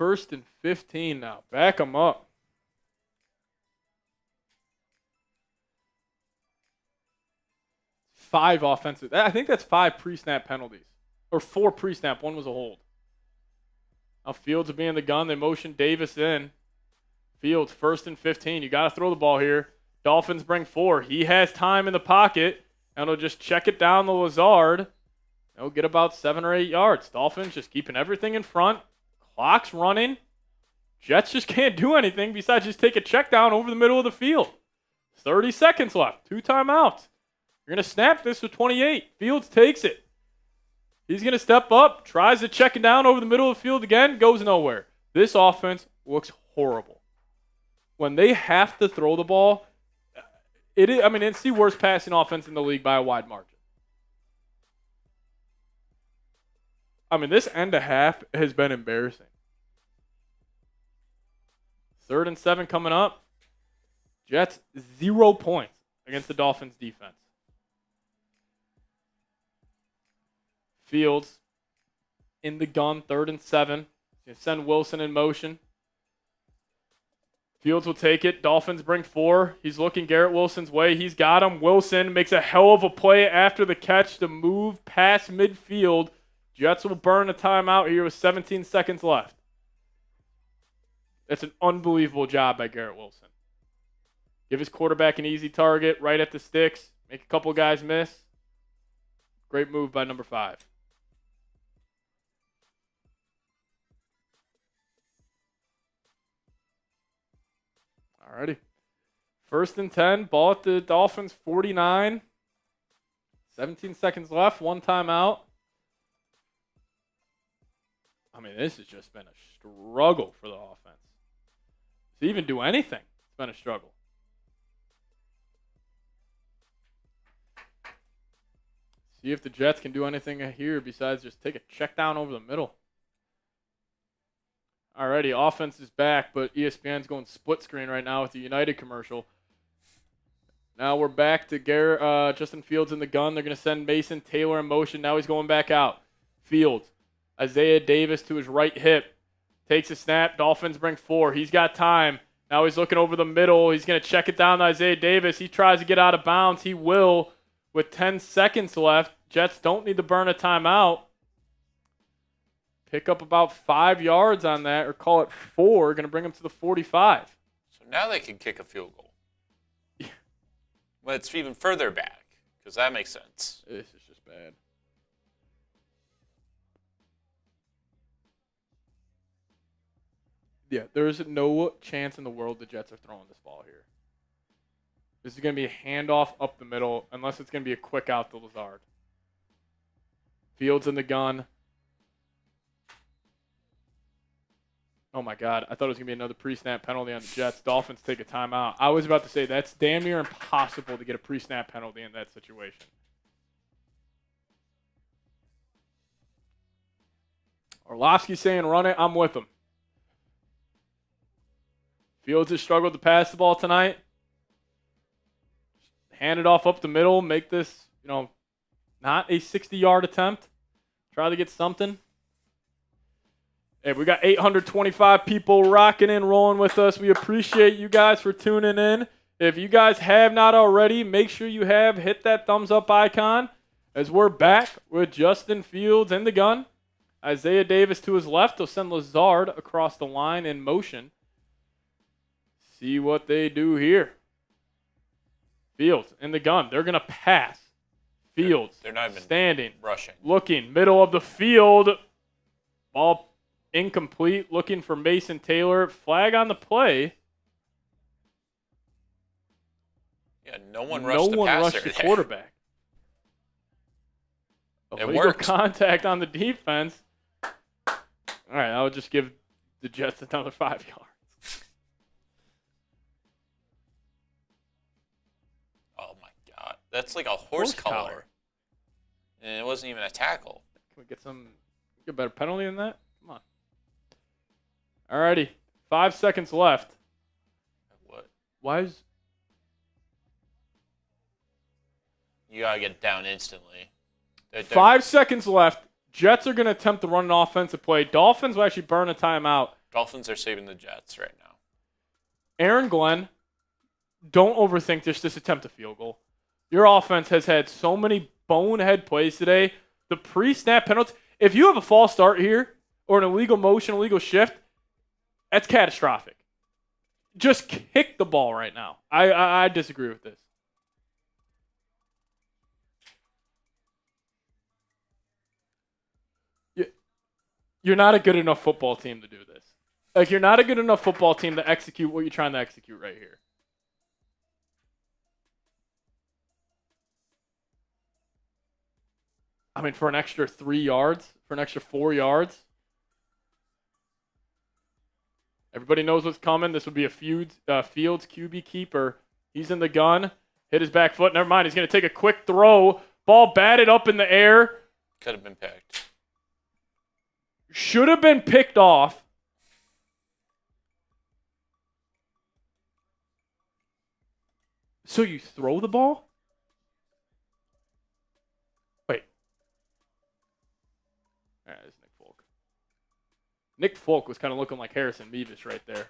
first and 15 now. Back them up. 5 offensive. I think that's 5 pre-snap penalties. Or 4 pre-snap. 1 was a hold. Now Fields will be in the gun. They motion Davis in. Fields, first and 15. You got to throw the ball here. Dolphins bring 4. He has time in the pocket, and he'll just check it down to Lazard. He'll get about 7 or 8 yards. Dolphins just keeping everything in front. Clock's running. Jets just can't do anything besides just take a check down over the middle of the field. 30 seconds left. 2 timeouts. You're going to snap this with 28. Fields takes it. He's going to step up, tries to check it down over the middle of the field again, goes nowhere. This offense looks horrible. When they have to throw the ball, it's the worst passing offense in the league by a wide margin. This end of half has been embarrassing. 3rd and 7 coming up. Jets 0 points against the Dolphins defense. Fields in the gun, 3rd and 7. He's going to send Wilson in motion. Fields will take it. Dolphins bring 4. He's looking Garrett Wilson's way. He's got him. Wilson makes a hell of a play after the catch to move past midfield. Jets will burn a timeout here with 17 seconds left. That's an unbelievable job by Garrett Wilson. Give his quarterback an easy target right at the sticks. Make a couple guys miss. Great move by number 5. Alrighty. 1st and 10. Ball at the Dolphins 49. 17 seconds left. 1 timeout. This has just been a struggle for the offense. To even do anything, it's been a struggle. See if the Jets can do anything here besides just take a check down over the middle. Alrighty, offense is back, but ESPN's going split screen right now with the United commercial. Now we're back to Justin Fields in the gun. They're going to send Mason Taylor in motion. Now he's going back out. Fields. Isaiah Davis to his right hip. Takes a snap. Dolphins bring 4. He's got time. Now he's looking over the middle. He's going to check it down to Isaiah Davis. He tries to get out of bounds. He will with 10 seconds left. Jets don't need to burn a timeout. Pick up about 5 yards on that, or call it 4. Going to bring them to the 45. So now they can kick a field goal. Yeah. Well, it's even further back, because that makes sense. This is just bad. Yeah, there's no chance in the world the Jets are throwing this ball here. This is going to be a handoff up the middle, unless it's going to be a quick out to Lazard. Fields in the gun. Oh, my God. I thought it was going to be another pre-snap penalty on the Jets. Dolphins take a timeout. I was about to say that's damn near impossible to get a pre-snap penalty in that situation. Orlovsky's saying run it. I'm with him. Fields has struggled to pass the ball tonight. Hand it off up the middle. Make this, not a 60-yard attempt. Try to get something. Hey, we got 825 people rocking and rolling with us. We appreciate you guys for tuning in. If you guys have not already, make sure you hit that thumbs up icon as we're back with Justin Fields in the gun. Isaiah Davis to his left. He'll send Lazard across the line in motion. See what they do here. Fields in the gun. They're going to pass. Fields. They're not even standing. Rushing. Looking. Middle of the field. Ball incomplete. Looking for Mason Taylor. Flag on the play. Yeah, no one rushed the passer. No one rushed the quarterback. Illegal contact on the defense. All right, I'll just give the Jets another 5 yards. That's like a horse collar. And it wasn't even a tackle. Can we get a better penalty than that? Come on. Alrighty. 5 seconds left. What? Why is... You got to get down instantly. 5 seconds left. Jets are going to attempt to run an offensive play. Dolphins will actually burn a timeout. Dolphins are saving the Jets right now. Aaron Glenn, don't overthink this. Just attempt a field goal. Your offense has had so many bonehead plays today. The pre-snap penalty. If you have a false start here or an illegal motion, illegal shift, that's catastrophic. Just kick the ball right now. I disagree with this. You're not a good enough football team to do this. Like, you're not a good enough football team to execute what you're trying to execute right here. I mean, for an extra 3 yards, for an extra 4 yards. Everybody knows what's coming. This would be a Fields QB keeper. He's in the gun. Hit his back foot. Never mind. He's going to take a quick throw. Ball batted up in the air. Could have been picked. Should have been picked off. So you throw the ball? Wait. All right, this is Nick Folk. Nick Folk was kind of looking like Harrison Mevis right there.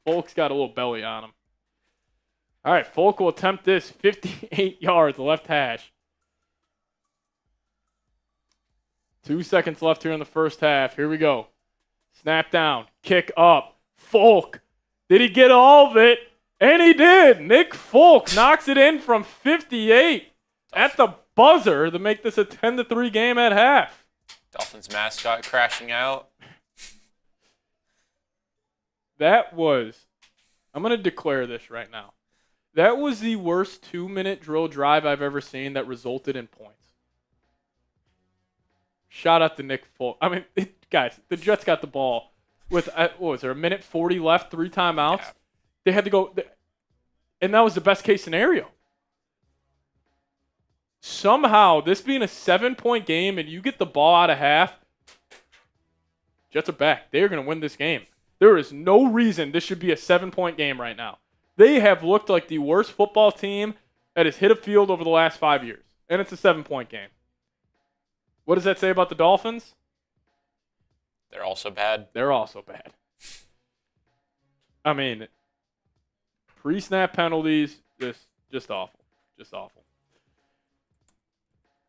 Folk's got a little belly on him. All right, Folk will attempt this 58 yards, left hash. 2 seconds left here in the first half. Here we go. Snap down. Kick up. Folk. Did he get all of it? And he did. Nick Folk knocks it in from 58 at the buzzer to make this a 10-3 game at half. Dolphins mascot crashing out. That was, I'm going to declare this right now. That was the worst 2-minute drill drive I've ever seen that resulted in points. Shout out to Nick Folk. I mean, guys, the Jets got the ball with, what was there, a minute 40 left, 3 timeouts. Yeah. They had to go, and that was the best case scenario. Somehow, this being a 7-point game and you get the ball out of half, Jets are back. They are going to win this game. There is no reason this should be a 7-point game right now. They have looked like the worst football team that has hit a field over the last 5 years, and it's a 7-point game. What does that say about the Dolphins? They're also bad. They're also bad. I mean, pre-snap penalties, just awful. Just awful.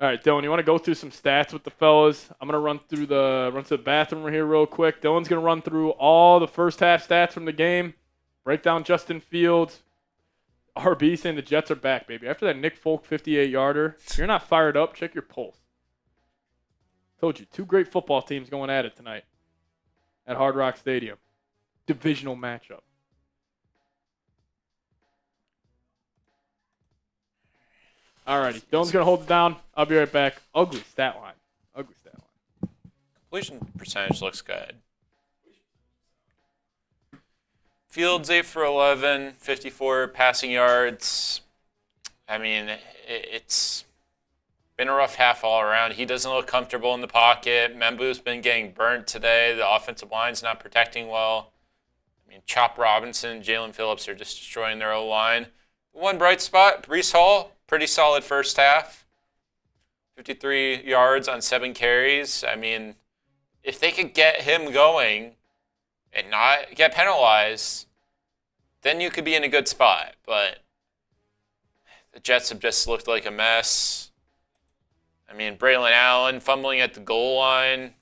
All right, Dylan, you want to go through some stats with the fellas? I'm going to run to the bathroom here real quick. Dylan's going to run through all the first half stats from the game, break down Justin Fields. RB saying the Jets are back, baby. After that Nick Folk 58-yarder, if you're not fired up, check your pulse. Told you, 2 great football teams going at it tonight at Hard Rock Stadium. Divisional matchup. Alrighty, Dylan's going to hold it down. I'll be right back. Ugly stat line. Ugly stat line. Completion percentage looks good. Fields 8 for 11, 54 passing yards. I mean, it's been a rough half all around. He doesn't look comfortable in the pocket. Membu's been getting burnt today. The offensive line's not protecting well. I mean, Chop Robinson, Jalen Phillips are just destroying their O-line. One bright spot, Breece Hall, pretty solid first half. 53 yards on 7 carries. I mean, if they could get him going and not get penalized, then you could be in a good spot. But the Jets have just looked like a mess. I mean, Braylon Allen fumbling at the goal line.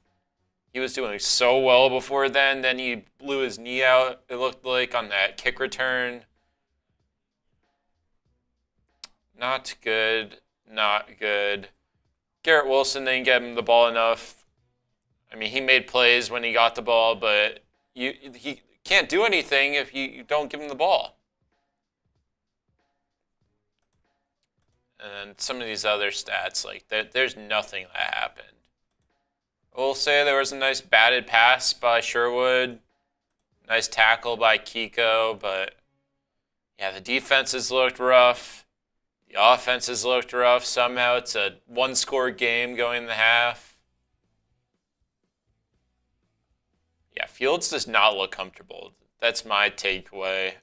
He was doing so well before then. Then he blew his knee out, it looked like, on that kick return. Not good. Not good. Garrett Wilson didn't get him the ball enough. I mean, he made plays when he got the ball, but he can't do anything if you don't give him the ball. And some of these other stats, like there's nothing that happened. We'll say there was a nice batted pass by Sherwood, nice tackle by Kiko, but yeah, the defenses looked rough. The offenses looked rough. Somehow it's a 1-score game going in the half. Yeah, Fields does not look comfortable. That's my takeaway.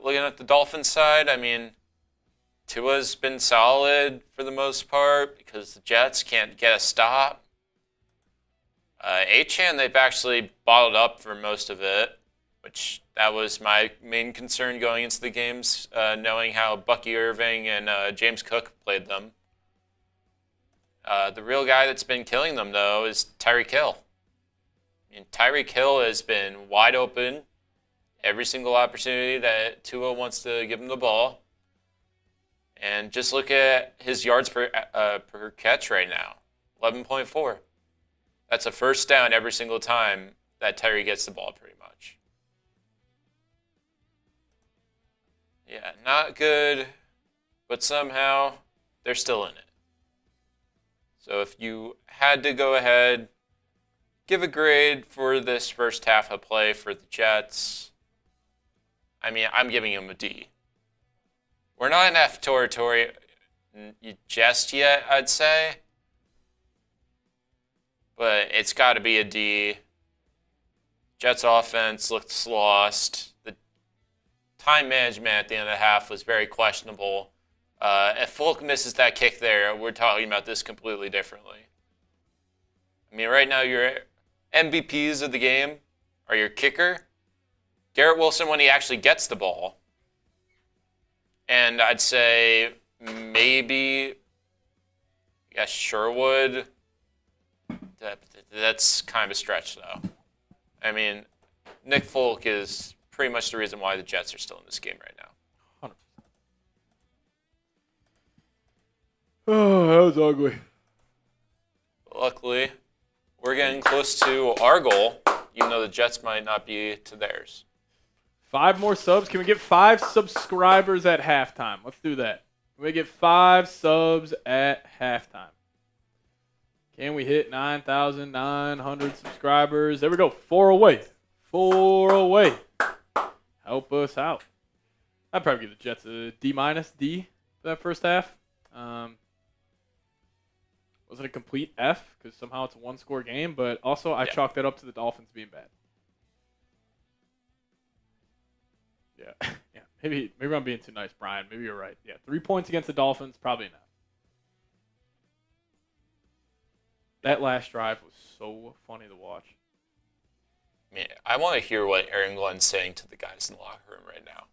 Looking at the Dolphins side, I mean, Tua's been solid for the most part because the Jets can't get a stop. Achan, they've actually bottled up for most of it, which that was my main concern going into the games, knowing how Bucky Irving and James Cook played them. The real guy that's been killing them, though, is Tyreek Hill. I mean, Tyreek Hill has been wide open every single opportunity that Tua wants to give him the ball. And just look at his yards per catch right now, 11.4. That's a first down every single time that Tyreek gets the ball, pretty much. Yeah, not good, but somehow they're still in it. So if you had to go ahead, give a grade for this first half of play for the Jets, I mean, I'm giving them a D. We're not in F territory just yet, I'd say. But it's got to be a D. Jets offense looks lost. The time management at the end of the half was very questionable. If Folk misses that kick there, we're talking about this completely differently. I mean, right now your MVPs of the game are your kicker, Garrett Wilson when he actually gets the ball, and I'd say maybe, Sherwood. That's kind of a stretch, though. I mean, Nick Folk is pretty much the reason why the Jets are still in this game right now. 100%. Oh, that was ugly. Luckily, we're getting close to our goal, even though the Jets might not be to theirs. 5 more subs. Can we get 5 subscribers at halftime? Let's do that. Can we get 5 subs at halftime? Can we hit 9,900 subscribers? There we go. 4 away. 4 away. Help us out. I'd probably give the Jets a D- D for that first half. Wasn't a complete F because somehow it's a 1-score game, but also I chalked that up to the Dolphins being bad. Yeah. Yeah. Maybe I'm being too nice, Brian. Maybe you're right. Yeah, 3 points against the Dolphins, probably not. That last drive was so funny to watch. I mean, I want to hear what Aaron Glenn's saying to the guys in the locker room right now.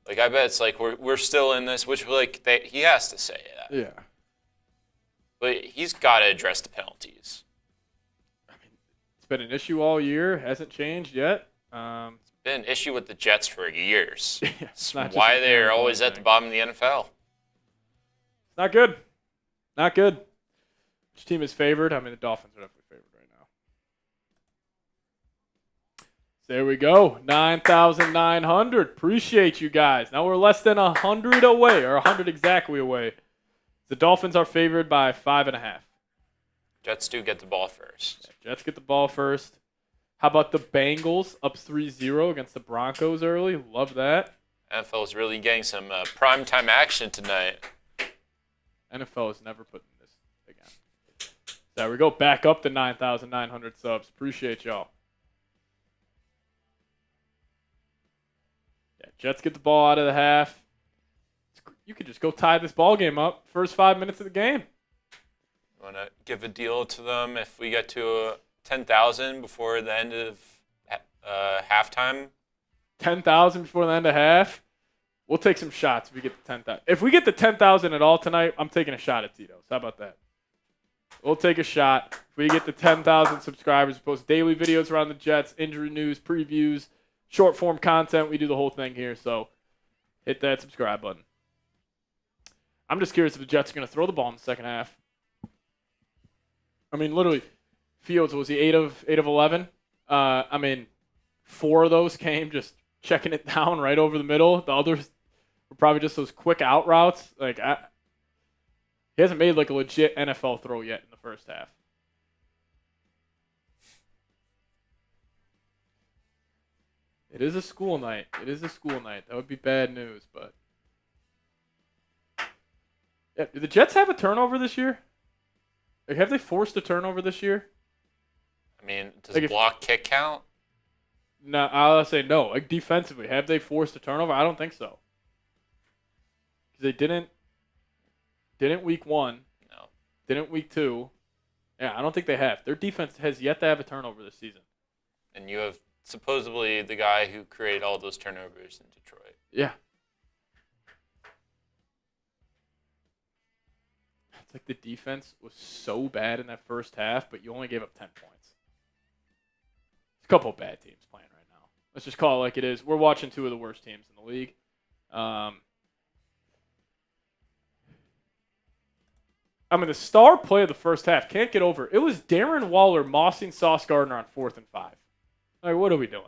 Like, I bet it's like we're still in this, which he has to say that. Yeah. But he's got to address the penalties. I mean, it's been an issue all year. Hasn't changed yet. It's been an issue with the Jets for years. Yeah, it's why they're always at the bottom of the NFL. It's not good. Not good. Which team is favored? I mean, the Dolphins are definitely favored right now. So there we go. 9,900. Appreciate you guys. Now we're less than 100 away, or 100 exactly away. The Dolphins are favored by 5.5. Jets do get the ball first. Yeah, Jets get the ball first. How about the Bengals up 3-0 against the Broncos early? Love that. NFL is really getting some primetime action tonight. NFL is never putting this again. There we go. Back up to 9,900 subs. Appreciate y'all. Yeah, Jets get the ball out of the half. You could just go tie this ball game up first 5 minutes of the game. You want to give a deal to them if we get to 10,000 before the end of halftime? 10,000 before the end of half? We'll take some shots if we get to 10,000. If we get to 10,000 at all tonight, I'm taking a shot at Tito's. How about that? We'll take a shot. If we get to 10,000 subscribers, we post daily videos around the Jets, injury news, previews, short-form content. We do the whole thing here, so hit that subscribe button. I'm just curious if the Jets are going to throw the ball in the second half. I mean, literally, Fields, was he 8 of 11? I mean, 4 of those came just checking it down right over the middle. The others were probably just those quick out routes. Like, he hasn't made like a legit NFL throw yet in the first half. It is a school night. It is a school night. That would be bad news, but. Yeah, do the Jets have a turnover this year? Like, have they forced a turnover this year? I mean, does block kick count? No, I'll say no. Like, defensively, have they forced a turnover? I don't think so. Because they didn't week 1. No. Didn't week 2. Yeah, I don't think they have. Their defense has yet to have a turnover this season. And you have supposedly the guy who created all those turnovers in Detroit. Yeah. It's like the defense was so bad in that first half, but you only gave up 10 points. It's a couple of bad teams playing right now. Let's just call it like it is. We're watching two of the worst teams in the league. The star play of the first half, can't get over. It was Darren Waller mossing Sauce Gardner on 4th and 5. Like, what are we doing?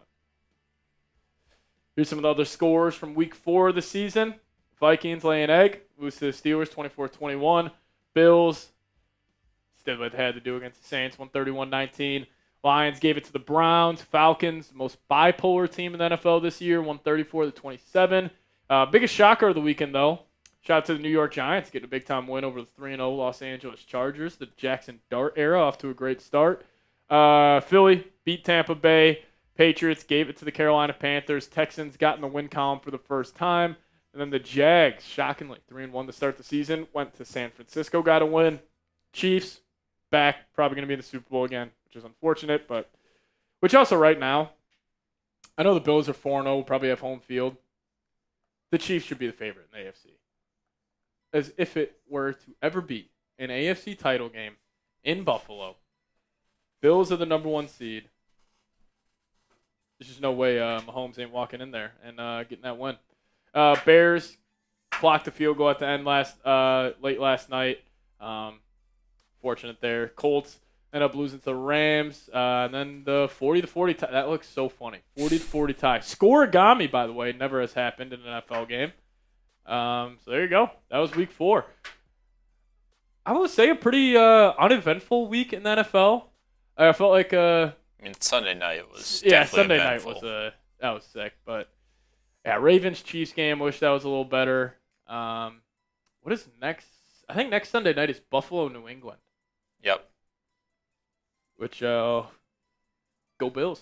Here's some of the other scores from week 4 of the season. Vikings lay an egg, lose to the Steelers 24-21. Bills did what they had to do against the Saints, 131-19. Lions gave it to the Browns. Falcons, most bipolar team in the NFL this year, 134-27. Biggest shocker of the weekend, though. Shout out to the New York Giants getting a big-time win over the 3-0 Los Angeles Chargers. The Jackson Dart era off to a great start. Philly beat Tampa Bay. Patriots gave it to the Carolina Panthers. Texans got in the win column for the first time. And then the Jags, shockingly, 3-1 to start the season, went to San Francisco, got a win. Chiefs, back, probably going to be in the Super Bowl again, which is unfortunate. But which also right now, I know the Bills are 4-0, will probably have home field. The Chiefs should be the favorite in the AFC. As if it were to ever be an AFC title game in Buffalo. Bills are the number 1 seed. There's just no way Mahomes ain't walking in there and getting that win. Bears blocked the field goal at the end late last night. Fortunate there. Colts end up losing to the Rams. And then the 40-40 tie. That looks so funny. 40-40 tie. Scorigami, by the way, never has happened in an NFL game. So there you go. That was week 4. I would say a pretty uneventful week in the NFL. I felt like Sunday night was Sunday eventful. night was that was sick, but yeah, Ravens Chiefs game. Wish that was a little better. What is next? I think next Sunday night is Buffalo New England. Yep. Which go Bills.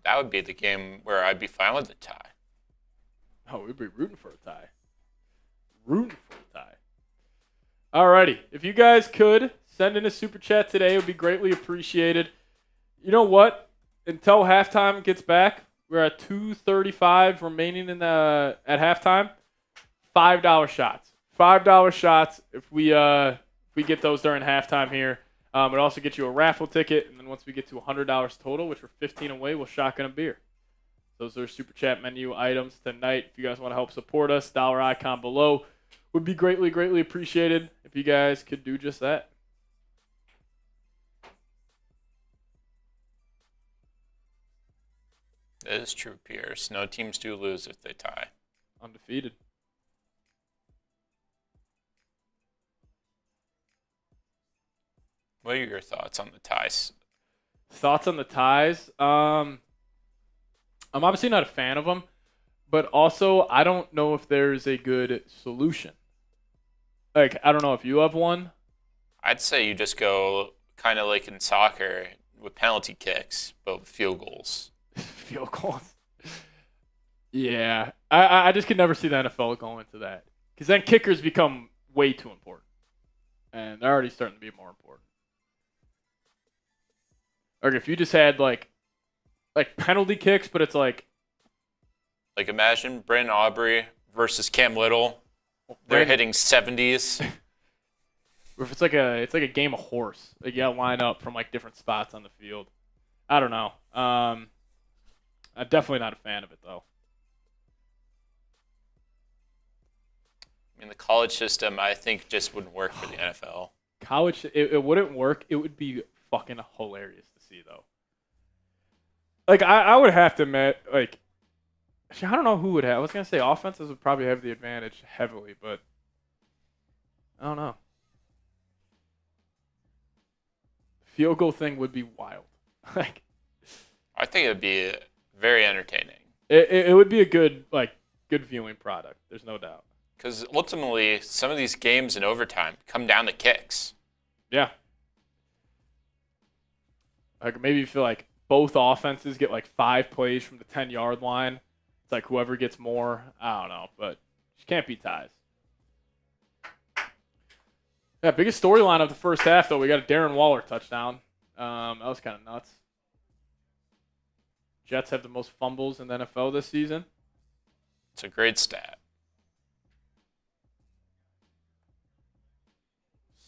That would be the game where I'd be fine with the tie. Oh, we'd be rooting for a tie. Alrighty. If you guys could send in a super chat today, it would be greatly appreciated. You know what? Until halftime gets back, we're at 2:35 remaining at halftime. $5 shots. $5 shots if we get those during halftime here. It also gets you a raffle ticket, and then once we get to $100 total, which we're 15 away, we'll shotgun a beer. Those are super chat menu items tonight. If you guys want to help support us, dollar icon below would be greatly, greatly appreciated if you guys could do just that. That is true, Pierce. No teams do lose if they tie. Undefeated. What are your thoughts on the ties? Thoughts on the ties? I'm obviously not a fan of them, but also I don't know if there's a good solution. Like, I don't know if you have one. I'd say you just go kind of like in soccer with penalty kicks, but with field goals. Field goals. Yeah. I just could never see the NFL going into that. Because then kickers become way too important. And they're already starting to be more important. Or if you just had like penalty kicks, but it's like imagine Brandon Aubrey versus Cam Little. They're hitting 70s. Or if it's like a game of horse. Like you gotta line up from like different spots on the field. I don't know. I'm definitely not a fan of it though. I mean, the college system, I think, just wouldn't work for the NFL. College, it wouldn't work. It would be fucking hilarious to see though. Like I would have to admit, like, I don't know who would have. I was gonna say offenses would probably have the advantage heavily, but I don't know. Field goal thing would be wild. Like, I think it would be very entertaining. It would be a good viewing product. There's no doubt. Because ultimately, some of these games in overtime come down to kicks. Yeah. Like maybe you feel like both offenses get like 5 plays from the 10-yard line. It's like whoever gets more, I don't know, but you can't be ties. Yeah, biggest storyline of the first half, though, we got a Darren Waller touchdown. That was kind of nuts. Jets have the most fumbles in the NFL this season. It's a great stat.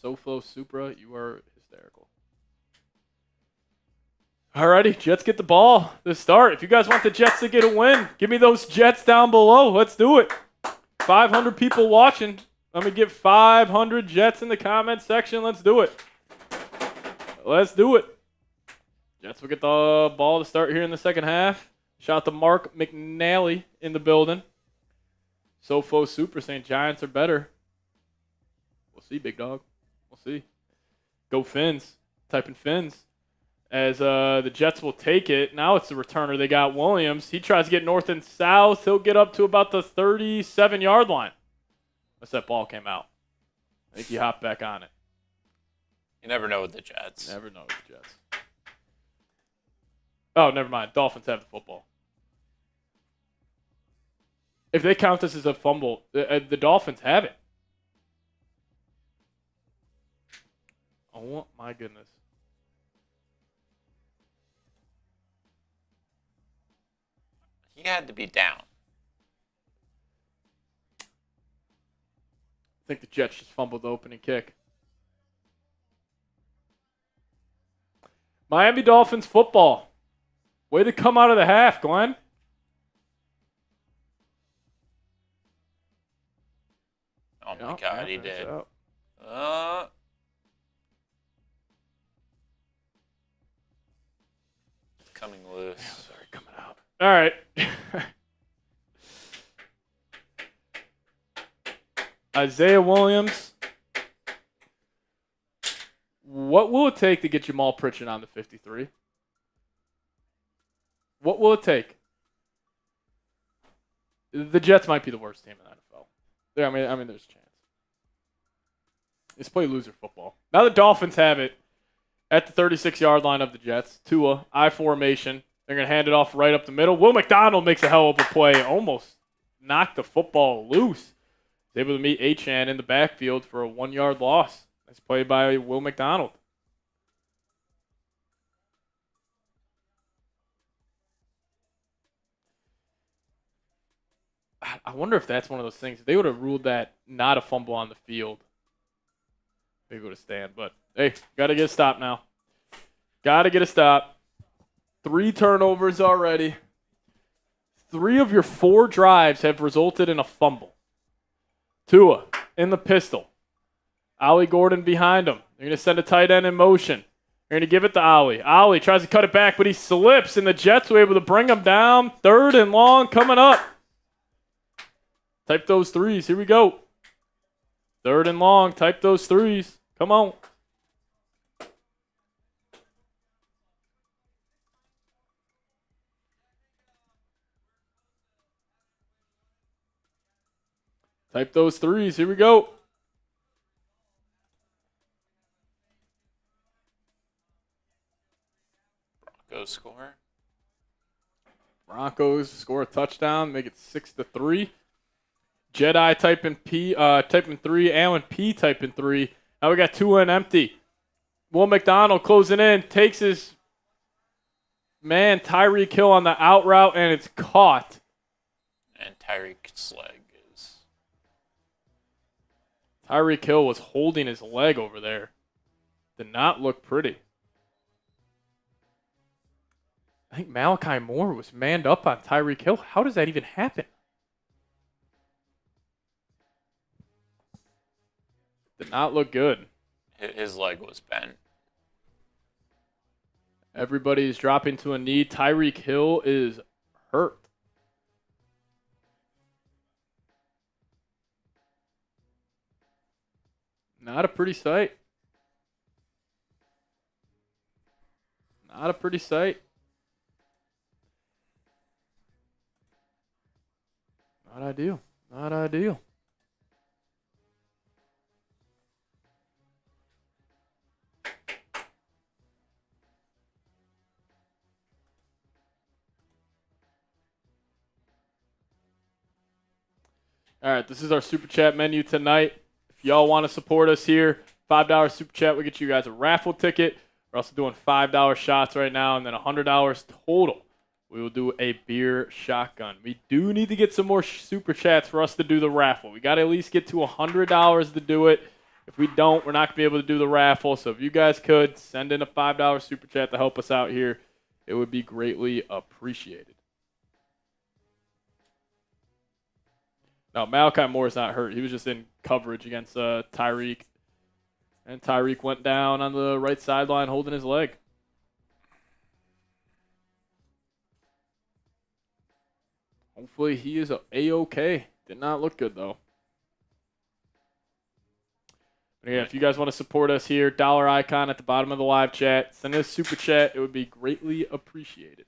SoFlo Supra, you are hysterical. Alrighty, Jets get the ball to start. If you guys want the Jets to get a win, give me those Jets down below. Let's do it. 500 people watching. Let me get 500 Jets in the comment section. Let's do it. Let's do it. Jets will get the ball to start here in the second half. Shout out to Mark McNally in the building. SoFo Super saying Giants are better. We'll see, big dog. We'll see. Go Fins. Typing Fins. As the Jets will take it. Now it's the returner. They got Williams. He tries to get north and south. He'll get up to about the 37-yard line. Unless that ball came out. I think he hopped back on it. You never know with the Jets. Never know with the Jets. Oh, never mind. Dolphins have the football. If they count this as a fumble, the Dolphins have it. Oh, my goodness. He had to be down. I think the Jets just fumbled the opening kick. Miami Dolphins football. Way to come out of the half, Glenn. Oh, my God, he did. It's coming loose. Yeah, sorry, coming out. All right. Isaiah Williams. What will it take to get Jamal Pritchett on the 53? What will it take? The Jets might be the worst team in the NFL. Yeah, I mean, there's a chance. It's play loser football. Now the Dolphins have it at the 36-yard line of the Jets. Tua, I formation. They're going to hand it off right up the middle. Will McDonald makes a hell of a play. Almost knocked the football loose. He's able to meet Achane in the backfield for a 1-yard loss. Nice play by Will McDonald. I wonder if that's one of those things. If they would have ruled that not a fumble on the field, maybe would have stand. But, hey, got to get a stop now. Got to get a stop. 3 turnovers already. 3 of your 4 drives have resulted in a fumble. Tua in the pistol. Ollie Gordon behind him. They're going to send a tight end in motion. They're going to give it to Ollie. Ollie tries to cut it back, but he slips, and the Jets were able to bring him down. 3rd and long coming up. Type those 3s. Here we go. 3rd and long. Type those 3s. Come on. Type those 3s. Here we go. Broncos score. Broncos score a touchdown, make it 6-3. Jedi typing 3. Allen P typing 3. Now we got 2 and empty. Will McDonald closing in, takes his man Tyreek Hill on the out route, and it's caught. And Tyreek's leg is. Tyreek Hill was holding his leg over there. Did not look pretty. I think Malachi Moore was manned up on Tyreek Hill. How does that even happen? Did not look good. His leg was bent. Everybody's dropping to a knee. Tyreek Hill is hurt. Not a pretty sight. Not a pretty sight. Not ideal. Not ideal. All right, this is our Super Chat menu tonight. If y'all want to support us here, $5 Super Chat will get you guys a raffle ticket. We're also doing $5 shots right now, and then $100 total. We will do a beer shotgun. We do need to get some more Super Chats for us to do the raffle. We got to at least get to $100 to do it. If we don't, we're not going to be able to do the raffle. So if you guys could send in a $5 Super Chat to help us out here, it would be greatly appreciated. No, Malachi Moore's not hurt. He was just in coverage against Tyreek. And Tyreek went down on the right sideline holding his leg. Hopefully he is A-OK. Did not look good, though. But yeah, if you guys want to support us here, dollar icon at the bottom of the live chat. Send us a super chat. It would be greatly appreciated.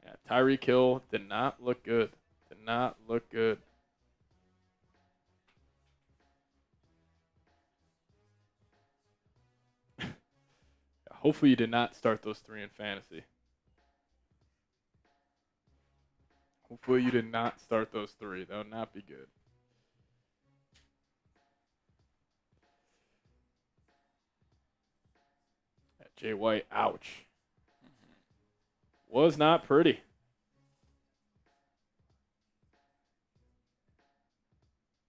Yeah, Tyreek Hill did not look good. Did not look good. Hopefully you did not start those 3 in fantasy. Hopefully you did not start those 3. That would not be good. Jay White, ouch. Was not pretty.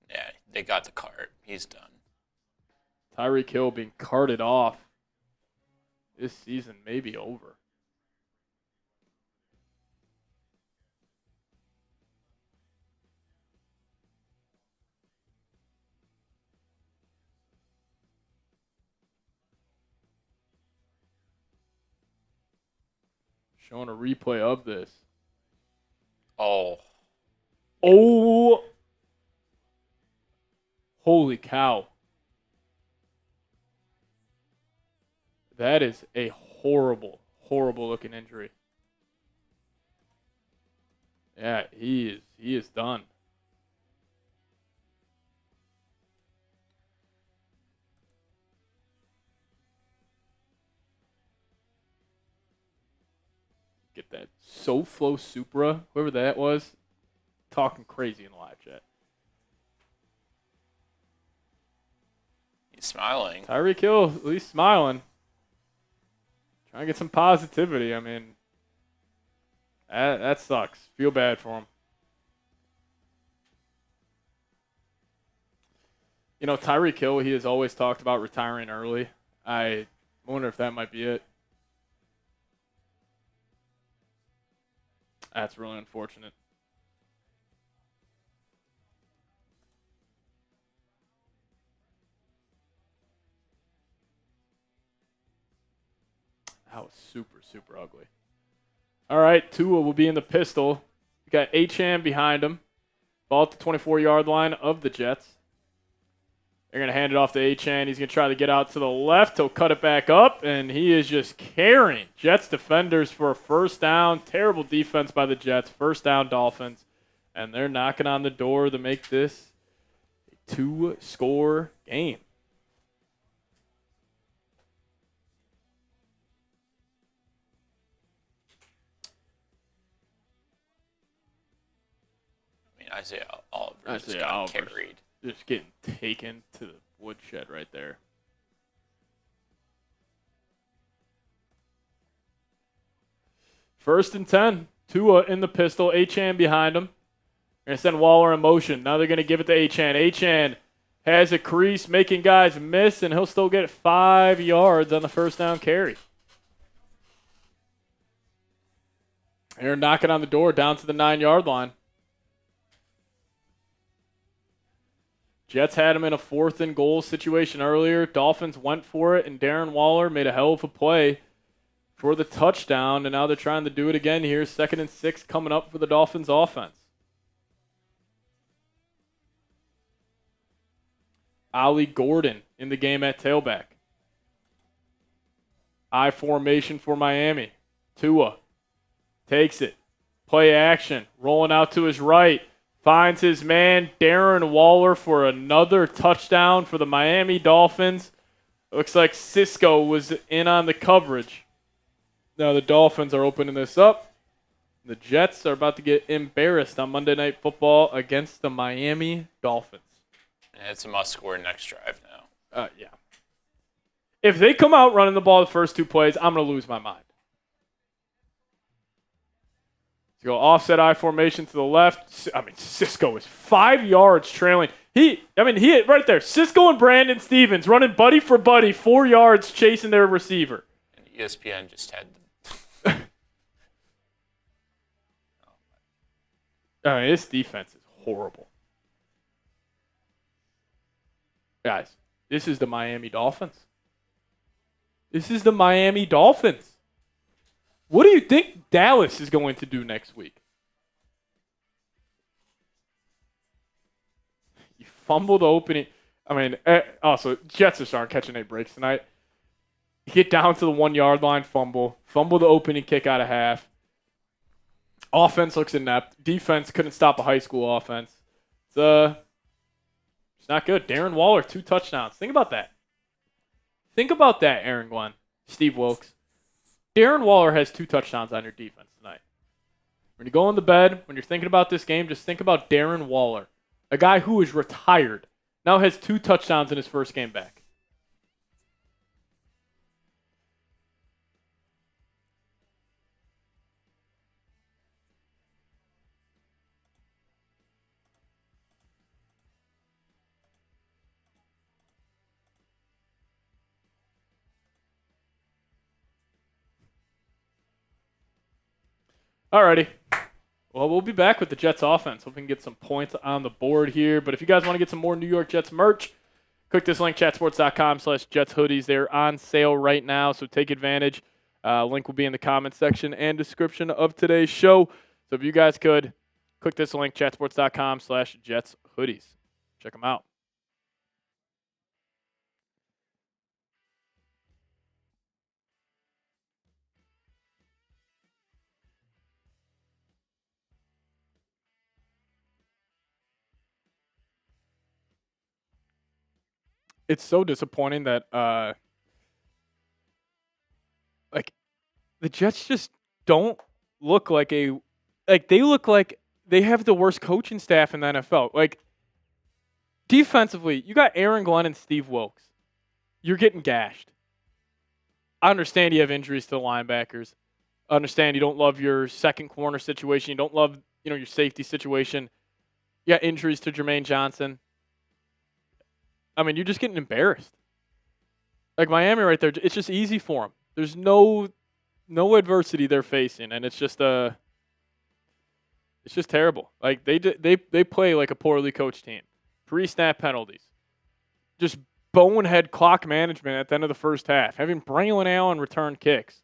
Yeah, they got the cart. He's done. Tyreek Hill being carted off. This season may be over. Showing a replay of this. Oh. Oh. Holy cow. That is a horrible, horrible looking injury. Yeah, he is done. Get that SoFlo Supra, whoever that was, talking crazy in the live chat. He's smiling. Tyreek Hill, at least smiling. Trying to get some positivity. I mean, that sucks. Feel bad for him. You know, Tyreek Hill, he has always talked about retiring early. I wonder if that might be it. That's really unfortunate. That was super, super ugly. All right, Tua will be in the pistol. We got Achane behind him. Ball at the 24-yard line of the Jets. They're going to hand it off to Achane. He's going to try to get out to the left. He'll cut it back up, and he is just carrying Jets defenders for a first down. Terrible defense by the Jets. First down, Dolphins. And they're knocking on the door to make this a 2-score game. Isaiah Oliver just got carried. Just getting taken to the woodshed right there. First and 10. Tua in the pistol. Achane behind him. They're going to send Waller in motion. Now they're going to give it to Achane. Achane has a crease, making guys miss, and he'll still get 5 yards on the first down carry. They're knocking on the door down to the 9-yard line. Jets had him in a 4th and goal situation earlier. Dolphins went for it, and Darren Waller made a hell of a play for the touchdown, and now they're trying to do it again here. 2nd and 6 coming up for the Dolphins offense. Ollie Gordon in the game at tailback. I formation for Miami. Tua takes it. Play action. Rolling out to his right. Finds his man, Darren Waller, for another touchdown for the Miami Dolphins. Looks like Cisco was in on the coverage. Now the Dolphins are opening this up. The Jets are about to get embarrassed on Monday Night Football against the Miami Dolphins. And it's a must-score next drive now. Yeah. If they come out running the ball the first 2 plays, I'm going to lose my mind. You go offset I formation to the left. I mean, Cisco is 5 yards trailing. He right there. Cisco and Brandon Stevens running buddy for buddy, 4 yards chasing their receiver. And ESPN just had I mean, this defense is horrible. Guys, this is the Miami Dolphins. This is the Miami Dolphins. What do you think Dallas is going to do next week? You fumble the opening. I mean, also, Jets just aren't catching any breaks tonight. You get down to the 1 yard line, fumble the opening kick out of half. Offense looks inept. Defense couldn't stop a high school offense. It's not good. Darren Waller, 2 touchdowns. Think about that. Think about that, Aaron Glenn, Steve Wilkes. Darren Waller has 2 touchdowns on your defense tonight. When you go in the bed, when you're thinking about this game, just think about Darren Waller, a guy who is retired, now has 2 touchdowns in his first game back. Alrighty. Well, we'll be back with the Jets offense. Hope we can get some points on the board here. But if you guys want to get some more New York Jets merch, click this link, chatsports.com/Jets hoodies. They're on sale right now, so take advantage. Link will be in the comments section and description of today's show. So if you guys could, click this link, chatsports.com/Jets hoodies. Check them out. It's so disappointing that the Jets just don't look like they look like they have the worst coaching staff in the NFL. Like, defensively, you got Aaron Glenn and Steve Wilkes. You're getting gashed. I understand you have injuries to the linebackers. I understand you don't love your second corner situation. You don't love, your safety situation. You got injuries to Jermaine Johnson. I mean, you're just getting embarrassed. Like Miami right there, it's just easy for them. There's no adversity they're facing, and it's just terrible. Like they play like a poorly coached team. Pre-snap penalties. Just bonehead clock management at the end of the first half. Having Braylon Allen return kicks.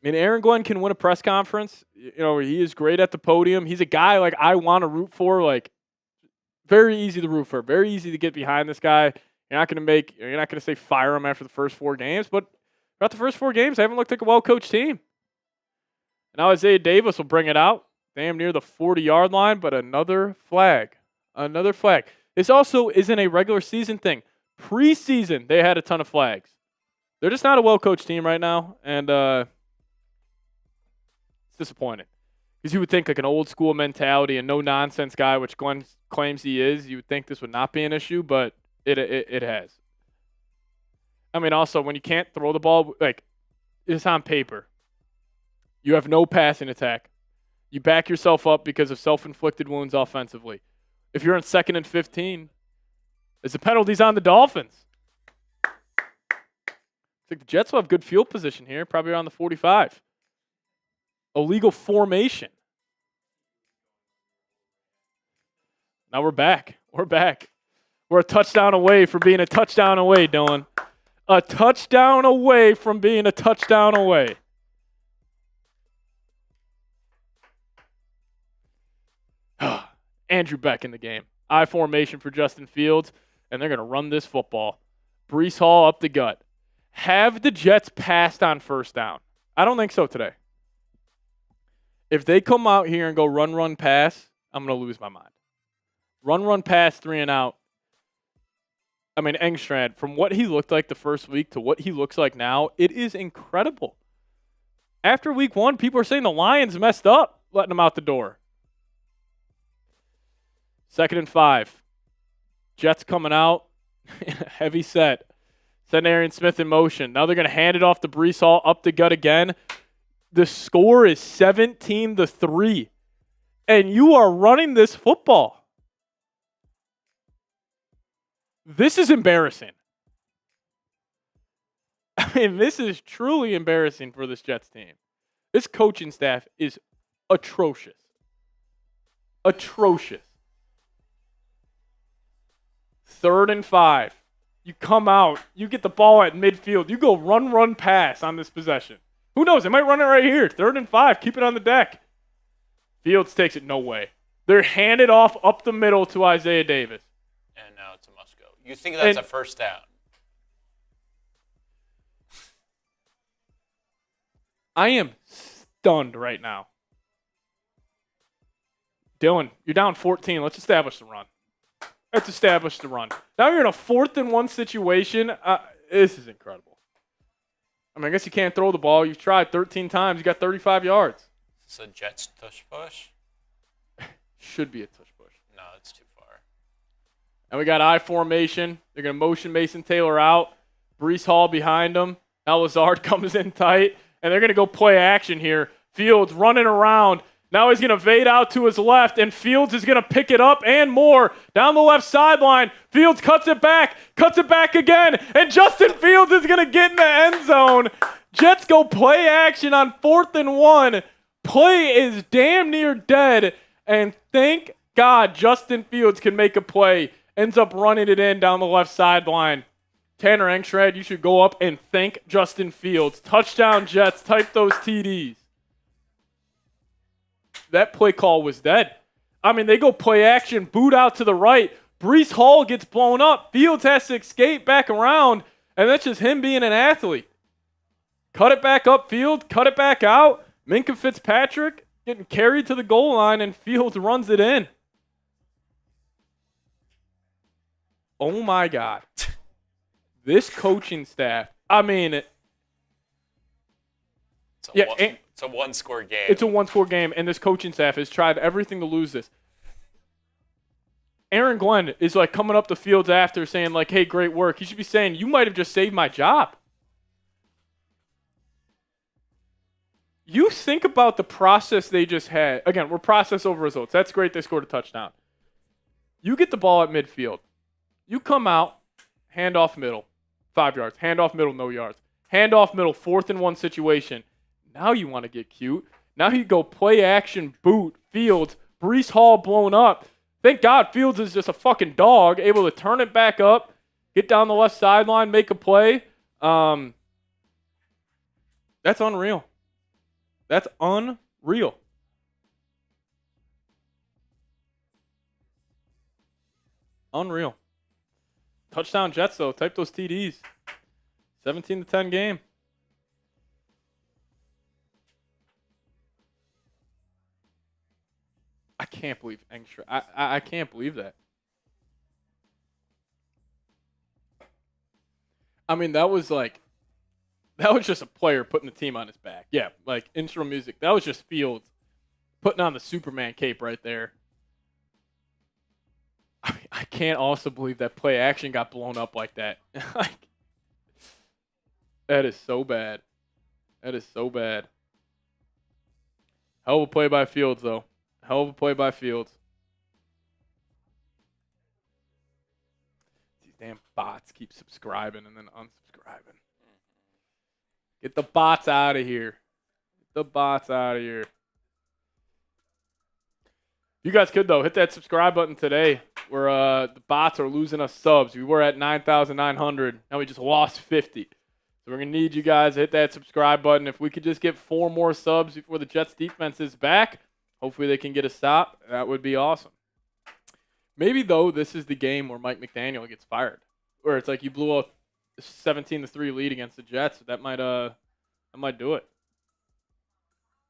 I mean, Aaron Glenn can win a press conference. He is great at the podium. He's a guy like I want to root for. Like, very easy to root for. Very easy to get behind this guy. You're not going to say fire him after the first 4 games, but throughout the first 4 games, they haven't looked like a well-coached team. Now Isaiah Davis will bring it out, damn near the 40-yard line, but another flag. Another flag. This also isn't a regular season thing. Preseason, they had a ton of flags. They're just not a well-coached team right now, and it's disappointing. Because you would think like an old school mentality and no nonsense guy, which Glenn claims he is, you would think this would not be an issue, but it has. I mean, also when you can't throw the ball, like it's on paper. You have no passing attack. You back yourself up because of self-inflicted wounds offensively. If you're in 2nd and 15, there's the penalties on the Dolphins. I think the Jets will have good field position here, probably around the 45. Illegal formation. Now we're back. We're a touchdown away from being a touchdown away, Dylan. A touchdown away from being a touchdown away. Andrew Beck in the game. I formation for Justin Fields, and they're going to run this football. Breece Hall up the gut. Have the Jets passed on first down? I don't think so today. If they come out here and go run, pass, I'm going to lose my mind. Run, pass, 3 and out. I mean, Engstrand, from what he looked like the first week to what he looks like now, it is incredible. After week 1, people are saying the Lions messed up letting him out the door. 2nd and 5. Jets coming out. Heavy set. Send Aaron Smith in motion. Now they're going to hand it off to Breece Hall up the gut again. The score is 17-3. And you are running this football. This is embarrassing. I mean, this is truly embarrassing for this Jets team. This coaching staff is atrocious. Atrocious. 3rd and 5. You come out. You get the ball at midfield. You go run, pass on this possession. Who knows? They might run it right here. 3rd and 5. Keep it on the deck. Fields takes it. No way. They're handed off up the middle to Isaiah Davis. And now it's a must go. You think that's a first down? I am stunned right now. Dylan, you're down 14. Let's establish the run. Let's establish the run. Now you're in a 4th and 1 situation. This is incredible. I mean, I guess you can't throw the ball. You've tried 13 times. You got 35 yards. Is this a Jets tush push? Should be a tush push. No, it's too far. And we got I formation. They're going to motion Mason Taylor out. Breece Hall behind him. Now Lazard comes in tight. And they're going to go play action here. Fields running around. Now he's going to fade out to his left, and Fields is going to pick it up and more down the left sideline. Fields cuts it back again, and Justin Fields is going to get in the end zone. Jets go play action on 4th and 1. Play is damn near dead, and thank God Justin Fields can make a play. Ends up running it in down the left sideline. Tanner Engstrand, you should go up and thank Justin Fields. Touchdown Jets, type those TDs. That play call was dead. I mean, they go play action, boot out to the right. Breece Hall gets blown up. Fields has to escape back around, and that's just him being an athlete. Cut it back upfield, cut it back out. Minkah Fitzpatrick getting carried to the goal line, and Fields runs it in. Oh, my God. This coaching staff, I mean, it's a one-score game. It's a one-score game, and this coaching staff has tried everything to lose this. Aaron Glenn is like coming up the fields after saying like, hey, great work. He should be saying, you might have just saved my job. You think about the process they just had. Again, we're process over results. That's great. They scored a touchdown. You get the ball at midfield. You come out, hand off middle, 5 yards. Hand off middle, no yards. Hand off middle, 4th and 1 situation. Now you want to get cute. Now you go play action, boot, Fields, Breece Hall blown up. Thank God Fields is just a fucking dog, able to turn it back up, get down the left sideline, make a play. That's unreal. That's unreal. Unreal. Touchdown Jets, though. Type those TDs. 17-10 game. I can't believe Engstrand. I can't believe that. I mean, that was just a player putting the team on his back. Yeah, like intro music. That was just Fields putting on the Superman cape right there. I can't also believe that play action got blown up like that. That is so bad. That is so bad. Hell of a play by Fields, though. Hell of a play by Fields. These damn bots keep subscribing and then unsubscribing. Get the bots out of here. Get the bots out of here. You guys could, though, hit that subscribe button today where the bots are losing us subs. We were at 9,900. Now we just lost 50. So we're going to need you guys to hit that subscribe button. If we could just get 4 more subs before the Jets defense is back, hopefully they can get a stop. That would be awesome. Maybe, though, this is the game where Mike McDaniel gets fired. Where it's like you blew a 17-3 lead against the Jets. That might do it.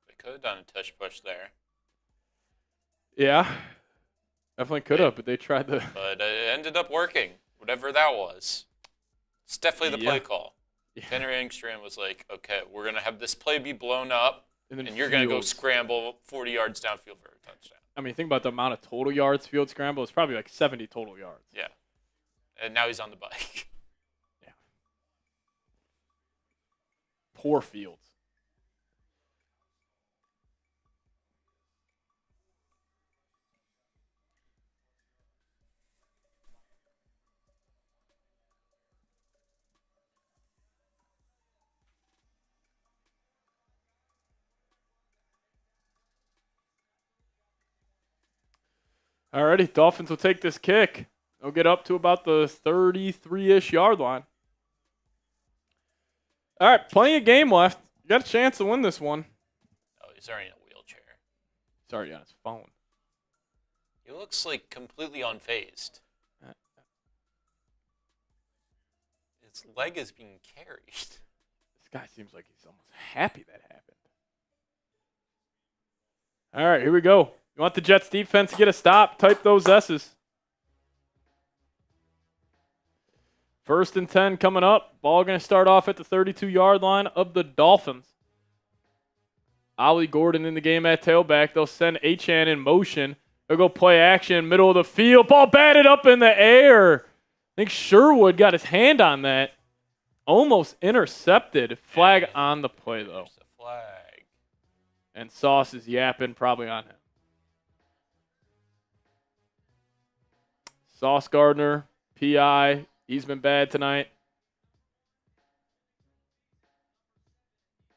They could have done a touch push there. Yeah, definitely could have, but they tried to. But it ended up working whatever that was. It's definitely the play Yeah. call. Yeah. Tanner Engstrand was like, okay, we're going to have this play be blown up, then and you're going to go Fields. scramble 40 yards downfield for a touchdown. I mean, think about the amount of total yards Field scramble. It's probably like 70 total yards. Yeah. And now he's on the bike. Yeah. Poor Fields. Alrighty, Dolphins will take this kick. They'll get up to about the 33-ish yard line. All right, plenty of game left. You got a chance to win this one. Oh, he's already in a wheelchair. Sorry, on his phone. He looks like completely unfazed. His leg is being carried. This guy seems like he's almost happy that happened. All right, here we go. You want the Jets defense to get a stop? Type those S's. 1st and 10 coming up. Ball going to start off at the 32-yard line of the Dolphins. Ollie Gordon in the game at tailback. They'll send Achane in motion. They'll go play action, middle of the field. Ball batted up in the air. I think Sherwood got his hand on that. Almost intercepted. Flag on the play, though. There's a flag. And Sauce is yapping probably on him. Sauce Gardner, PI. He's been bad tonight.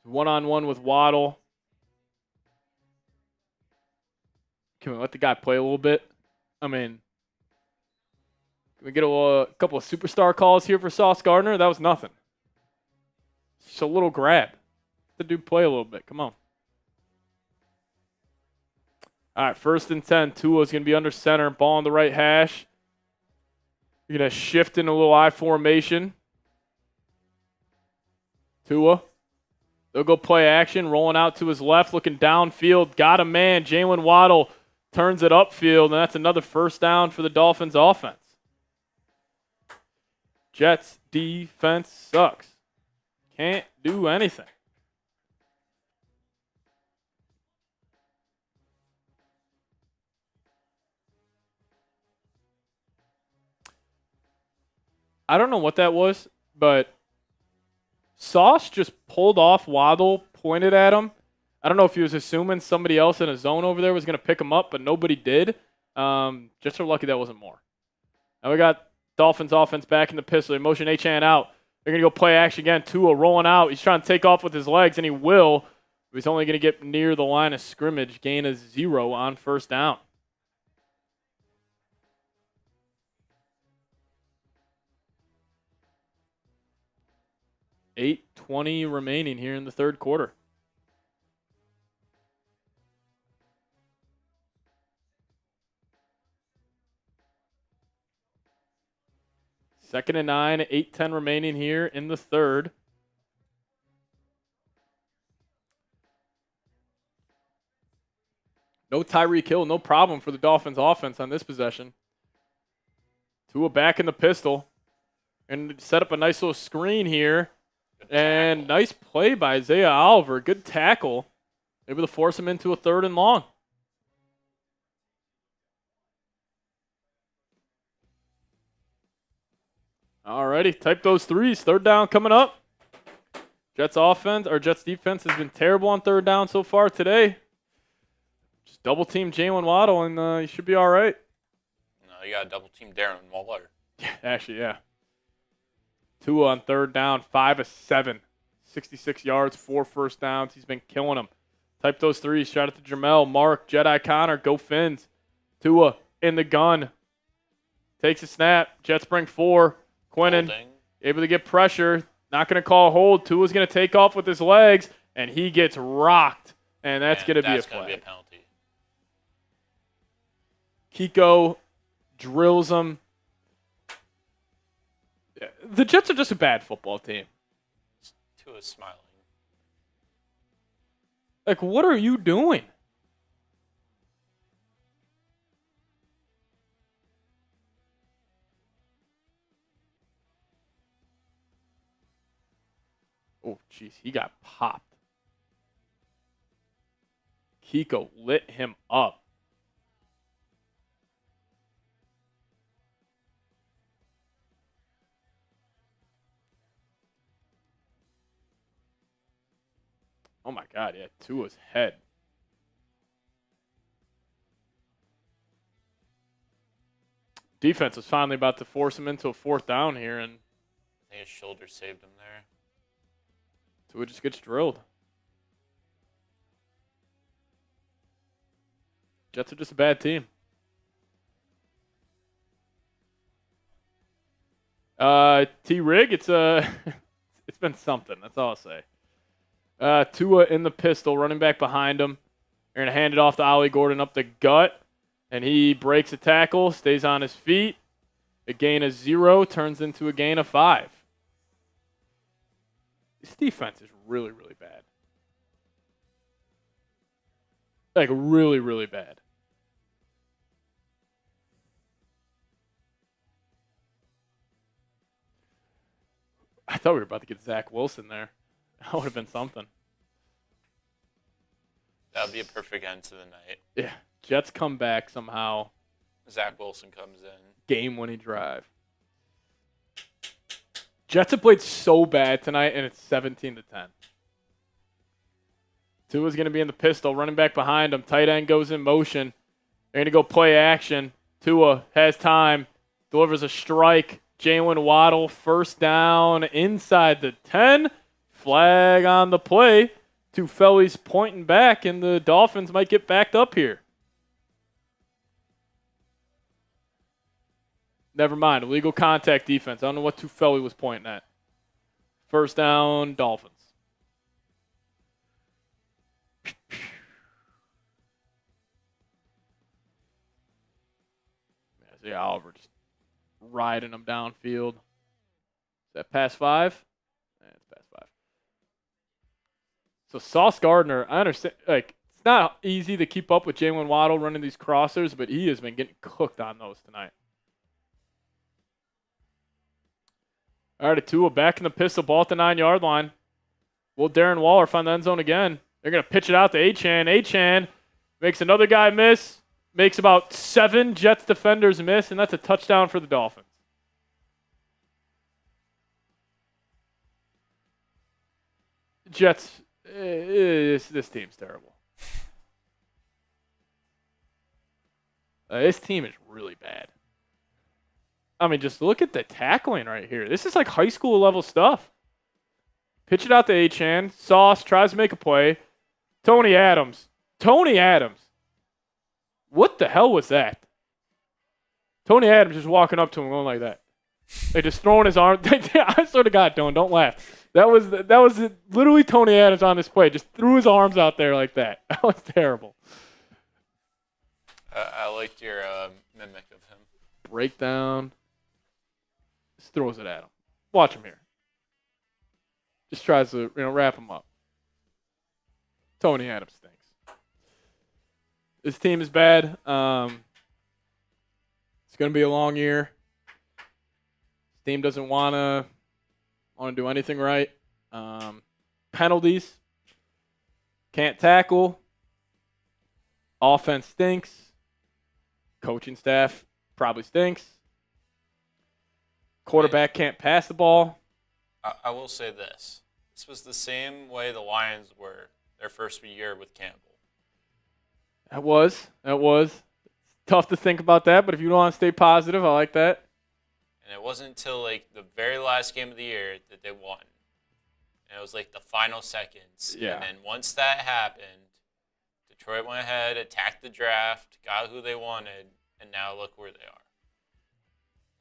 One-on-one with Waddle. Can we let the guy play a little bit? I mean, can we get a couple of superstar calls here for Sauce Gardner? That was nothing. Just a little grab. Let the dude play a little bit. Come on. All right, 1st and 10. Tua's going to be under center. Ball on the right hash. You're going to shift in a little I formation. Tua. They'll go play action. Rolling out to his left. Looking downfield. Got a man. Jalen Waddle turns it upfield. And that's another first down for the Dolphins offense. Jets defense sucks. Can't do anything. I don't know what that was, but Sauce just pulled off Waddle, pointed at him. I don't know if he was assuming somebody else in a zone over there was going to pick him up, but nobody did. Just so lucky that wasn't more. Now we got Dolphins offense back in the pistol. They motion Achane out. They're going to go play action again. Tua rolling out. He's trying to take off with his legs, and he will. But he's only going to get near the line of scrimmage. Gain of 0 on first down. $8:20 remaining here in the third quarter. Second and 9, 8:10 remaining here in the third. No Tyreek Hill, no problem for the Dolphins offense on this possession. Tua back in the pistol. And set up a nice little screen here. And nice play by Isaiah Oliver. Good tackle. Able to force him into a 3rd and long. Alrighty, type those threes. 3rd down coming up. Jets defense has been terrible on 3rd down so far today. Just double team Jalen Waddle and you should be all right. No, you got to double team Darren Mougey. Yeah, actually, yeah. Tua on 3rd down, 5 of 7. 66 yards, 4 first downs. He's been killing them. Type those threes. Shout out to Jamel, Mark, Jedi Connor. Go Fins. Tua in the gun. Takes a snap. Jets bring 4. Quinnen able to get pressure. Not going to call a hold. Tua's going to take off with his legs, and he gets rocked. And that's going to be a flag. That's going to be a penalty. Kiko drills him. The Jets are just a bad football team. Tua's smiling. Like, what are you doing? Oh, jeez, he got popped. Kiko lit him up. Oh, my God, yeah, Tua's head. Defense was finally about to force him into a 4th down here, and I think his shoulder saved him there. Tua just gets drilled. Jets are just a bad team. T-Rig, it's been something. That's all I'll say. Tua in the pistol, running back behind him. They're going to hand it off to Ollie Gordon up the gut, and he breaks a tackle, stays on his feet. A gain of 0 turns into a gain of 5. This defense is really, really bad. Like, really, really bad. I thought we were about to get Zach Wilson there. That would have been something. That would be a perfect end to the night. Yeah. Jets come back somehow. Zach Wilson comes in. Game-winning drive. Jets have played so bad tonight, and it's 17-10. Tua's going to be in the pistol, running back behind him. Tight end goes in motion. They're going to go play action. Tua has time, delivers a strike. Jalen Waddle, 1st down inside the 10. Flag on the play. Two fellies pointing back, and the Dolphins might get backed up here. Never mind. Illegal contact defense. I don't know what Tufeli was pointing at. 1st down, Dolphins. Yeah, Oliver just riding them downfield. Is that pass 5? Yeah, it's pass 5. So Sauce Gardner, I understand. Like, it's not easy to keep up with Jalen Waddle running these crossers, but he has been getting cooked on those tonight. All right, Tua back in the pistol, ball at the 9-yard line. Will Darren Waller find the end zone again? They're going to pitch it out to Achane. Achane makes another guy miss, makes about 7 Jets defenders miss, and that's a touchdown for the Dolphins. Jets, this team's terrible. This team is really bad. I mean, just look at the tackling right here. This is like high school level stuff. Pitch it out to Achane. Sauce tries to make a play. Tony Adams. What the hell was that? Tony Adams just walking up to him going like that. They just throwing his arm. I swear to God, don't laugh. That was literally Tony Adams on this play. Just threw his arms out there like that. That was terrible. I liked your mimic of him. Breakdown. Just throws it at him. Watch him here. Just tries to wrap him up. Tony Adams stinks. This team is bad. It's going to be a long year. This team doesn't want to do anything right. Penalties. Can't tackle. Offense stinks. Coaching staff probably stinks. Quarterback can't pass the ball. I will say this. This was the same way the Lions were their first year with Campbell. That was. It's tough to think about that, but if you want to stay positive, I like that. And it wasn't until like the very last game of the year that they won. And it was like the final seconds. Yeah. And then once that happened, Detroit went ahead, attacked the draft, got who they wanted, and now look where they are.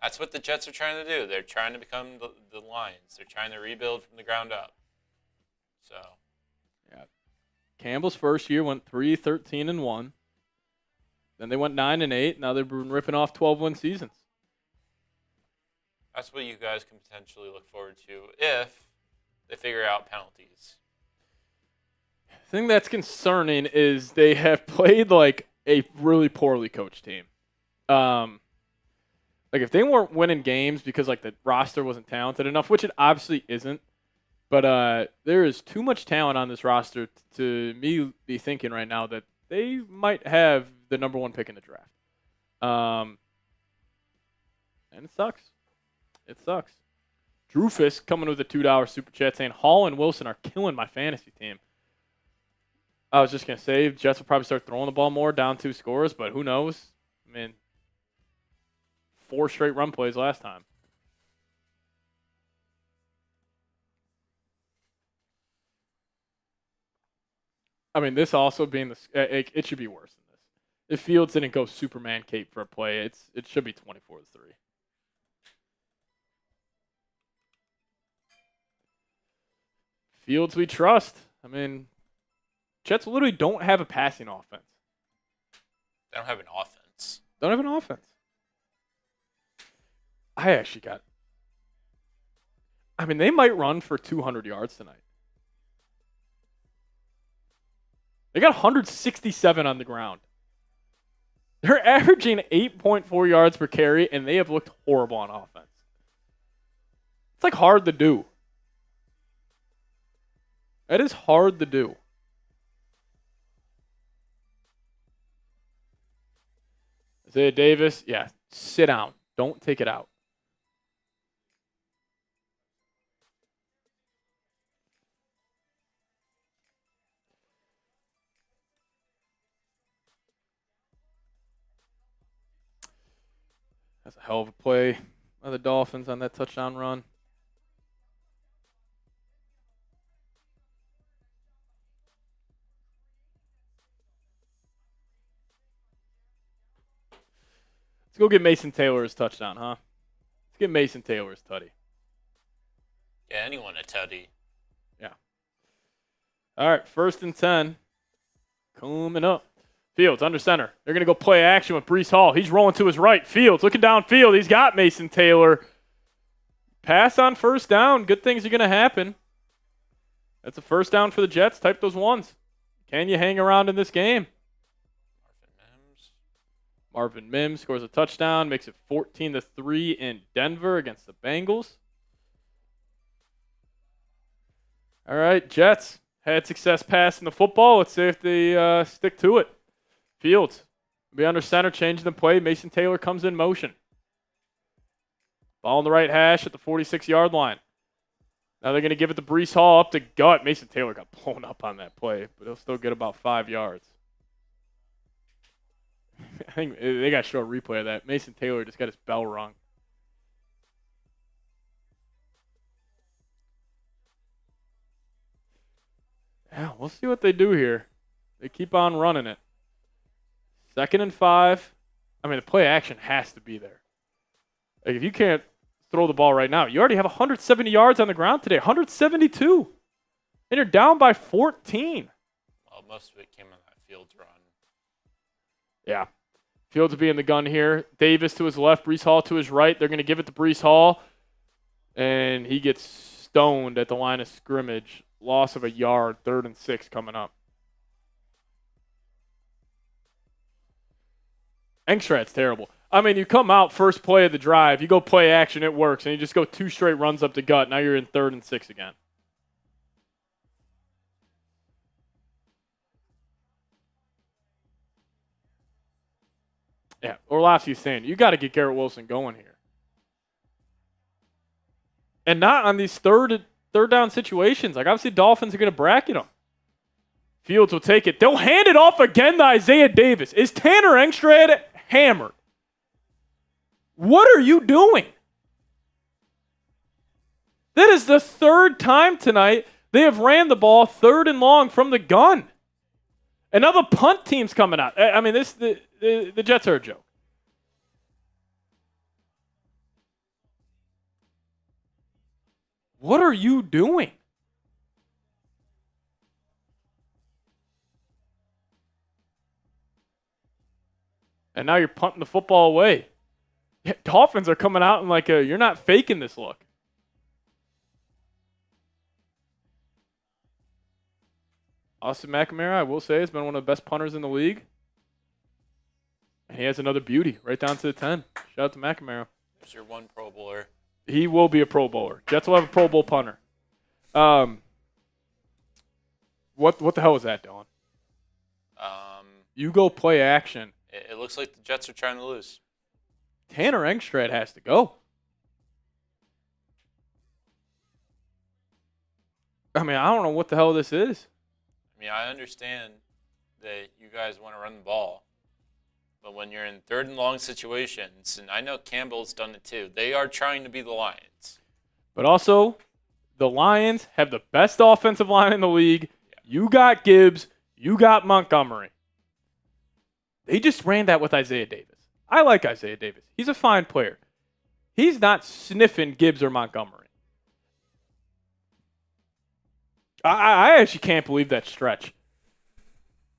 That's what the Jets are trying to do. They're trying to become the Lions. They're trying to rebuild from the ground up. So, yeah. Campbell's first year went 3-13-1. Then they went 9-8. Now they've been ripping off 12-win seasons. That's what you guys can potentially look forward to if they figure out penalties. The thing that's concerning is they have played like a really poorly coached team. Like if they weren't winning games because like the roster wasn't talented enough, which it obviously isn't, But there is too much talent on this roster to me be thinking right now that they might have the number 1 pick in the draft. And it sucks. It sucks. Drufus coming with a $2 super chat saying Hall and Wilson are killing my fantasy team. I was just going to say Jets will probably start throwing the ball more, down 2 scores, but who knows? I mean, 4 straight run plays last time. I mean, this also being it should be worse than this. If Fields didn't go Superman cape for a play, it should be 24-3. Fields we trust. I mean, Jets literally don't have a passing offense. They don't have an offense. Don't have an offense. I mean, they might run for 200 yards tonight. They got 167 on the ground. They're averaging 8.4 yards per carry, and they have looked horrible on offense. It's like hard to do. That is hard to do. Isaiah Davis, yeah, sit down. Don't take it out. That's a hell of a play by the Dolphins on that touchdown run. Let's go get Mason Taylor his touchdown, huh? Let's get Mason Taylor his tutty. Yeah, anyone a tutty. Yeah. All right, 1st and 10. Coming up. Fields under center. They're going to go play action with Breece Hall. He's rolling to his right. Fields looking downfield. He's got Mason Taylor. Pass on 1st down. Good things are going to happen. That's a 1st down for the Jets. Type those ones. Can you hang around in this game? Marvin Mims scores a touchdown, makes it 14-3 in Denver against the Bengals. All right, Jets had success passing the football. Let's see if they stick to it. Fields will be under center, changing the play. Mason Taylor comes in motion. Ball on the right hash at the 46-yard line. Now they're going to give it to Breece Hall up to gut. Mason Taylor got blown up on that play, but he'll still get about 5 yards. I think they got to show a replay of that. Mason Taylor just got his bell rung. Yeah, we'll see what they do here. They keep on running it. 2nd and 5. I mean, the play action has to be there. Like, if you can't throw the ball right now, you already have 170 yards on the ground today. 172. And you're down by 14. Well, most of it came on that Fields run. Yeah. Fields will be in the gun here. Davis to his left, Breece Hall to his right. They're going to give it to Breece Hall. And he gets stoned at the line of scrimmage. Loss of a yard, 3rd and 6 coming up. Engstrad's terrible. I mean, you come out first play of the drive, you go play action, it works, and you just go 2 straight runs up the gut. Now you're in 3rd and 6 again. Yeah, Orlovsky's saying, you got to get Garrett Wilson going here. And not on these third down situations. Like, obviously, Dolphins are going to bracket them. Fields will take it. They'll hand it off again to Isaiah Davis. Is Tanner Engstrad hammered? What are you doing? That is the 3rd time tonight they have ran the ball 3rd and long from the gun. And now the punt team's coming out. I mean, the Jets are a joke. What are you doing? And now you're punting the football away. Yeah, Dolphins are coming out and like you're not faking this look. Austin McNamara, I will say, has been one of the best punters in the league. And he has another beauty right down to the 10. Shout out to McNamara. There's your one Pro Bowler. He will be a Pro Bowler. Jets will have a Pro Bowl punter. What the hell was that, Dylan? You go play action. It looks like the Jets are trying to lose. Tanner Engstrad has to go. I mean, I don't know what the hell this is. I mean, I understand that you guys want to run the ball, but when you're in third and long situations, and I know Campbell's done it too, they are trying to be the Lions. But also, the Lions have the best offensive line in the league. Yeah. You got Gibbs. You got Montgomery. They just ran that with Isaiah Davis. I like Isaiah Davis. He's a fine player. He's not sniffing Gibbs or Montgomery. I actually can't believe that stretch.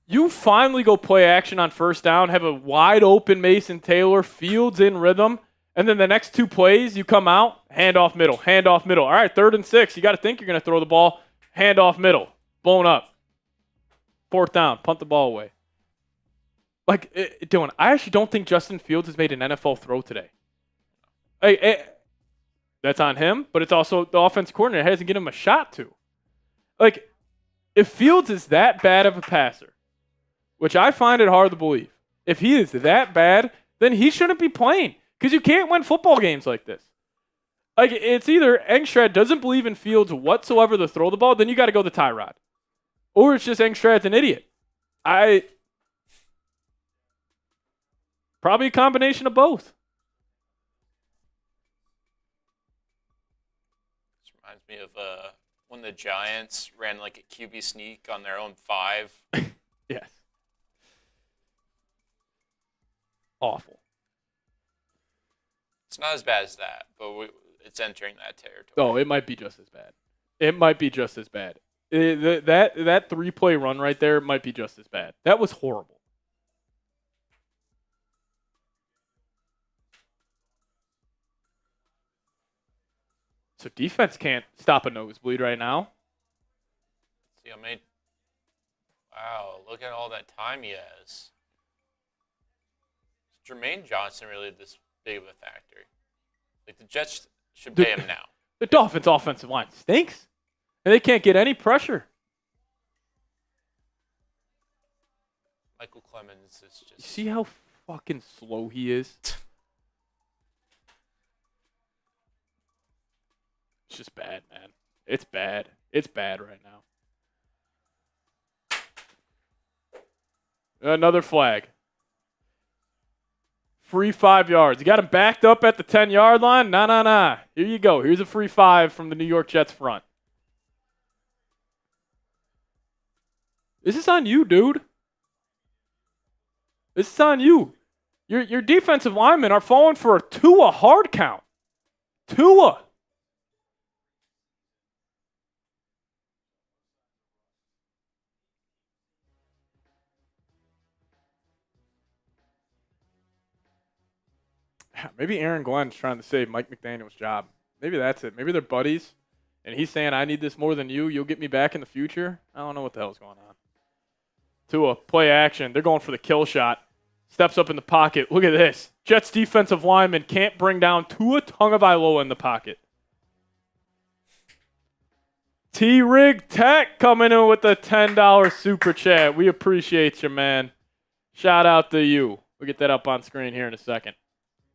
You finally go play action on first down, have a wide open Mason Taylor, Fields in rhythm, and then the next 2 plays, you come out, hand off middle. All right, 3rd and 6. You got to think you're going to throw the ball, hand off middle, blown up. 4th down, punt the ball away. Like, Dylan, I actually don't think Justin Fields has made an NFL throw today. That's on him, but it's also the offensive coordinator hasn't given him a shot to. Like, if Fields is that bad of a passer, which I find it hard to believe, if he is that bad, then he shouldn't be playing because you can't win football games like this. Like, it's either Engstrad doesn't believe in Fields whatsoever to throw the ball, then you got to go the Tyrod. Or it's just Engstrad's an idiot. Probably a combination of both. This reminds me of when the Giants ran like a QB sneak on their own 5. Yes. Awful. It's not as bad as that, but it's entering that territory. Oh, it might be just as bad. That 3-play run right there might be just as bad. That was horrible. So defense can't stop a nosebleed right now. See, wow, look at all that time he has. Is Jermaine Johnson really this big of a factor? Like, the Jets should pay him now. The Dolphins' offensive line stinks, and they can't get any pressure. Michael Clemens is just... You see how fucking slow he is? It's just bad, man. It's bad. It's bad right now. Another flag. Free 5 yards. You got him backed up at the 10-yard line? Nah. Here you go. Here's a free 5 from the New York Jets front. This is on you, dude. This is on you. Your defensive linemen are falling for a Tua hard count. Tua. Maybe Aaron Glenn's trying to save Mike McDaniel's job. Maybe that's it. Maybe they're buddies, and he's saying, I need this more than you. You'll get me back in the future. I don't know what the hell's going on. Tua, play action. They're going for the kill shot. Steps up in the pocket. Look at this. Jets defensive lineman can't bring down Tua Tagovailoa in the pocket. T-Rig Tech coming in with the $10 super chat. We appreciate you, man. Shout out to you. We'll get that up on screen here in a second.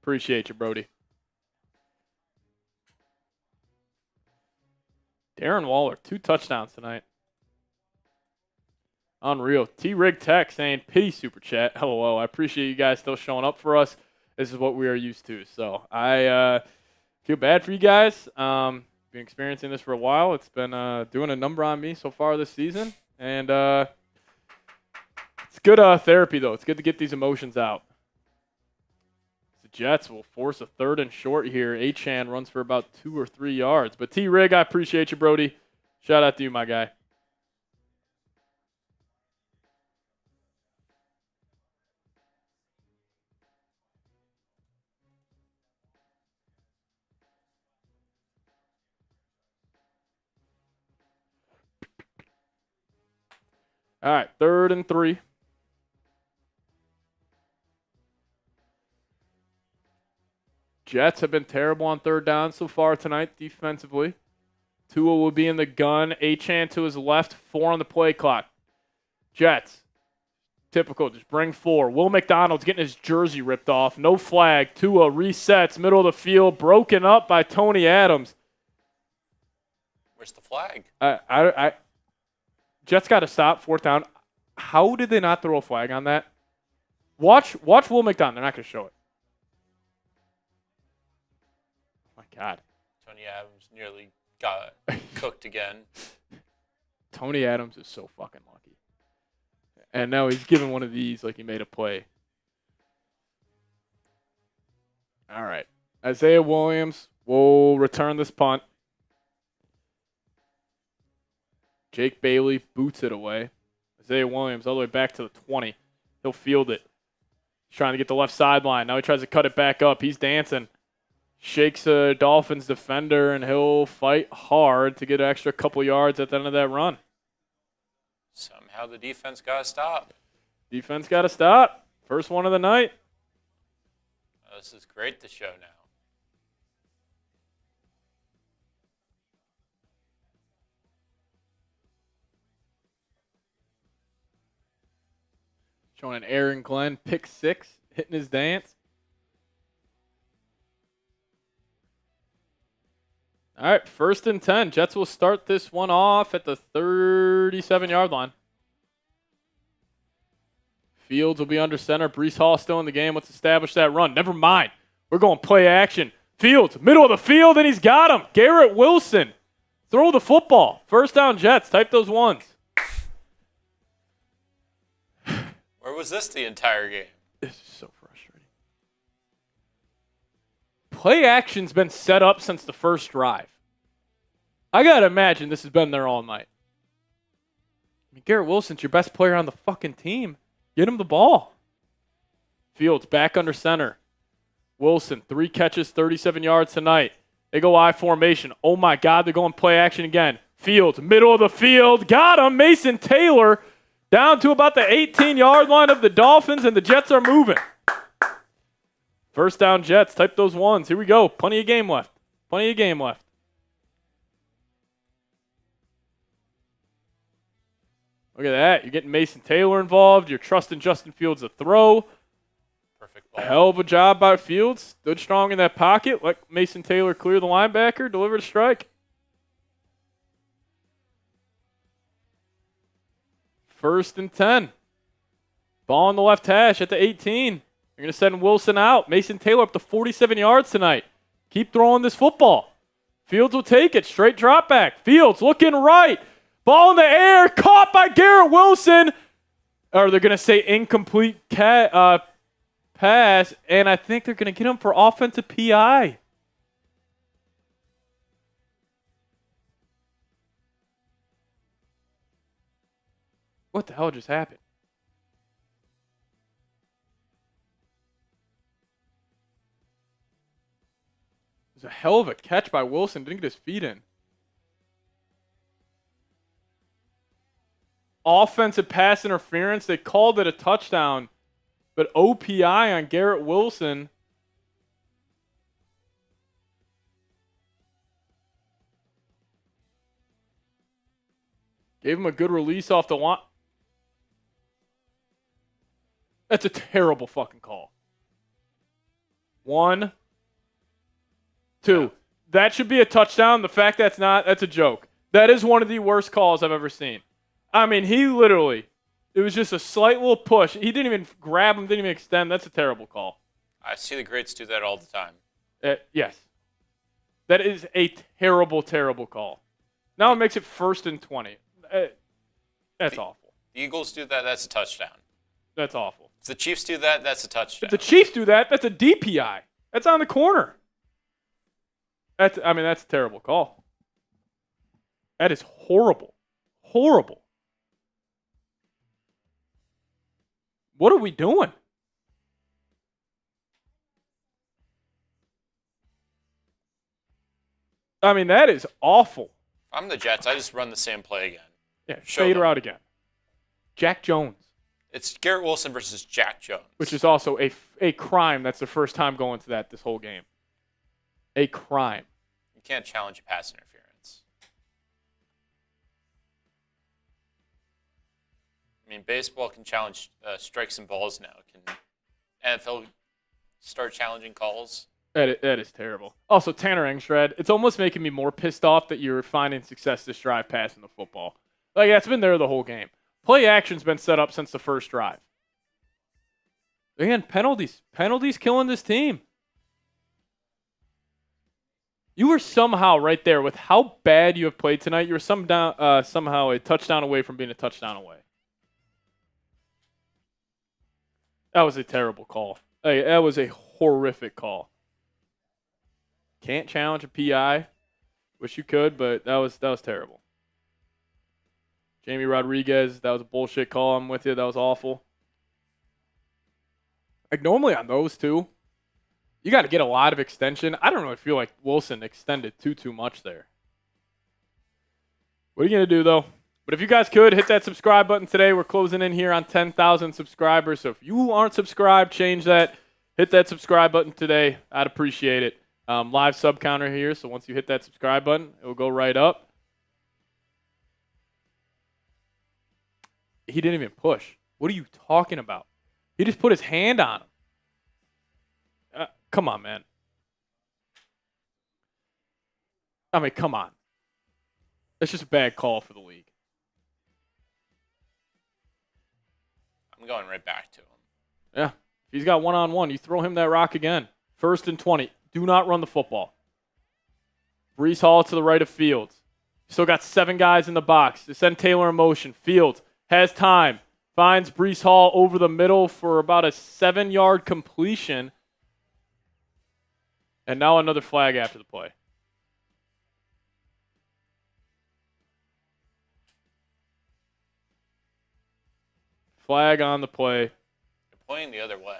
Appreciate you, Brody. Darren Waller, 2 touchdowns tonight. Unreal. T-Rig Tech saying pity super chat. LOL. I appreciate you guys still showing up for us. This is what we are used to. So I feel bad for you guys. Been experiencing this for a while. It's been doing a number on me so far this season. And it's good therapy, though. It's good to get these emotions out. Jets will force a 3rd and short here. Achan runs for about 2 or 3 yards. But T-Rig, I appreciate you, Brody. Shout out to you, my guy. All right, 3rd and 3. Jets have been terrible on 3rd down so far tonight defensively. Tua will be in the gun. Achane to his left. 4 on the play clock. Jets. Typical. Just bring 4. Will McDonald's getting his jersey ripped off. No flag. Tua resets. Middle of the field. Broken up by Tony Adams. Where's the flag? Jets got to stop. 4th down. How did they not throw a flag on that? Watch Will McDonald. They're not going to show it. Oh, my God. Tony Adams nearly got cooked again. Tony Adams is so fucking lucky. And now he's giving one of these like he made a play. All right. Isaiah Williams will return this punt. Jake Bailey boots it away. Isaiah Williams all the way back to the 20. He'll field it. He's trying to get the left sideline. Now he tries to cut it back up. He's dancing. Shakes a Dolphins defender, and he'll fight hard to get an extra couple yards at the end of that run. Somehow the defense got to stop. Defense got to stop. First one of the night. Oh, this is great to show now. Showing an Aaron Glenn pick 6, hitting his dance. All right, 1st and 10. Jets will start this one off at the 37-yard line. Fields will be under center. Breece Hall still in the game. Let's establish that run. Never mind. We're going play action. Fields, middle of the field, and he's got him. Garrett Wilson. Throw the football. 1st down Jets. Type those ones. Where was this the entire game? This is so frustrating. Play action's been set up since the first drive. I got to imagine this has been there all night. I mean, Garrett Wilson's your best player on the fucking team. Get him the ball. Fields back under center. Wilson, 3 catches, 37 yards tonight. They go I formation. Oh, my God, they're going play action again. Fields, middle of the field. Got him. Mason Taylor down to about the 18-yard line of the Dolphins, and the Jets are moving. 1st down Jets. Type those ones. Here we go. Plenty of game left. Plenty of game left. Look at that. You're getting Mason Taylor involved. You're trusting Justin Fields to throw. Perfect ball. Hell of a job by Fields. Stood strong in that pocket. Let Mason Taylor clear the linebacker. Deliver the strike. 1st and 10. Ball on the left hash at the 18. You're going to send Wilson out. Mason Taylor up to 47 yards tonight. Keep throwing this football. Fields will take it. Straight drop back. Fields looking right. Ball in the air. Caught by Garrett Wilson. Or they're going to say incomplete pass. And I think they're going to get him for offensive PI. What the hell just happened? It was a hell of a catch by Wilson. Didn't get his feet in. Offensive pass interference. They called it a touchdown. But OPI on Garrett Wilson. Gave him a good release off the line. That's a terrible fucking call. 1, 2. That should be a touchdown. The fact that's not, that's a joke. That is one of the worst calls I've ever seen. I mean, he literally, it was just a slight little push. He didn't even grab him, didn't even extend. That's a terrible call. I see the greats do that all the time. Yes. That is a terrible, terrible call. Now it makes it 1st and 20. That's awful. The Eagles do that, that's a touchdown. That's awful. If the Chiefs do that, that's a touchdown. If the Chiefs do that, that's a DPI. That's on the corner. That's a terrible call. That is horrible. Horrible. What are we doing? I mean, that is awful. If I'm the Jets, I just run the same play again. Yeah, fade her out again. Jack Jones. It's Garrett Wilson versus Jack Jones. Which is also a crime. That's the first time going to that this whole game. A crime. You can't challenge a pass interference. I mean, baseball can challenge strikes and balls now. Can NFL start challenging calls? That is terrible. Also, Tanner Engstrad, it's almost making me more pissed off that you're finding success this drive passing the football. Like, that's been there the whole game. Play action's been set up since the first drive. Again, penalties. Penalties killing this team. You were somehow right there with how bad you have played tonight. You were somehow a touchdown away from being a touchdown away. That was a terrible call. Hey, that was a horrific call. Can't challenge a PI. Wish you could, but that was terrible. Jamie Rodriguez, that was a bullshit call. I'm with you. That was awful. Like, normally on those two, you got to get a lot of extension. I don't really feel like Wilson extended too much there. What are you going to do, though? But if you guys could, hit that subscribe button today. We're closing in here on 10,000 subscribers. So if you aren't subscribed, change that. Hit that subscribe button today. I'd appreciate it. Live sub counter here. So once you hit that subscribe button, it will go right up. He didn't even push. What are you talking about? He just put his hand on him. Come on, man. I mean, come on. It's just a bad call for the league. I'm going right back to him. Yeah. If he's got one-on-one, you throw him that rock again. 1st and 20. Do not run the football. Breece Hall to the right of Fields. Still got 7 guys in the box. They send Taylor in motion. Fields has time. Finds Breece Hall over the middle for about a 7-yard completion. And now another flag after the play. Flag on the play. They're pointing the other way.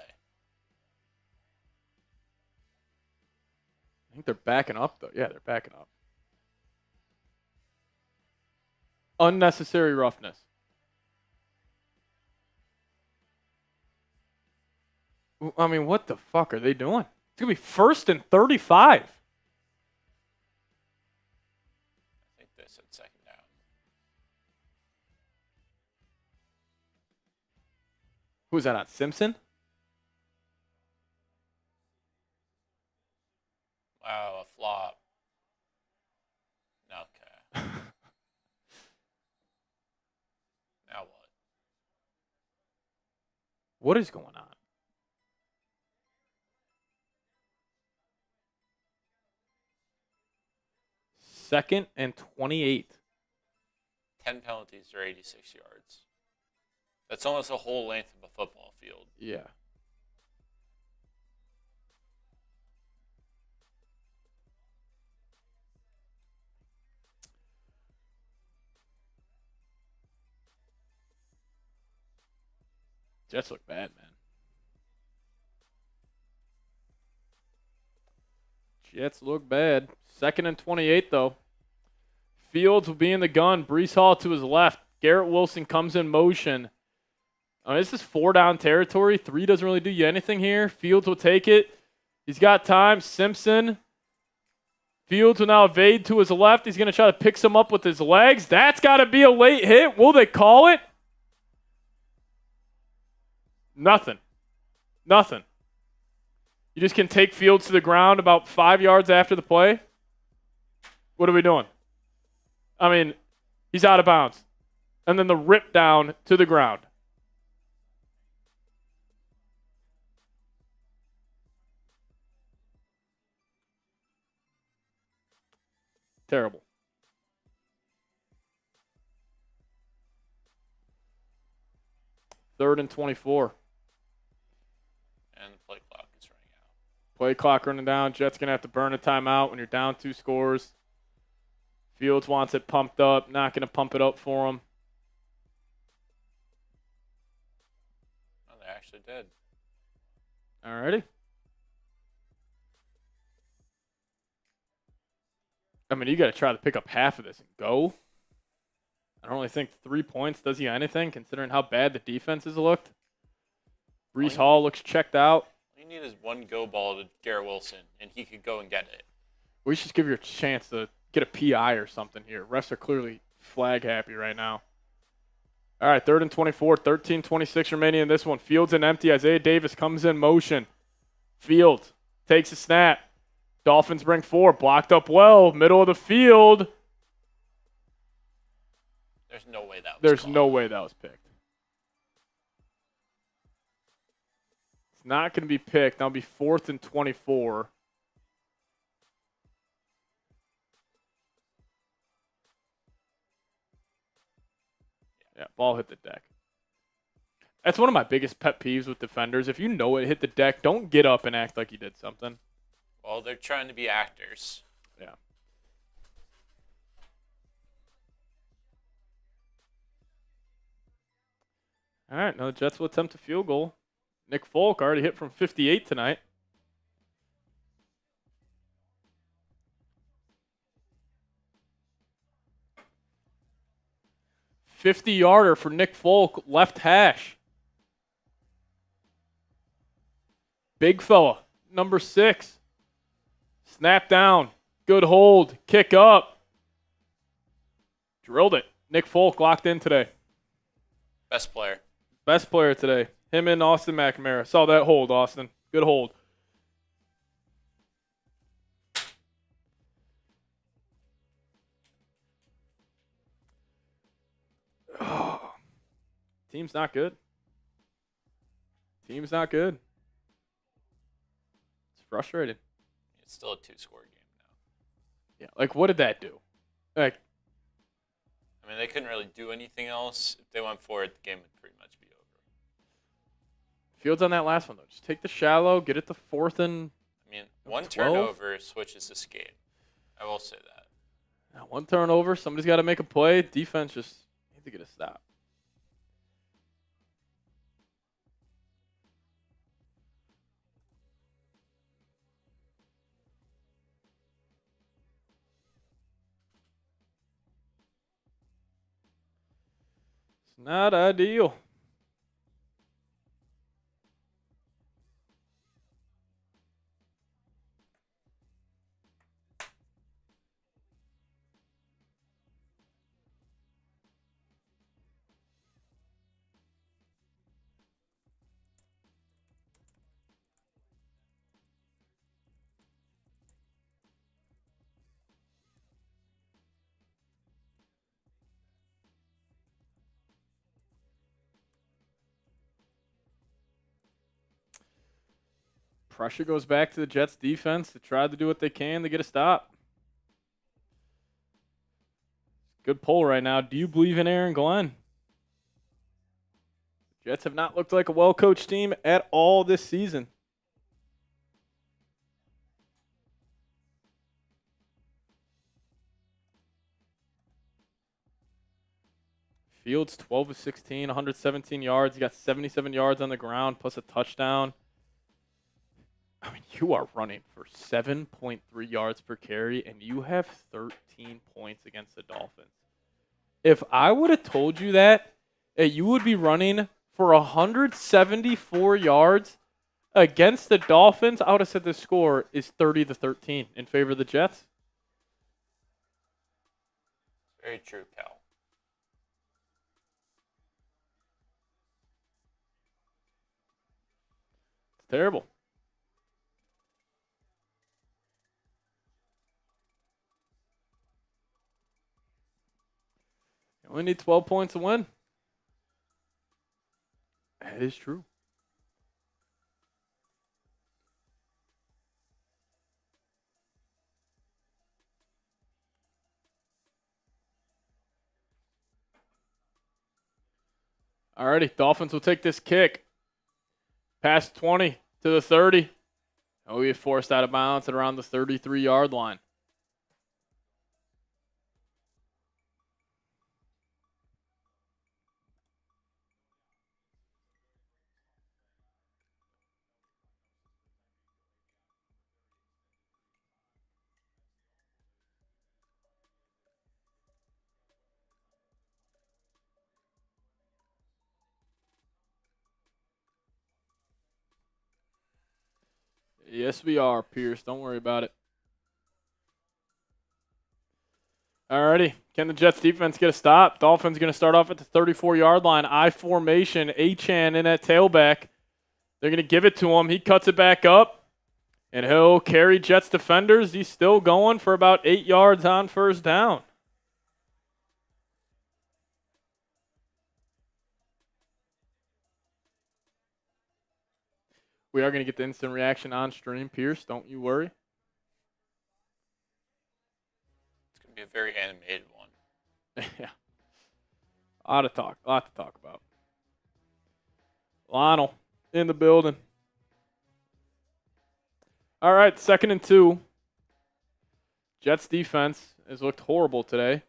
I think they're backing up, though. Yeah, they're backing up. Unnecessary roughness. I mean, what the fuck are they doing? It's going to be 1st and 35. I think they said 2nd down. Who's that on? Simpson? Wow, a flop. Okay. Now what? What is going on? Second and 28. 10 penalties or 86 yards. That's almost the whole length of a football field. Yeah. Jets look bad, man. Jets look bad. 2nd and 28, though. Fields will be in the gun. Breece Hall to his left. Garrett Wilson comes in motion. This is 4-down territory. 3 doesn't really do you anything here. Fields will take it. He's got time. Simpson. Fields will now evade to his left. He's going to try to pick some up with his legs. That's got to be a late hit. Will they call it? Nothing. You just can take Fields to the ground about 5 yards after the play? What are we doing? I mean, he's out of bounds. And then the rip down to the ground. Terrible. Third and 24. And the play clock is running out. Play clock running down. Jets going to have to burn a timeout when you're down 2 scores. Fields wants it pumped up. Not going to pump it up for him. Oh, they actually did. Alrighty. I mean, you got to try to pick up half of this and go. I don't really think 3 points does you anything, considering how bad the defense has looked. Breece Hall looks checked out. All you need is one go ball to Garrett Wilson, and he could go and get it. We should give you a chance to get a PI or something here. Refs are clearly flag happy right now. All right, 3rd and 24, 13:26 remaining in this one. Fields and empty. Isaiah Davis comes in motion. Fields takes a snap. Dolphins bring 4. Blocked up well. Middle of the field. There's no way that was There's called. no way that was picked. It's not going to be picked. That'll be 4th and 24. Yeah, ball hit the deck. That's one of my biggest pet peeves with defenders. If you know it hit the deck, don't get up and act like you did something. Well, they're trying to be actors. Yeah. All right, now the Jets will attempt a field goal. Nick Folk already hit from 58 tonight. 50-yarder for Nick Folk, left hash. Big fella, number 6. Snap down, good hold, kick up. Drilled it. Nick Folk locked in today. Best player. Best player today. Him and Austin McNamara. Saw that hold, Austin. Good hold. Oh. Team's not good. Team's not good. It's frustrating. It's still a 2-score game now. Yeah, like what did that do? Like, I mean, they couldn't really do anything else. If they went for it, the game would pretty much be over. Fields on that last one though. Just take the shallow, get it to 4th and I mean, one 12? turnover switches this game. I will say that. one turnover. Somebody's got to make a play. Defense just needs to get a stop. It's not ideal. Pressure goes back to the Jets defense to try to do what they can to get a stop. Good pull right now. Do you believe in Aaron Glenn? Jets have not looked like a well-coached team at all this season. Fields 12 of 16, 117 yards. He got 77 yards on the ground plus a touchdown. I mean, you are running for 7.3 yards per carry, and you have 13 points against the Dolphins. If I would have told you that you would be running for 174 yards against the Dolphins, I would have said the score is 30-13 in favor of the Jets. Very true, Cal. It's terrible. You only need 12 points to win. That is true. Alrighty, Dolphins will take this kick. Past 20 to the 30. And we get forced out of bounds at around the 33-yard line. Yes, we are, Pierce. Don't worry about it. Alrighty. Can the Jets defense get a stop? Dolphins going to start off at the 34-yard line. I formation. Achane in at tailback. They're going to give it to him. He cuts it back up, and he'll carry Jets defenders. He's still going for about 8 yards on first down. We are going to get the instant reaction on stream, Pierce. Don't you worry. It's going to be a very animated one. Yeah. A lot to talk about. Lionel in the building. All right, 2nd and 2. Jets defense has looked horrible today.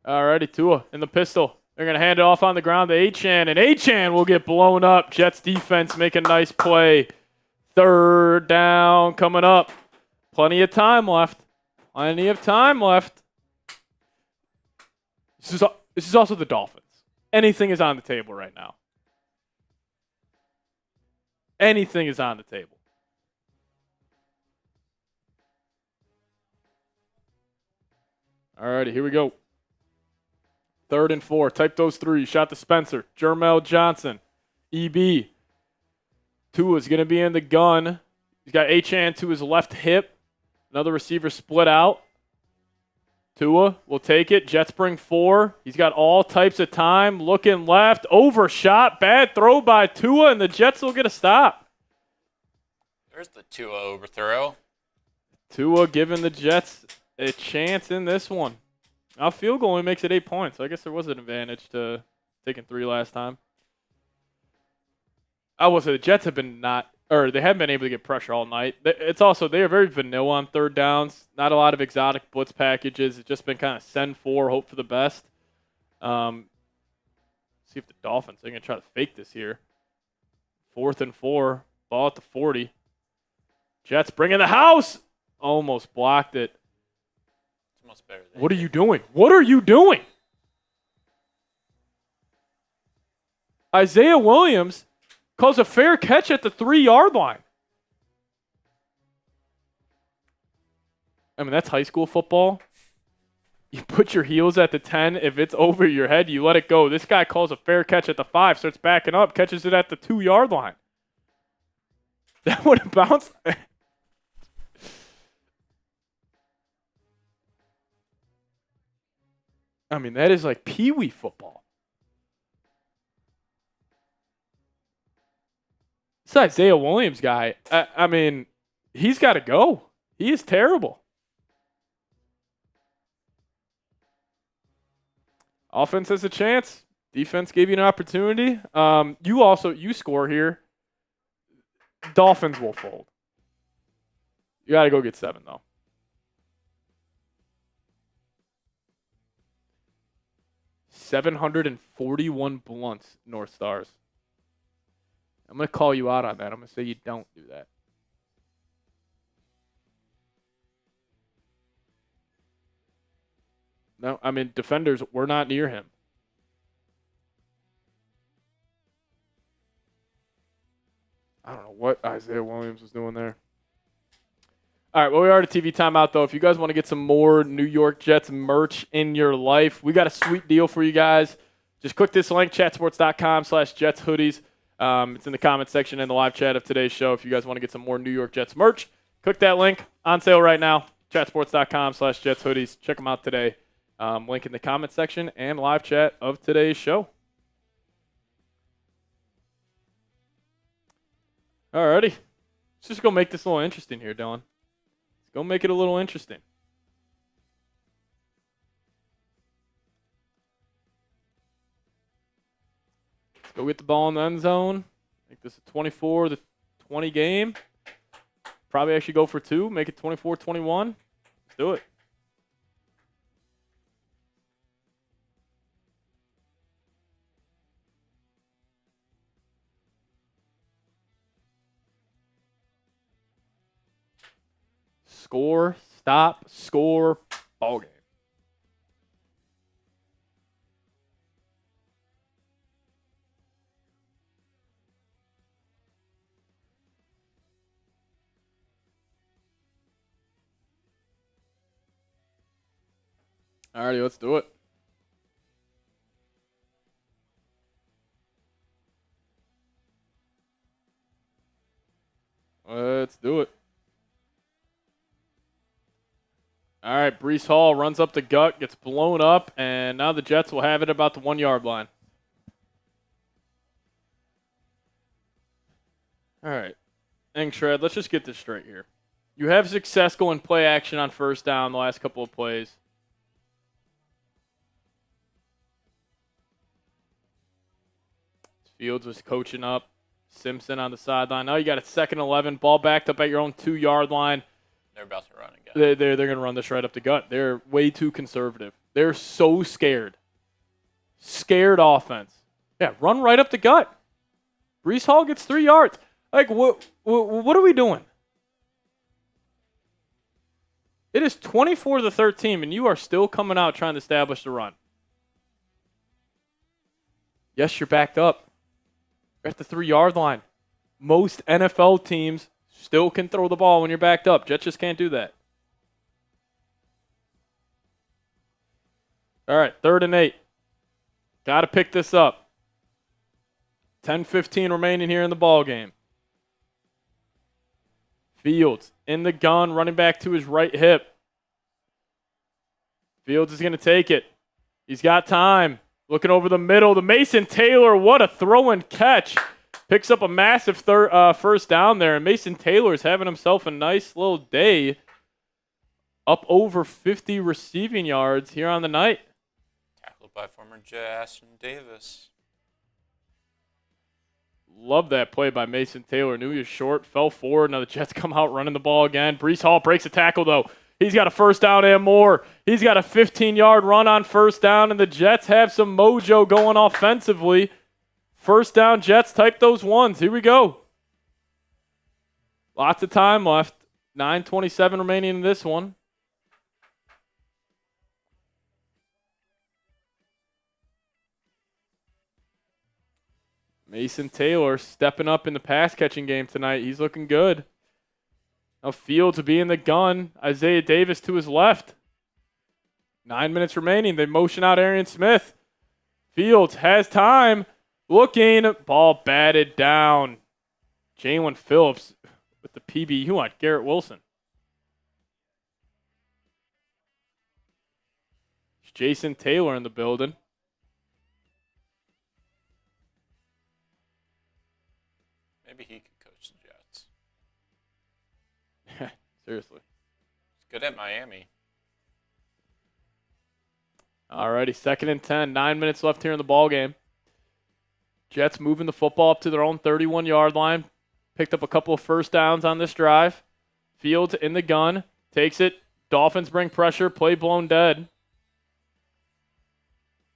All righty, Tua in the pistol. They're going to hand it off on the ground to Achane, and Achane will get blown up. Jets defense make a nice play. 3rd down coming up. Plenty of time left. This is also the Dolphins. Anything is on the table right now. Anything is on the table. All righty, here we go. 3rd and 4. Type those 3. Shot to Spencer. Jermel Johnson. EB. Tua's going to be in the gun. He's got Achane to his left hip. Another receiver split out. Tua will take it. Jets bring 4. He's got all types of time. Looking left. Overshot. Bad throw by Tua, and the Jets will get a stop. There's the Tua overthrow. Tua giving the Jets a chance in this one. Now, field goal only makes it 8 points. I guess there was an advantage to taking 3 last time. I will say the Jets have been they haven't been able to get pressure all night. It's also, they are very vanilla on 3rd downs. Not a lot of exotic blitz packages. It's just been kind of send 4, hope for the best. See if the Dolphins are going to try to fake this here. 4th and 4, ball at the 40. Jets bring in the house. Almost blocked it. Better than What are you doing? What are you doing? Isaiah Williams calls a fair catch at the 3-yard line. I mean, that's high school football. You put your heels at the 10. If it's over your head, you let it go. This guy calls a fair catch at the 5, starts backing up, catches it at the 2-yard line. That would have bounced. I mean, that is like peewee football. This Isaiah Williams guy, I mean, he's got to go. He is terrible. Offense has a chance. Defense gave you an opportunity. You score here. Dolphins will fold. You got to go get 7, though. $741 blunts, North Stars. I'm going to call you out on that. I'm going to say you don't do that. No, I mean, defenders, we're not near him. I don't know what Isaiah Williams was doing there. All right, well, we are at a TV timeout, though. If you guys want to get some more New York Jets merch in your life, we got a sweet deal for you guys. Just click this link, chatsports.com/Jets hoodies. It's in the comment section in the live chat of today's show. If you guys want to get some more New York Jets merch, click that link. On sale right now, chatsports.com/Jets hoodies. Check them out today. Link in the comment section and live chat of today's show. All righty. Let's just go make this a little interesting here, Dylan. Go make it a little interesting. Let's go get the ball in the end zone. Make this a 24-20 game. Probably actually go for 2. Make it 24-21. Let's do it. Score, stop, score, ball game. Alrighty, let's do it. Let's do it. All right, Breece Hall runs up the gut, gets blown up, and now the Jets will have it about the 1 yard line. All right. Shred, let's just get this straight here. You have success going play action on first down the last couple of plays. Fields was coaching up. Simpson on the sideline. Now you got a 2nd and 11. Ball backed up at your own 2 yard line. They're about to run again. They're going to run this right up the gut. They're way too conservative. They're so scared. Scared offense. Yeah, run right up the gut. Breece Hall gets 3 yards. Like, what are we doing? It is 24-13, and you are still coming out trying to establish the run. Yes, you're backed up. You're at the 3 yard line. Most NFL teams still can throw the ball when you're backed up. Jets just can't do that. All right, 3rd and 8. Got to pick this up. 10:15 remaining here in the ball game. Fields in the gun, running back to his right hip. Fields is going to take it. He's got time. Looking over the middle. The Mason Taylor, what a throw and catch. Picks up a massive first down there. And Mason Taylor is having himself a nice little day. Up over 50 receiving yards here on the night. Tackled by former Jet Ashton Davis. Love that play by Mason Taylor. Knew he was short, fell forward. Now the Jets come out running the ball again. Breece Hall breaks a tackle, though. He's got a first down and more. He's got a 15-yard run on first down, and the Jets have some mojo going offensively. First down, Jets, type those ones. Here we go. Lots of time left. 9:27 remaining in this one. Mason Taylor stepping up in the pass-catching game tonight. He's looking good. Now Fields will be in the gun. Isaiah Davis to his left. 9 minutes remaining. They motion out Arian Smith. Fields has time. Looking. Ball batted down. Jalen Phillips with the PBU on Garrett Wilson. It's Jason Taylor in the building. Maybe he could coach the Jets. Seriously. He's good at Miami. Alrighty, 2nd and 10. 9 minutes left here in the ball game. Jets moving the football up to their own 31-yard line. Picked up a couple of first downs on this drive. Fields in the gun. Takes it. Dolphins bring pressure. Play blown dead.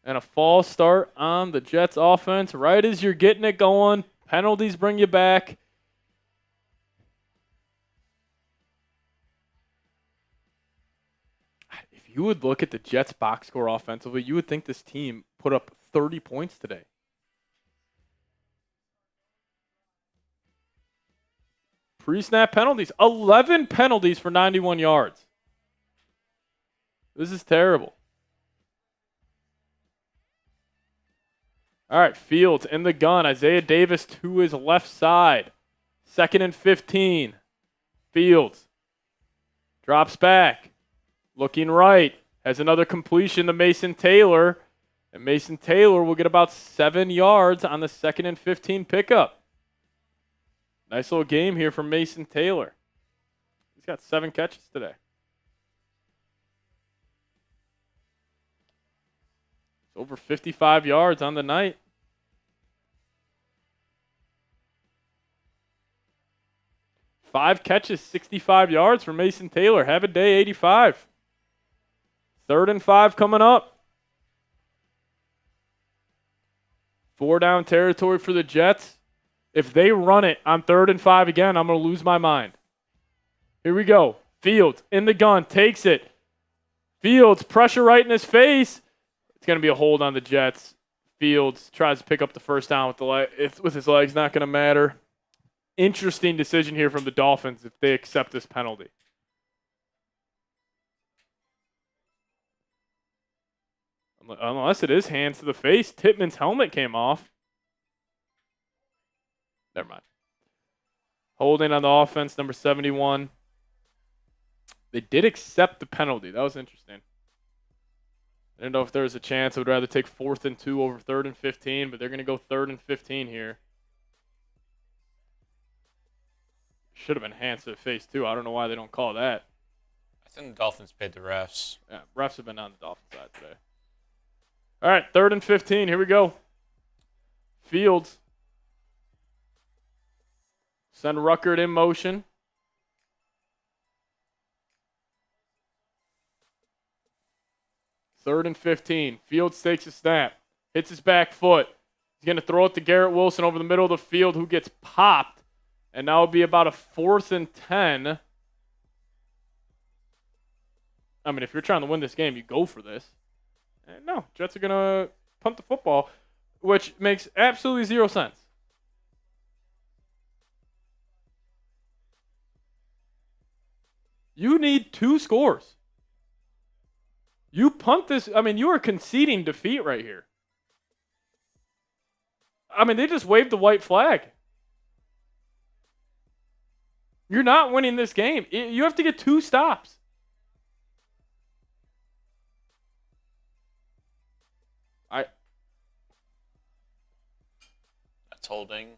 And a false start on the Jets offense. Right as you're getting it going. Penalties bring you back. If you would look at the Jets box score offensively, you would think this team put up 30 points today. Pre-snap penalties. 11 penalties for 91 yards. This is terrible. All right, Fields in the gun. Isaiah Davis to his left side. 2nd and 15. Fields drops back. Looking right. Has another completion to Mason Taylor. And Mason Taylor will get about 7 yards on the 2nd and 15 pickup. Nice little game here from Mason Taylor. He's got 7 catches today. It's over 55 yards on the night. Five catches, 65 yards for Mason Taylor. Have a day, 85. 3rd and 5 coming up. 4 down territory for the Jets. If they run it on 3rd and 5 again, I'm going to lose my mind. Here we go. Fields in the gun, takes it. Fields, pressure right in his face. It's going to be a hold on the Jets. Fields tries to pick up the first down with his legs. Not going to matter. Interesting decision here from the Dolphins if they accept this penalty. Unless it is hands to the face. Tippmann's helmet came off. Never mind. Holding on the offense, number 71. They did accept the penalty. That was interesting. I didn't know if there was a chance. I would rather take 4th and 2 over 3rd and 15, but they're going to go 3rd and 15 here. Should have been hands to the face, too. I don't know why they don't call that. I think the Dolphins paid the refs. Yeah, refs have been on the Dolphins side today. All right, 3rd and 15. Here we go. Fields. Send Ruckert in motion. Third and 15. Fields takes a snap. Hits his back foot. He's going to throw it to Garrett Wilson over the middle of the field, who gets popped. And now it'll be about a 4th and 10. I mean, if you're trying to win this game, you go for this. And no, Jets are going to punt the football, which makes absolutely zero sense. You need 2 scores. You punt this. I mean, you are conceding defeat right here. I mean, they just waved the white flag. You're not winning this game. You have to get 2 stops. That's holding.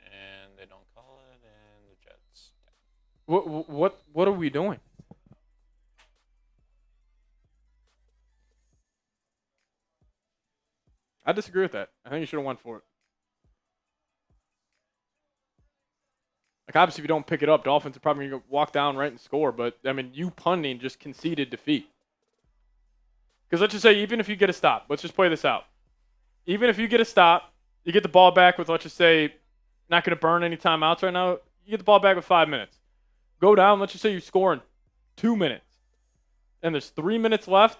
And they don't call it, and the Jets. What are we doing? I disagree with that. I think you should have went for it. Like, obviously, if you don't pick it up, Dolphins are probably going to walk down right and score. But, I mean, you punting just conceded defeat. Because let's just say, even if you get a stop, let's just play this out. Even if you get a stop, you get the ball back with, let's just say, not going to burn any timeouts right now. You get the ball back with 5 minutes. Go down, let's just say you score in 2 minutes. And there's 3 minutes left.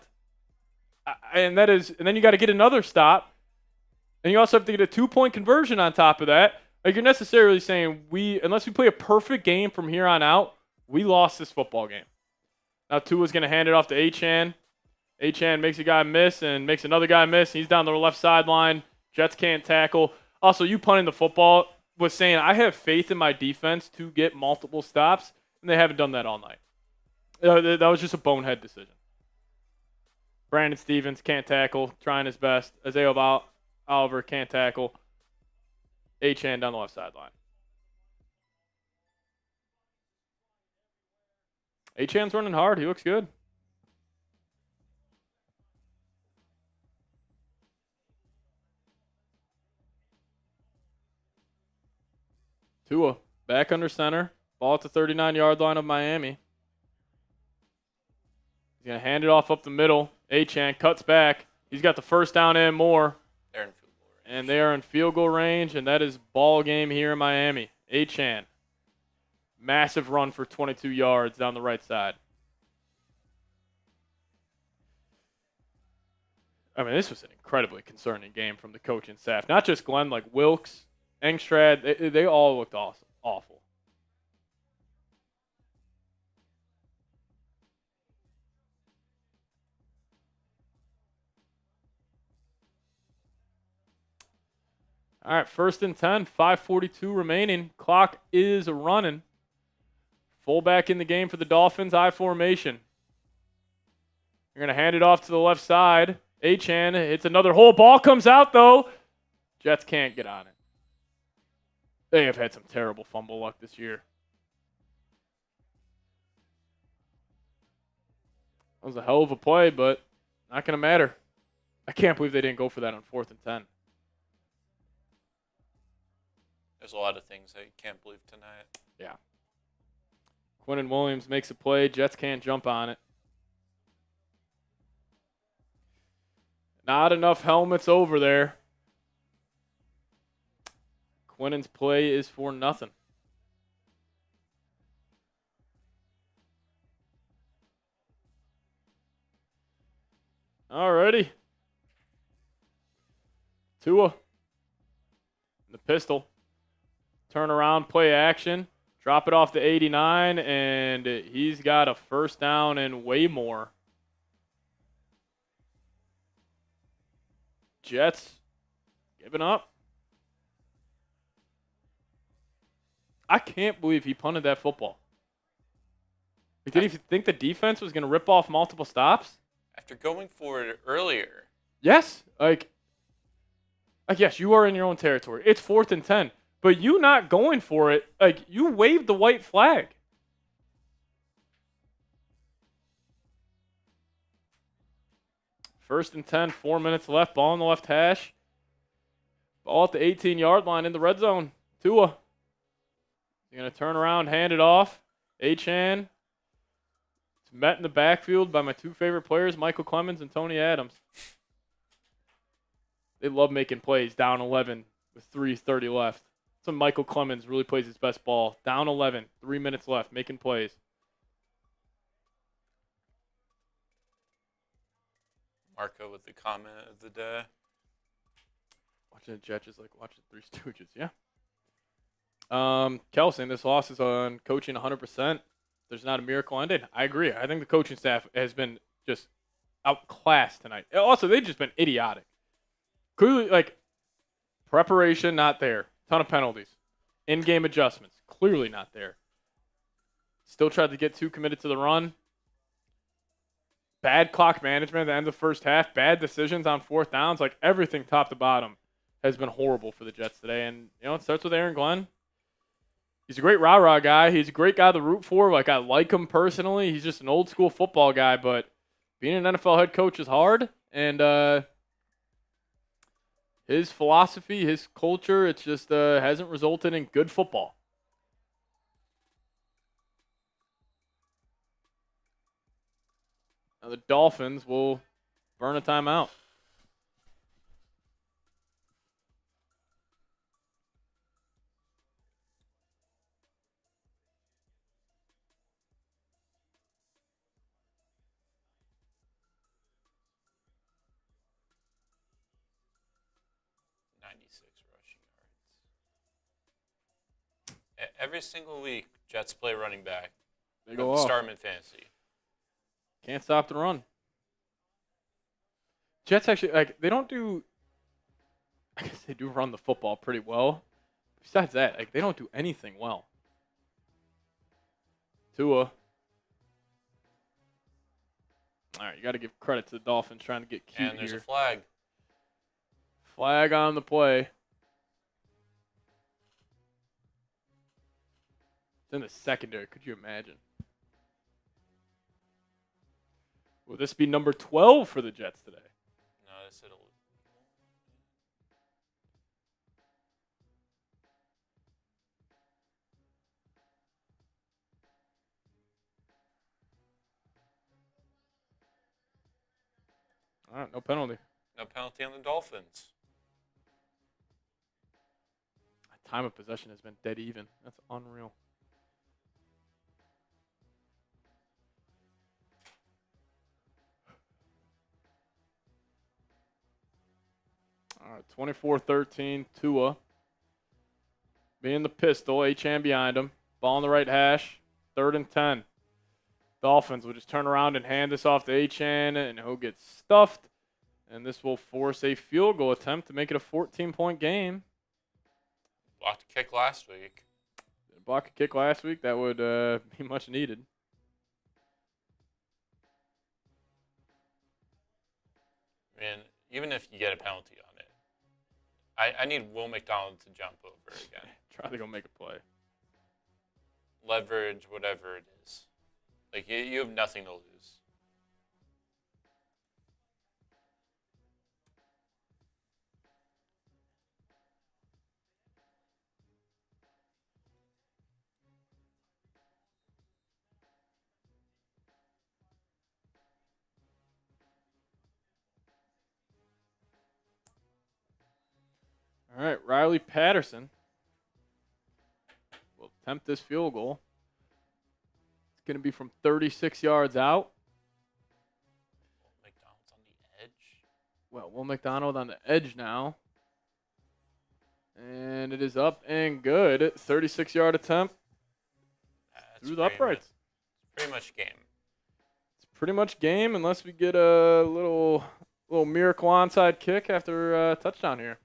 And then you got to get another stop. And you also have to get a 2-point conversion on top of that. Like, you're necessarily saying, unless we play a perfect game from here on out, we lost this football game. Now Tua's going to hand it off to Achane. Achane makes a guy miss and makes another guy miss. He's down the left sideline. Jets can't tackle. Also, you punting the football was saying, I have faith in my defense to get multiple stops, and they haven't done that all night. That was just a bonehead decision. Brandon Stevens can't tackle, trying his best. Isaiah Oliver can't tackle. Achane down the left sideline. Achane's running hard. He looks good. Tua back under center. Ball at the 39-yard line of Miami. He's going to hand it off up the middle. Achane cuts back. He's got the first down and more. They're in field goal range. And they are in field goal range, and that is ball game here in Miami. Achane. Massive run for 22 yards down the right side. I mean, this was an incredibly concerning game from the coaching staff. Not just Glenn, like Wilkes, Engstrad, they all looked awful. All right, 1st and 10, 5:42 remaining. Clock is running. Fullback in the game for the Dolphins, I formation. You're going to hand it off to the left side. Achane hits another hole. Ball comes out, though. Jets can't get on it. They have had some terrible fumble luck this year. That was a hell of a play, but not going to matter. I can't believe they didn't go for that on 4th and 10. There's a lot of things I can't believe tonight. Yeah. Quinnen Williams makes a play. Jets can't jump on it. Not enough helmets over there. Quinnen's play is for nothing. Alrighty. Tua. The pistol. Turn around, play action. Drop it off to 89, and he's got a first down and way more. Jets giving up. I can't believe he punted that football. Like, did he think the defense was going to rip off multiple stops? After going for it earlier. Yes. Like, yes, you are in your own territory. It's 4th and 10. But you not going for it, like, you waved the white flag. First and 10, 4 minutes left. Ball on the left hash. Ball at the 18-yard line in the red zone. Tua. He's going to turn around, hand it off. Achane. It's met in the backfield by my two favorite players, Michael Clemens and Tony Adams. They love making plays down 11 with 3:30 left. So Michael Clemens really plays his best ball. Down 11, 3 minutes left, making plays. Marco with the comment of the day. Watching the Jets is like watching Three Stooges, yeah. Kel saying this loss is on coaching 100%. There's not a miracle ending. I agree. I think the coaching staff has been just outclassed tonight. Also, they've just been idiotic. Clearly, like, preparation not there. Ton of penalties. In-game adjustments. Clearly not there. Still tried to get too committed to the run. Bad clock management at the end of the first half. Bad decisions on 4th downs. Like, everything top to bottom has been horrible for the Jets today. And, you know, it starts with Aaron Glenn. He's a great rah-rah guy. He's a great guy to root for. Like, I like him personally. He's just an old-school football guy. But being an NFL head coach is hard. And his philosophy, his culture, it just hasn't resulted in good football. Now the Dolphins will burn a timeout. Rushing yards. Every single week, Jets play running back. They go off. Start 'em in fantasy. Can't stop the run. Jets actually, like, they don't do, I guess they do run the football pretty well. Besides that, like, they don't do anything well. Tua. All right, you got to give credit to the Dolphins trying to get cute And there's here. a flag. Flag on the play. It's in the secondary. Could you imagine? Will this be number 12 for the Jets today? No, this it'll. All right, no penalty. No penalty on the Dolphins. Time of possession has been dead even. That's unreal. All right, 24-13, Tua. Being the pistol, Achane behind him. Ball on the right hash, 3rd and 10. Dolphins will just turn around and hand this off to Achane, and he'll get stuffed. And this will force a field goal attempt to make it a 14-point game. Blocked a kick last week. Block a kick last week, that would be much needed. I mean, even if you get a penalty on it, I need Will McDonald to jump over again. Try to go make a play. Leverage, whatever it is. Like, you have nothing to lose. All right, Riley Patterson will attempt this field goal. It's going to be from 36 yards out. McDonald's on the edge. Well, Will McDonald on the edge now. And it is up and good. 36-yard attempt through the uprights. Pretty much game. It's pretty much game unless we get a little Little miracle onside kick after touchdown here.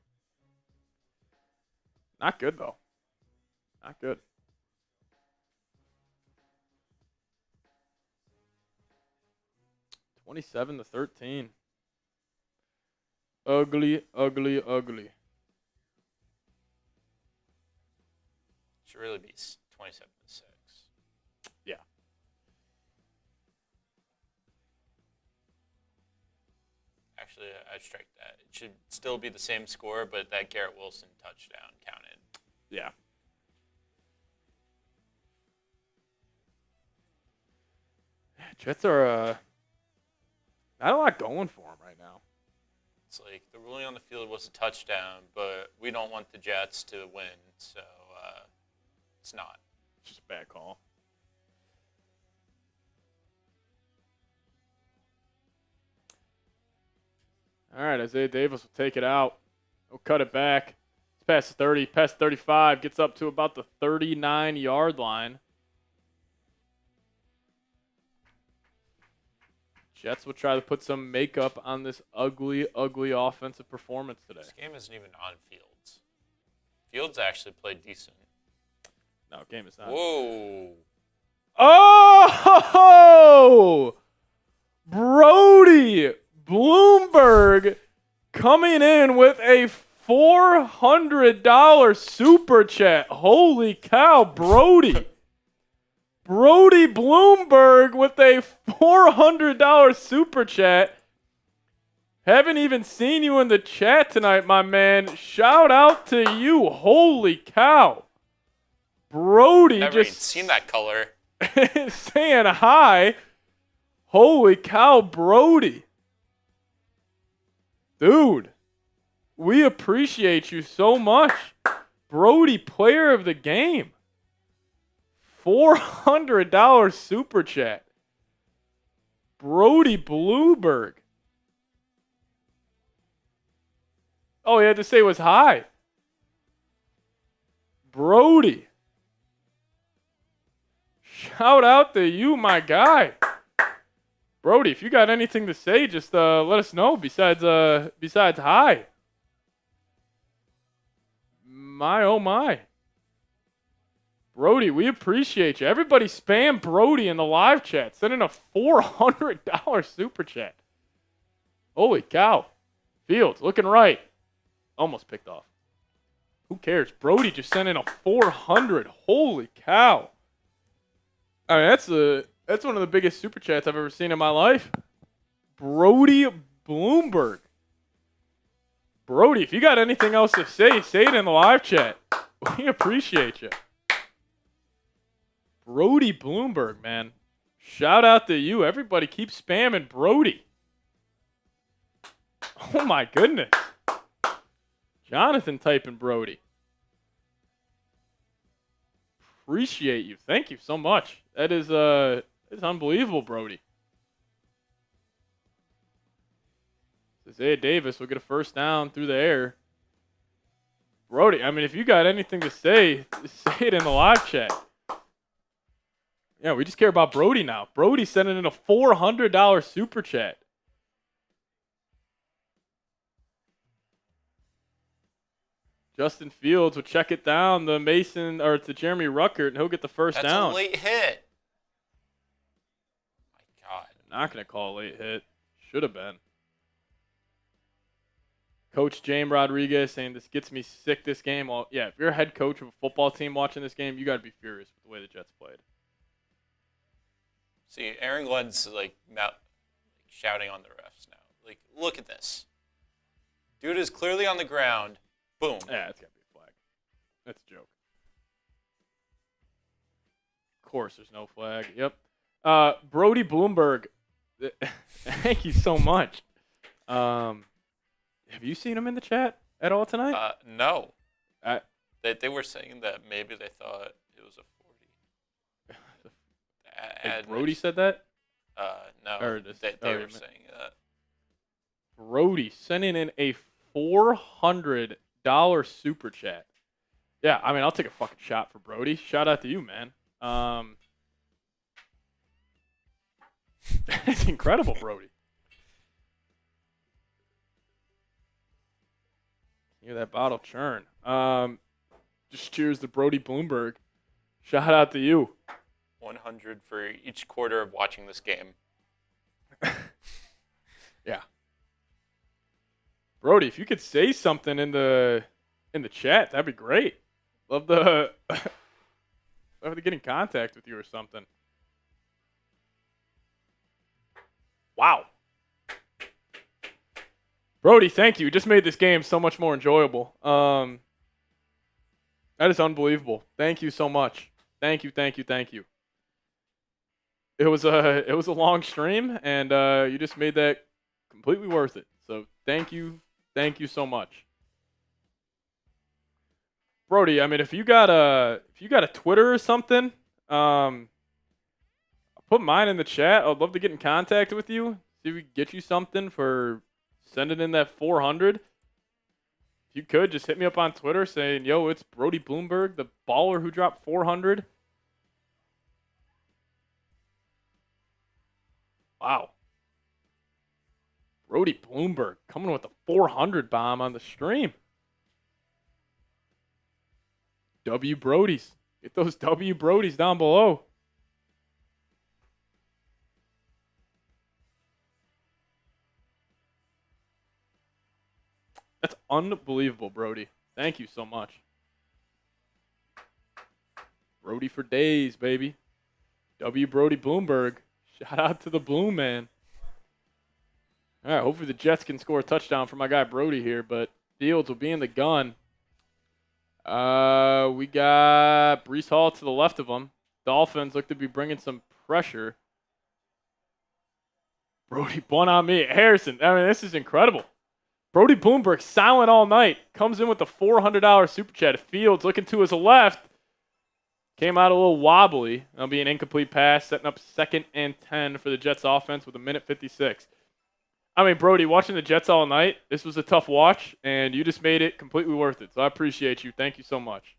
Not good, though. Not good. 27-13. Ugly, ugly, ugly. Should really be 27-6. Yeah. Actually, I'd strike that. It should still be the same score, but that Garrett Wilson touchdown counted. Yeah. Jets are not a lot going for them right now. It's like the ruling on the field was a touchdown, but we don't want the Jets to win, so it's not. It's just a bad call. All right, Isaiah Davis will take it out. He'll cut it back. It's past 30, past 35, gets up to about the 39-yard line. Jets will try to put some makeup on this ugly, ugly offensive performance today. This game isn't even on Fields. Fields actually played decent. No, game is not. Whoa. Oh! Brody Bloomberg coming in with a $400 super chat. Holy cow, Brody. Brody Bloomberg with a $400 super chat. Haven't even seen you in the chat tonight, my man. Shout out to you. Holy cow. Brody Never even just seen that color. saying hi. Holy cow, Brody. Dude, we appreciate you so much. Brody, player of the game. $400 super chat. Brody Bloomberg. Oh, he had to say it was high. Brody. Shout out to you, my guy. Brody, if you got anything to say, just let us know besides hi. My, oh my. Brody, we appreciate you. Everybody spam Brody in the live chat. Send in a $400 super chat. Holy cow. Fields, looking right. Almost picked off. Who cares? Brody just sent in a 400. Holy cow. I mean, that's one of the biggest super chats I've ever seen in my life. Brody Bloomberg. Brody, if you got anything else to say it in the live chat. We appreciate you. Brody Bloomberg, man. Shout out to you. Everybody keep spamming Brody. Oh my goodness. Jonathan typing Brody. Appreciate you. Thank you so much. That is it's unbelievable, Brody. Isaiah Davis will get a first down through the air. Brody, I mean, if you got anything to say it in the live chat. Yeah, we just care about Brody now. Brody sending in a $400 super chat. Justin Fields will check it down to Mason or to Jeremy Ruckert, and he'll get the first down. That's a late hit. My God. Not going to call a late hit. Should have been. Coach James Rodriguez saying this gets me sick this game. Well, yeah, if you're a head coach of a football team watching this game, you got to be furious with the way the Jets played. See, Aaron Glenn's shouting on the refs now. Like, look at this. Dude is clearly on the ground. Boom. Yeah, it's got to be a flag. That's a joke. Of course, there's no flag. Yep. Brody Bloomberg. Thank you so much. Have you seen him in the chat at all tonight? No. They were saying that maybe they thought it was a 40. Brody said that? No. They were saying that. Brody sending in a $400 super chat. Yeah, I mean, I'll take a fucking shot for Brody. Shout out to you, man. That's incredible, Brody. Hear that bottle churn. Just cheers to Brody Bloomberg. Shout out to you. 100 for each quarter of watching this game. Yeah. Brody, if you could say something in the chat, that'd be great. Love to get in contact with you or something. Wow. Brody, thank you. You just made this game so much more enjoyable. That is unbelievable. Thank you so much. Thank you. It was a long stream, and you just made that completely worth it. So thank you so much, Brody. I mean, if you got a Twitter or something, I'll put mine in the chat. I'd love to get in contact with you. See if we can get you something for sending in that 400. If you could, just hit me up on Twitter saying, yo, it's Brody Bloomberg, the baller who dropped 400. Wow. Brody Bloomberg coming with a 400 bomb on the stream. W Brodies. Get those W Brodies down below. That's unbelievable, Brody. Thank you so much. Brody for days, baby. W Brody Bloomberg. Shout out to the Bloom man. All right, hopefully the Jets can score a touchdown for my guy Brody here, but Fields will be in the gun. We got Breece Hall to the left of him. Dolphins look to be bringing some pressure. Brody, one on me. Harrison, I mean, this is incredible. Brody Bloomberg, silent all night, comes in with a $400 super chat. Fields looking to his left. Came out a little wobbly. That'll be an incomplete pass, setting up 2nd and 10 for the Jets offense with 1:56. I mean, Brody, watching the Jets all night, this was a tough watch, and you just made it completely worth it. So I appreciate you. Thank you so much.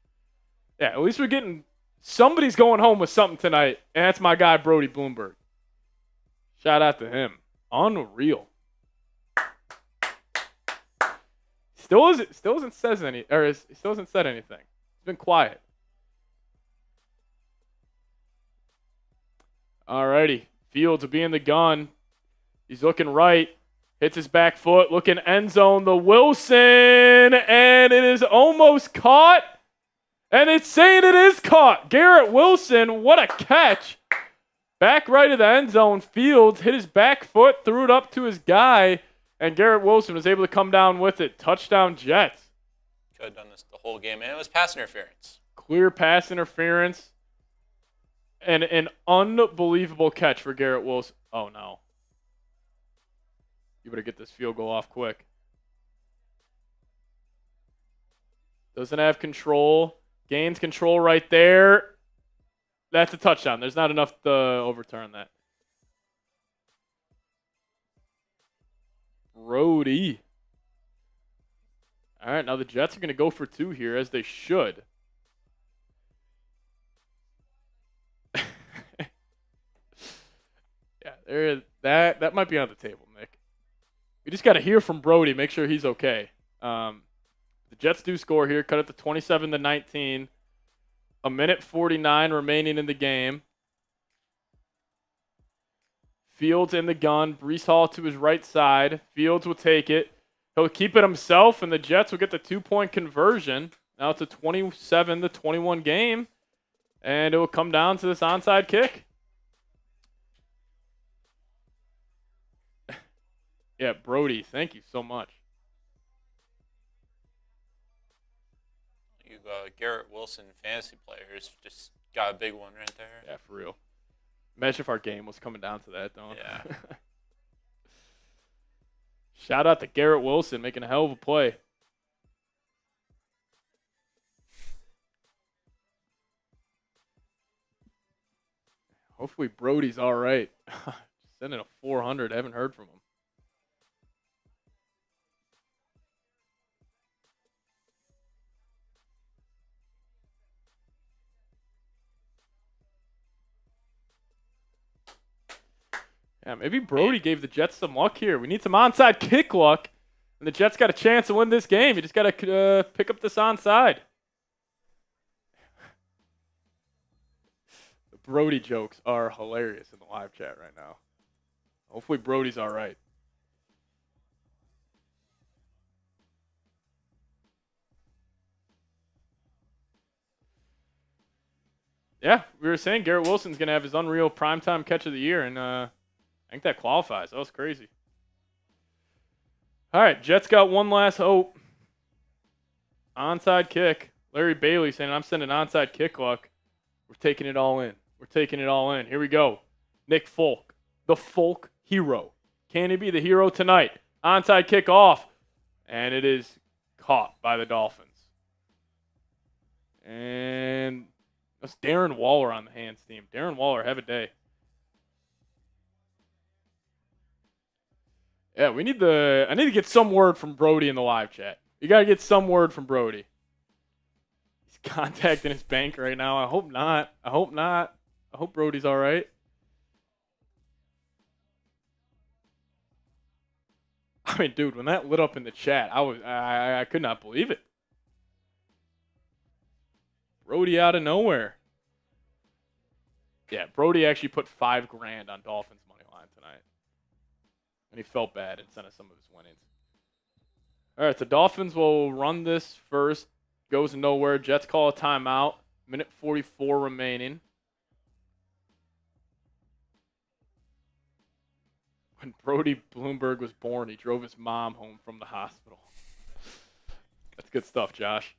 Yeah, at least we're getting – somebody's going home with something tonight, and that's my guy Brody Bloomberg. Shout out to him. Unreal. Still hasn't said anything. It's been quiet. Alrighty. Fields will be in the gun. He's looking right. Hits his back foot. Looking end zone. The Wilson. And it is almost caught. And it's saying it is caught. Garrett Wilson. What a catch. Back right of the end zone. Fields hit his back foot. Threw it up to his guy. And Garrett Wilson was able to come down with it. Touchdown Jets. Could have done this the whole game. And it was pass interference. Clear pass interference. And an unbelievable catch for Garrett Wilson. Oh, no. You better get this field goal off quick. Doesn't have control. Gains control right there. That's a touchdown. There's not enough to overturn that. Brody. All right, now the Jets are going to go for 2 here, as they should. Yeah, that might be on the table, Nick. We just got to hear from Brody, make sure he's okay. The Jets do score here, cut it to 27-19. 1:49 remaining in the game. Fields in the gun. Breece Hall to his right side. Fields will take it. He'll keep it himself, and the Jets will get the 2-point conversion. Now it's a 27-21 game, and it will come down to this onside kick. Yeah, Brody, thank you so much. You Garrett Wilson fantasy players just got a big one right there. Yeah, for real. Imagine if our game was coming down to that, don't Yeah. Shout out to Garrett Wilson making a hell of a play. Hopefully Brody's all right. Sending a 400. I haven't heard from him. Yeah, maybe Brody gave the Jets some luck here. We need some onside kick luck. And the Jets got a chance to win this game. You just got to pick up this onside. The Brody jokes are hilarious in the live chat right now. Hopefully Brody's all right. Yeah, we were saying Garrett Wilson's going to have his unreal primetime catch of the year, and I think that qualifies. That was crazy. All right, Jets got one last hope. Onside kick. Larry Bailey saying, I'm sending onside kick luck. We're taking it all in. We're taking it all in. Here we go. Nick Folk, the Folk hero. Can he be the hero tonight? Onside kick off. And it is caught by the Dolphins. And that's Darren Waller on the hands team. Darren Waller, have a day. Yeah, I need to get some word from Brody in the live chat. You got to get some word from Brody. He's contacting his bank right now. I hope not. I hope Brody's all right. I mean, dude, when that lit up in the chat, I could not believe it. Brody out of nowhere. Yeah, Brody actually put $5,000 on Dolphins money line tonight. And he felt bad and sent us some of his winnings. All right, the Dolphins will run this first. Goes nowhere. Jets call a timeout. Minute 44 remaining. When Brody Bloomberg was born, he drove his mom home from the hospital. That's good stuff, Josh.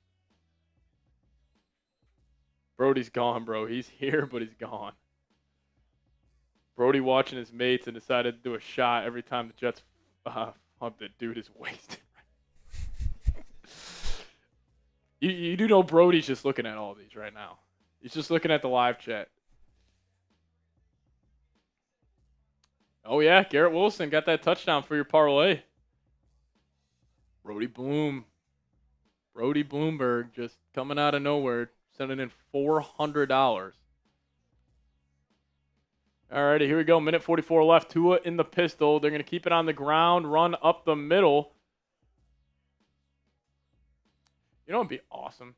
Brody's gone, bro. He's here, but he's gone. Brody watching his mates and decided to do a shot every time the Jets humped it. Dude is wasted. You do know Brody's just looking at all these right now. He's just looking at the live chat. Oh, yeah, Garrett Wilson got that touchdown for your parlay. Brody Bloomberg just coming out of nowhere, sending in $400. Alrighty, here we go. Minute 44 left. Tua in the pistol. They're going to keep it on the ground, run up the middle. You know what would be awesome?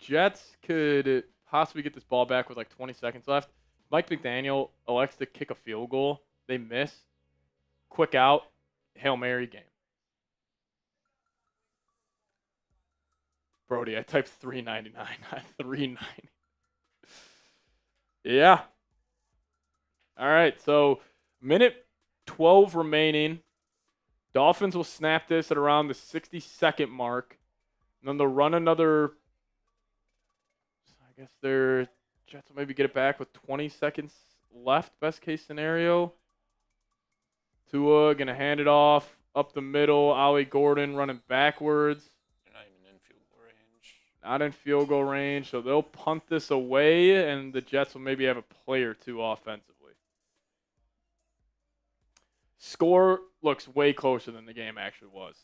Jets could possibly get this ball back with like 20 seconds left. Mike McDaniel elects to kick a field goal. They miss. Quick out. Hail Mary game. Brody, I typed $3.99, not $3.90. Yeah. All right, so minute 12 remaining. Dolphins will snap this at around the 60-second mark. And then they'll run another, I guess their Jets will maybe get it back with 20 seconds left, best case scenario. Tua going to hand it off up the middle. Ollie Gordon running backwards. They're not even in field goal range. Not in field goal range, so they'll punt this away, and the Jets will maybe have a play or two offensively. Score looks way closer than the game actually was.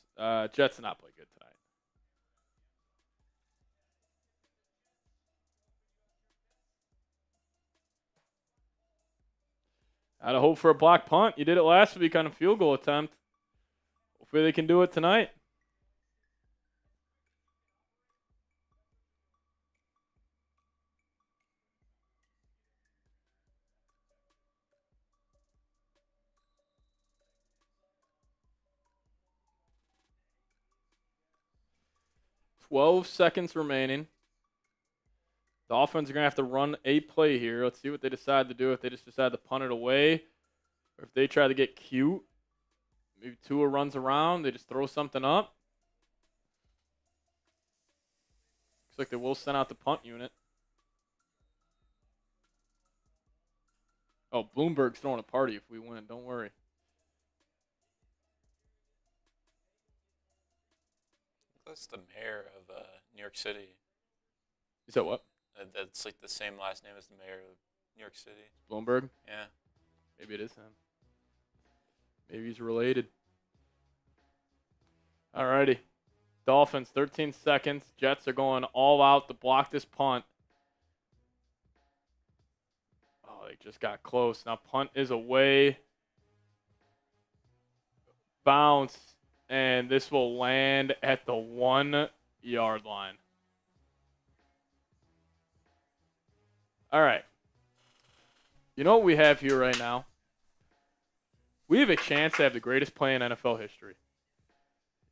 Jets did not play good tonight. I'd hope for a block punt. You did it last week on a field goal attempt. Hopefully they can do it tonight. $12 seconds remaining. Dolphins are going to have to run a play here. Let's see what they decide to do. If they just decide to punt it away, or if they try to get cute. Maybe Tua runs around. They just throw something up. Looks like they will send out the punt unit. Oh, Bloomberg's throwing a party if we win. Don't worry. That's the mayor of New York City. You said what? That's like the same last name as the mayor of New York City. Bloomberg? Yeah. Maybe it is him. Maybe he's related. Alrighty. Dolphins, 13 seconds. Jets are going all out to block this punt. Oh, they just got close. Now punt is away. bounce, and this will land at the 1 yard line. All right. You know what we have here right now? We have a chance to have the greatest play in NFL history.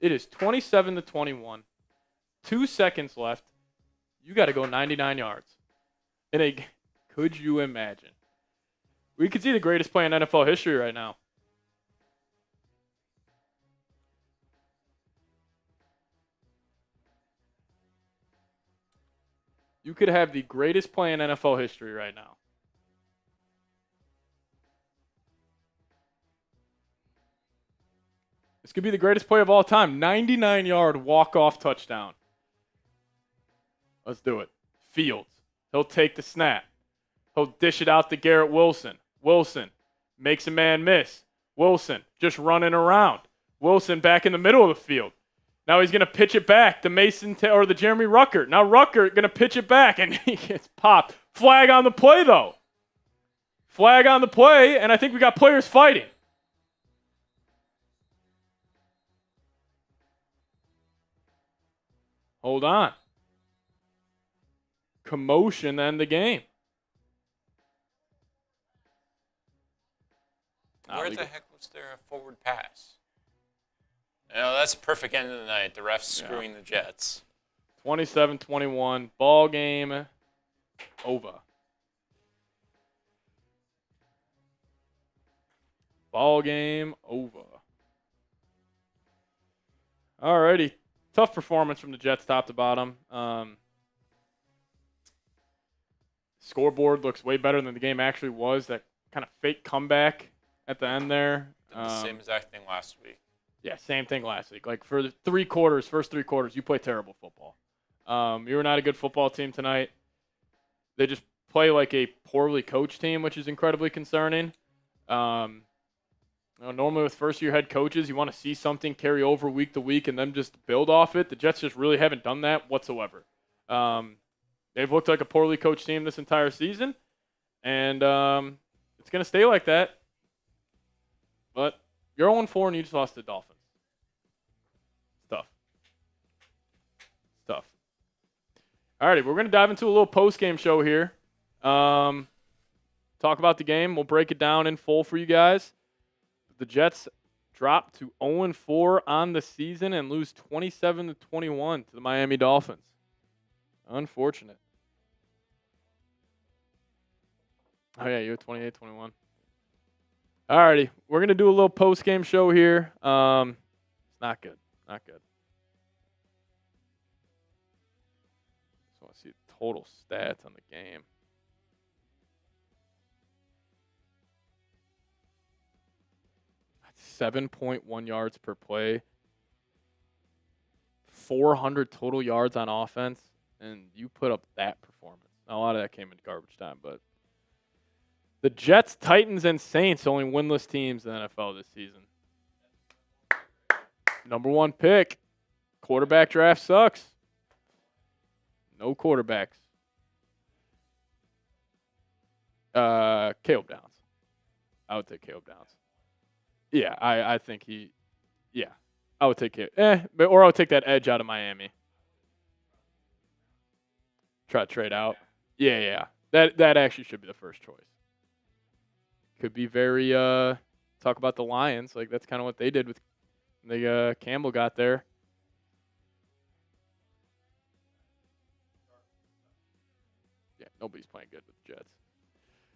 It is 27-21. 2 seconds left. You got to go 99 yards. Could you imagine? We could see the greatest play in NFL history right now. You could have the greatest play in NFL history right now. This could be the greatest play of all time. 99-yard walk-off touchdown. Let's do it. Fields. He'll take the snap. He'll dish it out to Garrett Wilson. Wilson makes a man miss. Wilson just running around. Wilson back in the middle of the field. Now he's going to pitch it back to Mason or the Jeremy Ruckert. Now Ruckert going to pitch it back, and he gets popped. Flag on the play, though. Flag on the play, and I think we got players fighting. Hold on. Commotion to end the game. Where the heck was there a forward pass? That's a perfect end of the night. The refs screwing the Jets. 27-21. Ball game over. Ball game over. Alrighty. Tough performance from the Jets top to bottom. Scoreboard looks way better than the game actually was. That kind of fake comeback at the end there. Did the same exact thing last week. Yeah, same thing last week. Like for the first three quarters, you play terrible football. You were not a good football team tonight. They just play like a poorly coached team, which is incredibly concerning. Normally with first-year head coaches, you want to see something carry over week to week and then just build off it. The Jets just really haven't done that whatsoever. They've looked like a poorly coached team this entire season, and it's going to stay like that. But you're 0-4 and you just lost to the Dolphins. Tough. All righty, we're going to dive into a little post-game show here. Talk about the game. We'll break it down in full for you guys. The Jets drop to 0-4 on the season and lose 27-21 to the Miami Dolphins. Unfortunate. Oh, yeah, you're 28-21. All righty, we're going to do a little post-game show here. It's not good. Just want to see the total stats on the game. That's 7.1 yards per play. 400 total yards on offense, and you put up that performance. Now, a lot of that came in garbage time, but the Jets, Titans, and Saints, only winless teams in the NFL this season. Number 1 pick. Quarterback draft sucks. No quarterbacks. Caleb Downs. I would take Caleb Downs. Yeah, I think I would take it. Or I would take that edge out of Miami. Try to trade out. Yeah. That actually should be the first choice. Could be very talk about the Lions. Like that's kind of what they did with the Campbell got there. Yeah, nobody's playing good with the Jets.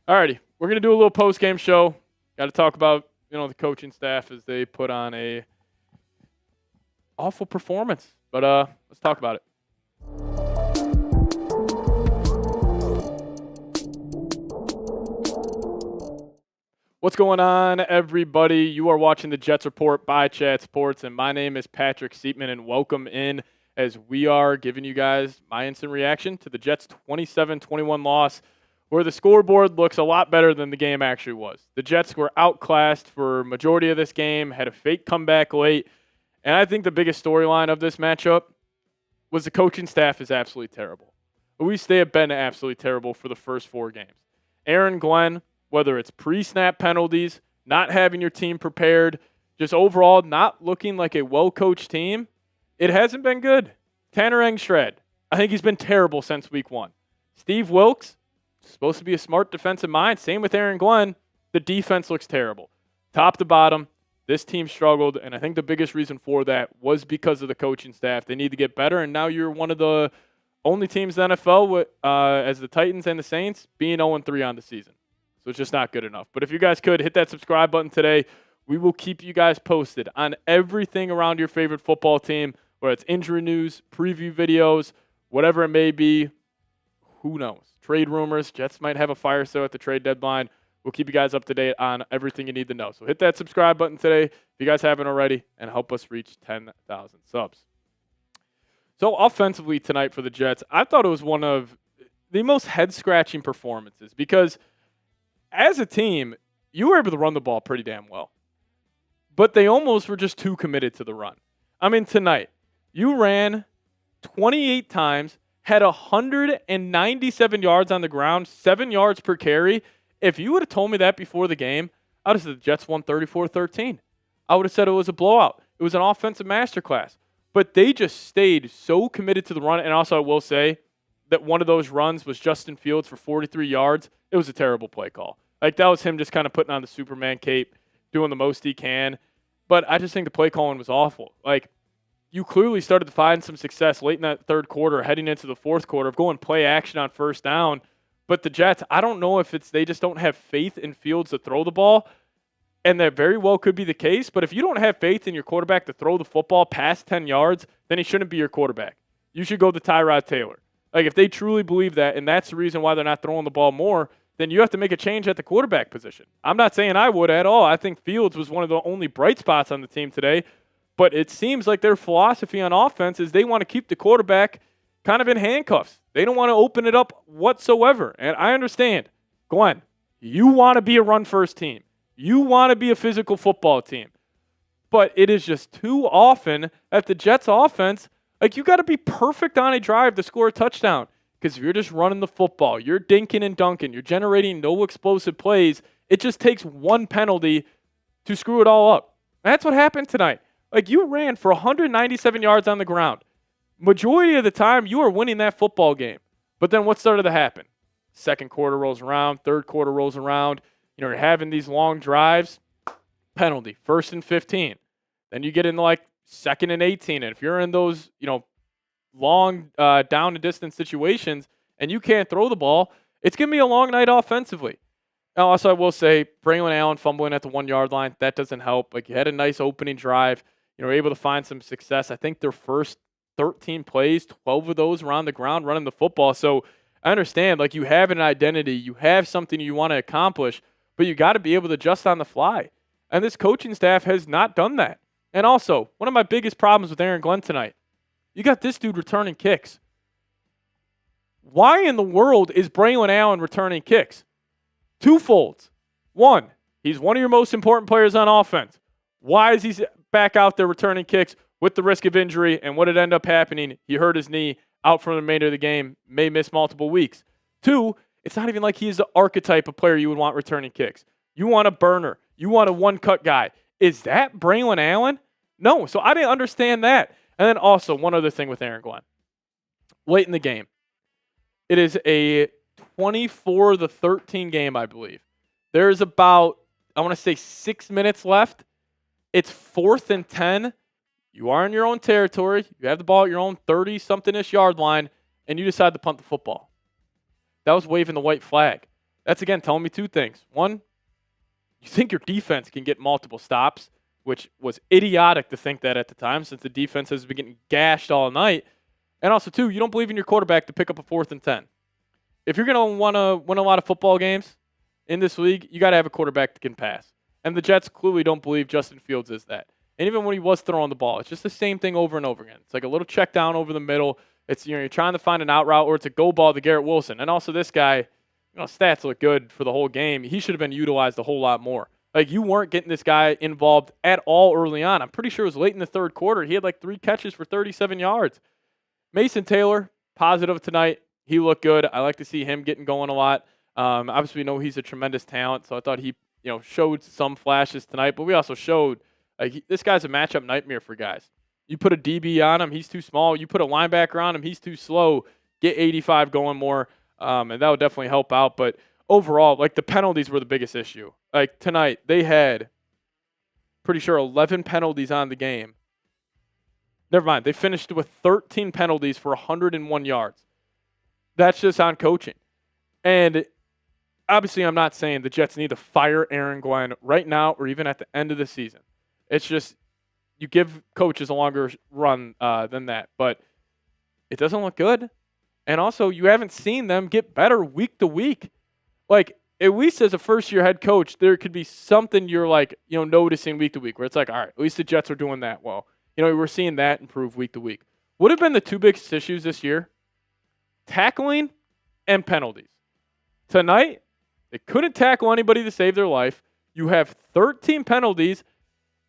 Alrighty, we're gonna do a little post game show. Got to talk about the coaching staff as they put on a awful performance. But let's talk about it. What's going on, everybody? You are watching the Jets Report by Chat Sports, and my name is Patrick Siepman, and welcome in as we are giving you guys my instant reaction to the Jets' 27-21 loss, where the scoreboard looks a lot better than the game actually was. The Jets were outclassed for majority of this game, had a fake comeback late, and I think the biggest storyline of this matchup was the coaching staff is absolutely terrible. At least they have been absolutely terrible for the first 4 games. Aaron Glenn, whether it's pre-snap penalties, not having your team prepared, just overall not looking like a well-coached team. It hasn't been good. Tanner Engstrad, I think he's been terrible since week 1. Steve Wilkes, supposed to be a smart defensive mind. Same with Aaron Glenn. The defense looks terrible. Top to bottom, this team struggled, and I think the biggest reason for that was because of the coaching staff. They need to get better, and now you're one of the only teams in the NFL with, as the Titans and the Saints being 0-3 on the season. So it's just not good enough. But if you guys could, hit that subscribe button today. We will keep you guys posted on everything around your favorite football team, whether it's injury news, preview videos, whatever it may be. Who knows? Trade rumors. Jets might have a fire sale at the trade deadline. We'll keep you guys up to date on everything you need to know. So hit that subscribe button today if you guys haven't already, and help us reach 10,000 subs. So offensively tonight for the Jets, I thought it was one of the most head-scratching performances because as a team, you were able to run the ball pretty damn well. But they almost were just too committed to the run. I mean, tonight, you ran 28 times, had 197 yards on the ground, 7 yards per carry. If you would have told me that before the game, I would have said the Jets won 34-13. I would have said it was a blowout. It was an offensive masterclass. But they just stayed so committed to the run. And also I will say that one of those runs was Justin Fields for 43 yards. It was a terrible play call. Like, that was him just kind of putting on the Superman cape, doing the most he can. But I just think the play calling was awful. Like, you clearly started to find some success late in that third quarter, heading into the fourth quarter, of going play action on first down. But the Jets, I don't know if it's they just don't have faith in Fields to throw the ball, and that very well could be the case. But if you don't have faith in your quarterback to throw the football past 10 yards, then he shouldn't be your quarterback. You should go to Tyrod Taylor. Like, if they truly believe that, and that's the reason why they're not throwing the ball more, then you have to make a change at the quarterback position. I'm not saying I would at all. I think Fields was one of the only bright spots on the team today. But it seems like their philosophy on offense is they want to keep the quarterback kind of in handcuffs. They don't want to open it up whatsoever. And I understand, Glenn, you want to be a run-first team. You want to be a physical football team. But it is just too often that the Jets offense, like, you got to be perfect on a drive to score a touchdown. Because if you're just running the football, you're dinking and dunking, you're generating no explosive plays, it just takes one penalty to screw it all up. And that's what happened tonight. Like, you ran for 197 yards on the ground. Majority of the time, you are winning that football game. But then what started to happen? Second quarter rolls around, third quarter rolls around. You're having these long drives. Penalty, 1st and 15. Then you get into, like, 2nd and 18. And if you're in those, long down and distance situations and you can't throw the ball, it's going to be a long night offensively. Now, also, I will say, Braylon Allen fumbling at the 1-yard line, that doesn't help. Like, you had a nice opening drive. You were able to find some success. I think their first 13 plays, 12 of those were on the ground running the football. So I understand, like, you have an identity. You have something you want to accomplish, but you got to be able to adjust on the fly. And this coaching staff has not done that. And also, one of my biggest problems with Aaron Glenn tonight, you got this dude returning kicks. Why in the world is Braylon Allen returning kicks? Twofolds. One, he's one of your most important players on offense. Why is he back out there returning kicks with the risk of injury? And what did end up happening? He hurt his knee, out for the remainder of the game, may miss multiple weeks. Two, it's not even like he's the archetype of player you would want returning kicks. You want a burner. You want a one-cut guy. Is that Braylon Allen? No. So I didn't understand that. And then also, one other thing with Aaron Glenn. Late in the game, it is a 24-13 game, I believe. There's about, I want to say, 6 minutes left. It's 4th and 10. You are in your own territory. You have the ball at your own 30-something-ish yard line, and you decide to punt the football. That was waving the white flag. That's, again, telling me two things. One, you think your defense can get multiple stops, which was idiotic to think that at the time since the defense has been getting gashed all night. And also, two, you don't believe in your quarterback to pick up a 4th and 10. If you're going to want to win a lot of football games in this league, you got to have a quarterback that can pass. And the Jets clearly don't believe Justin Fields is that. And even when he was throwing the ball, it's just the same thing over and over again. It's like a little check down over the middle. It's, you're trying to find an out route, or it's a go ball to Garrett Wilson. And also this guy, stats look good for the whole game. He should have been utilized a whole lot more. Like, you weren't getting this guy involved at all early on. I'm pretty sure it was late in the third quarter. He had like 3 catches for 37 yards. Mason Taylor, positive tonight. He looked good. I like to see him getting going a lot. Obviously, we know he's a tremendous talent, so I thought he, showed some flashes tonight. But we also showed Like, this guy's a matchup nightmare for guys. You put a DB on him, he's too small. You put a linebacker on him, he's too slow. Get 85 going more, and that would definitely help out. But overall, like, the penalties were the biggest issue. Like, tonight, they had, pretty sure, 11 penalties on the game. Never mind. They finished with 13 penalties for 101 yards. That's just on coaching. And obviously, I'm not saying the Jets need to fire Aaron Glenn right now or even at the end of the season. It's just you give coaches a longer run than that. But it doesn't look good. And also, you haven't seen them get better week to week. Like, at least as a first-year head coach, there could be something you're, like, noticing week to week where it's like, all right, at least the Jets are doing that well. We're seeing that improve week to week. What have been the two biggest issues this year? Tackling and penalties. Tonight, they couldn't tackle anybody to save their life. You have 13 penalties.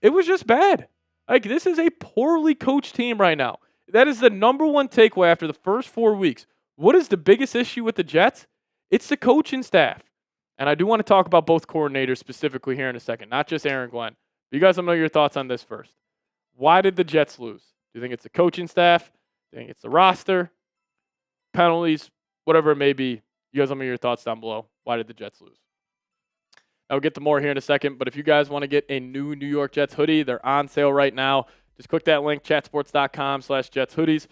It was just bad. Like, this is a poorly coached team right now. That is the number one takeaway after the first 4 weeks. What is the biggest issue with the Jets? It's the coaching staff. And I do want to talk about both coordinators specifically here in a second, not just Aaron Glenn. You guys let me know your thoughts on this first. Why did the Jets lose? Do you think it's the coaching staff? Do you think it's the roster? Penalties? Whatever it may be. You guys let me know your thoughts down below. Why did the Jets lose? I'll get to more here in a second, but if you guys want to get a new New York Jets hoodie, they're on sale right now. Just click that link, chatsports.com/Jets hoodies.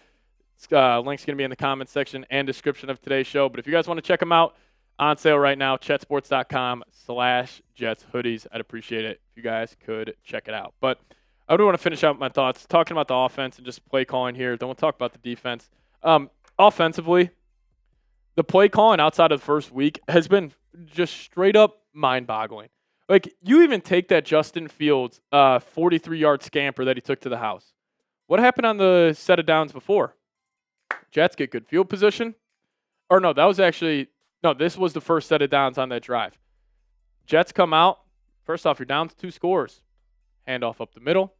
Link's going to be in the comments section and description of today's show. But if you guys want to check them out, on sale right now, chatsports.com/Jets hoodies. I'd appreciate it if you guys could check it out. But I do want to finish out my thoughts talking about the offense and just play calling here. Then we'll talk about the defense. Offensively, the play calling outside of the first week has been just straight up mind-boggling. Like, you even take that Justin Fields 43-yard scamper that he took to the house. What happened on the set of downs before? Jets get good field position. Or no, this was the first set of downs on that drive. Jets come out. First off, you're down to 2 scores. Handoff up the middle.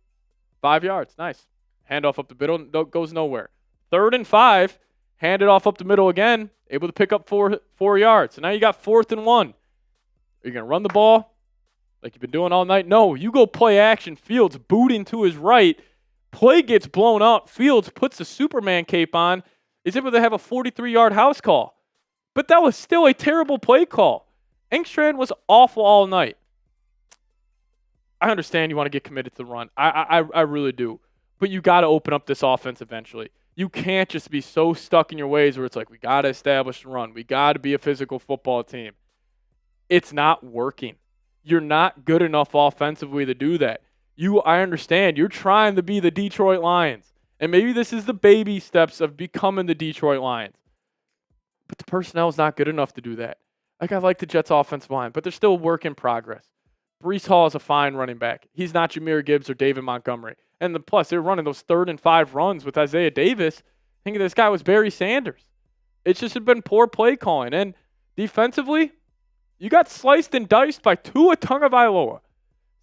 5 yards. Nice. Handoff up the middle. Goes nowhere. 3rd and 5. Hand it off up the middle again. Able to pick up 4 yards. So now you got 4th and 1. Are you going to run the ball like you've been doing all night? No. You go play action. Fields booting to his right. Play gets blown up. Fields puts the Superman cape on. Is able to have a 43-yard house call. But that was still a terrible play call. Engstrand was awful all night. I understand you want to get committed to the run. I really do. But you got to open up this offense eventually. You can't just be so stuck in your ways where it's like, we got to establish the run. We got to be a physical football team. It's not working. You're not good enough offensively to do that. I understand. You're trying to be the Detroit Lions. And maybe this is the baby steps of becoming the Detroit Lions. But the personnel is not good enough to do that. Like, I like the Jets' offensive line, but they're still a work in progress. Breece Hall is a fine running back. He's not Jahmyr Gibbs or David Montgomery. And plus, they're running those 3rd and 5 runs with Isaiah Davis. Thinking this guy was Barry Sanders. It's just been poor play calling. And defensively, you got sliced and diced by Tua Tagovailoa.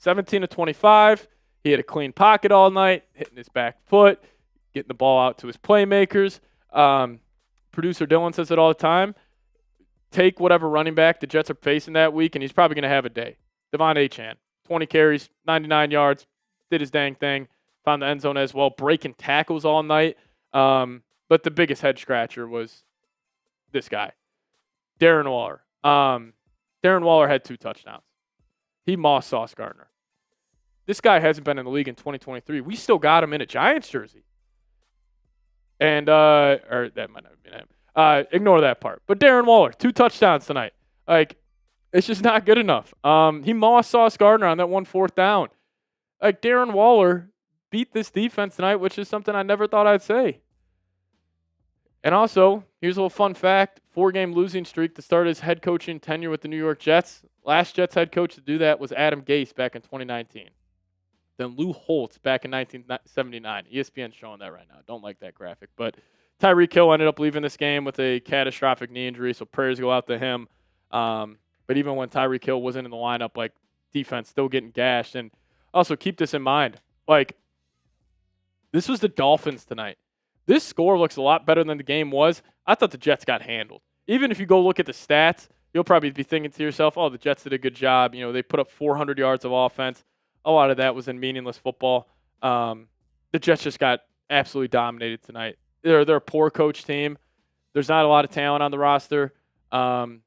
17-25. He had a clean pocket all night, hitting his back foot, getting the ball out to his playmakers. Producer Dylan says it all the time. Take whatever running back the Jets are facing that week, and he's probably going to have a day. Devon Achane, 20 carries, 99 yards, did his dang thing, found the end zone as well, breaking tackles all night. But the biggest head scratcher was this guy, Darren Waller. Darren Waller had 2 touchdowns. He mossed Sauce Gardner. This guy hasn't been in the league in 2023. We still got him in a Giants jersey. And, or that might not have been him. Ignore that part. But Darren Waller, 2 touchdowns tonight. Like, it's just not good enough. He mossed Sauce Gardner on that 1 4th down. Like, Darren Waller beat this defense tonight, which is something I never thought I'd say. And also, here's a little fun fact. 4-game losing streak to start his head coaching tenure with the New York Jets. Last Jets head coach to do that was Adam Gase back in 2019. Then Lou Holtz back in 1979. ESPN's showing that right now. Don't like that graphic. But Tyreek Hill ended up leaving this game with a catastrophic knee injury, so prayers go out to him. But even when Tyreek Hill wasn't in the lineup, like, defense still getting gashed. And also keep this in mind. Like, this was the Dolphins tonight. This score looks a lot better than the game was. I thought the Jets got handled. Even if you go look at the stats, you'll probably be thinking to yourself, oh, the Jets did a good job. You know, they put up 400 yards of offense. a lot of that was in meaningless football. The Jets just got absolutely dominated tonight. They're a poor coach team. There's not a lot of talent on the roster, and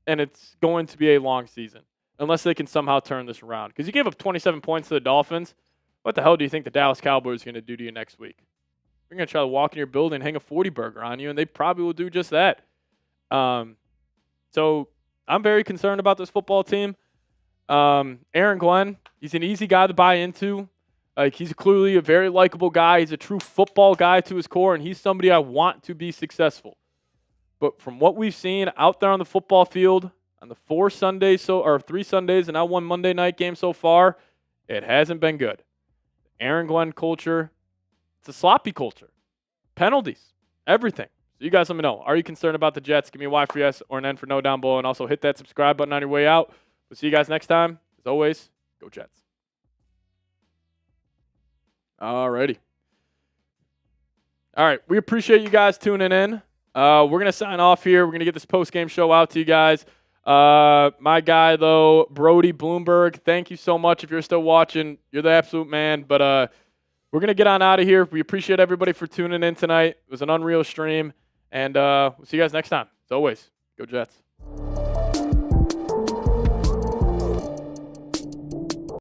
it's going to be a long season unless they can somehow turn this around. Because you gave up 27 points to the Dolphins. What the hell do you think the Dallas Cowboys are going to do to you next week? They're going to try to walk in your building and hang a 40 burger on you, and they probably will do just that. So I'm very concerned about this football team. Aaron Glenn, he's an easy guy to buy into. He's clearly a very likable guy. He's a true football guy to his core, and he's somebody I want to be successful. But from what we've seen out there on the football field on the 3 Sundays and now 1 Monday night game so far, it hasn't been good. Aaron Glenn culture, it's a sloppy culture. Penalties, everything. So you guys let me know. Are you concerned about the Jets? Give me a Y for yes or an N for no down below, and also hit that subscribe button on your way out. We'll see you guys next time. As always, go Jets. Alrighty. All right, we appreciate you guys tuning in. We're going to sign off here. We're going to get this post-game show out to you guys. My guy, though, Brody Bloomberg, thank you so much. If you're still watching, you're the absolute man. But we're going to get on out of here. We appreciate everybody for tuning in tonight. It was an unreal stream. And we'll see you guys next time. As always, go Jets.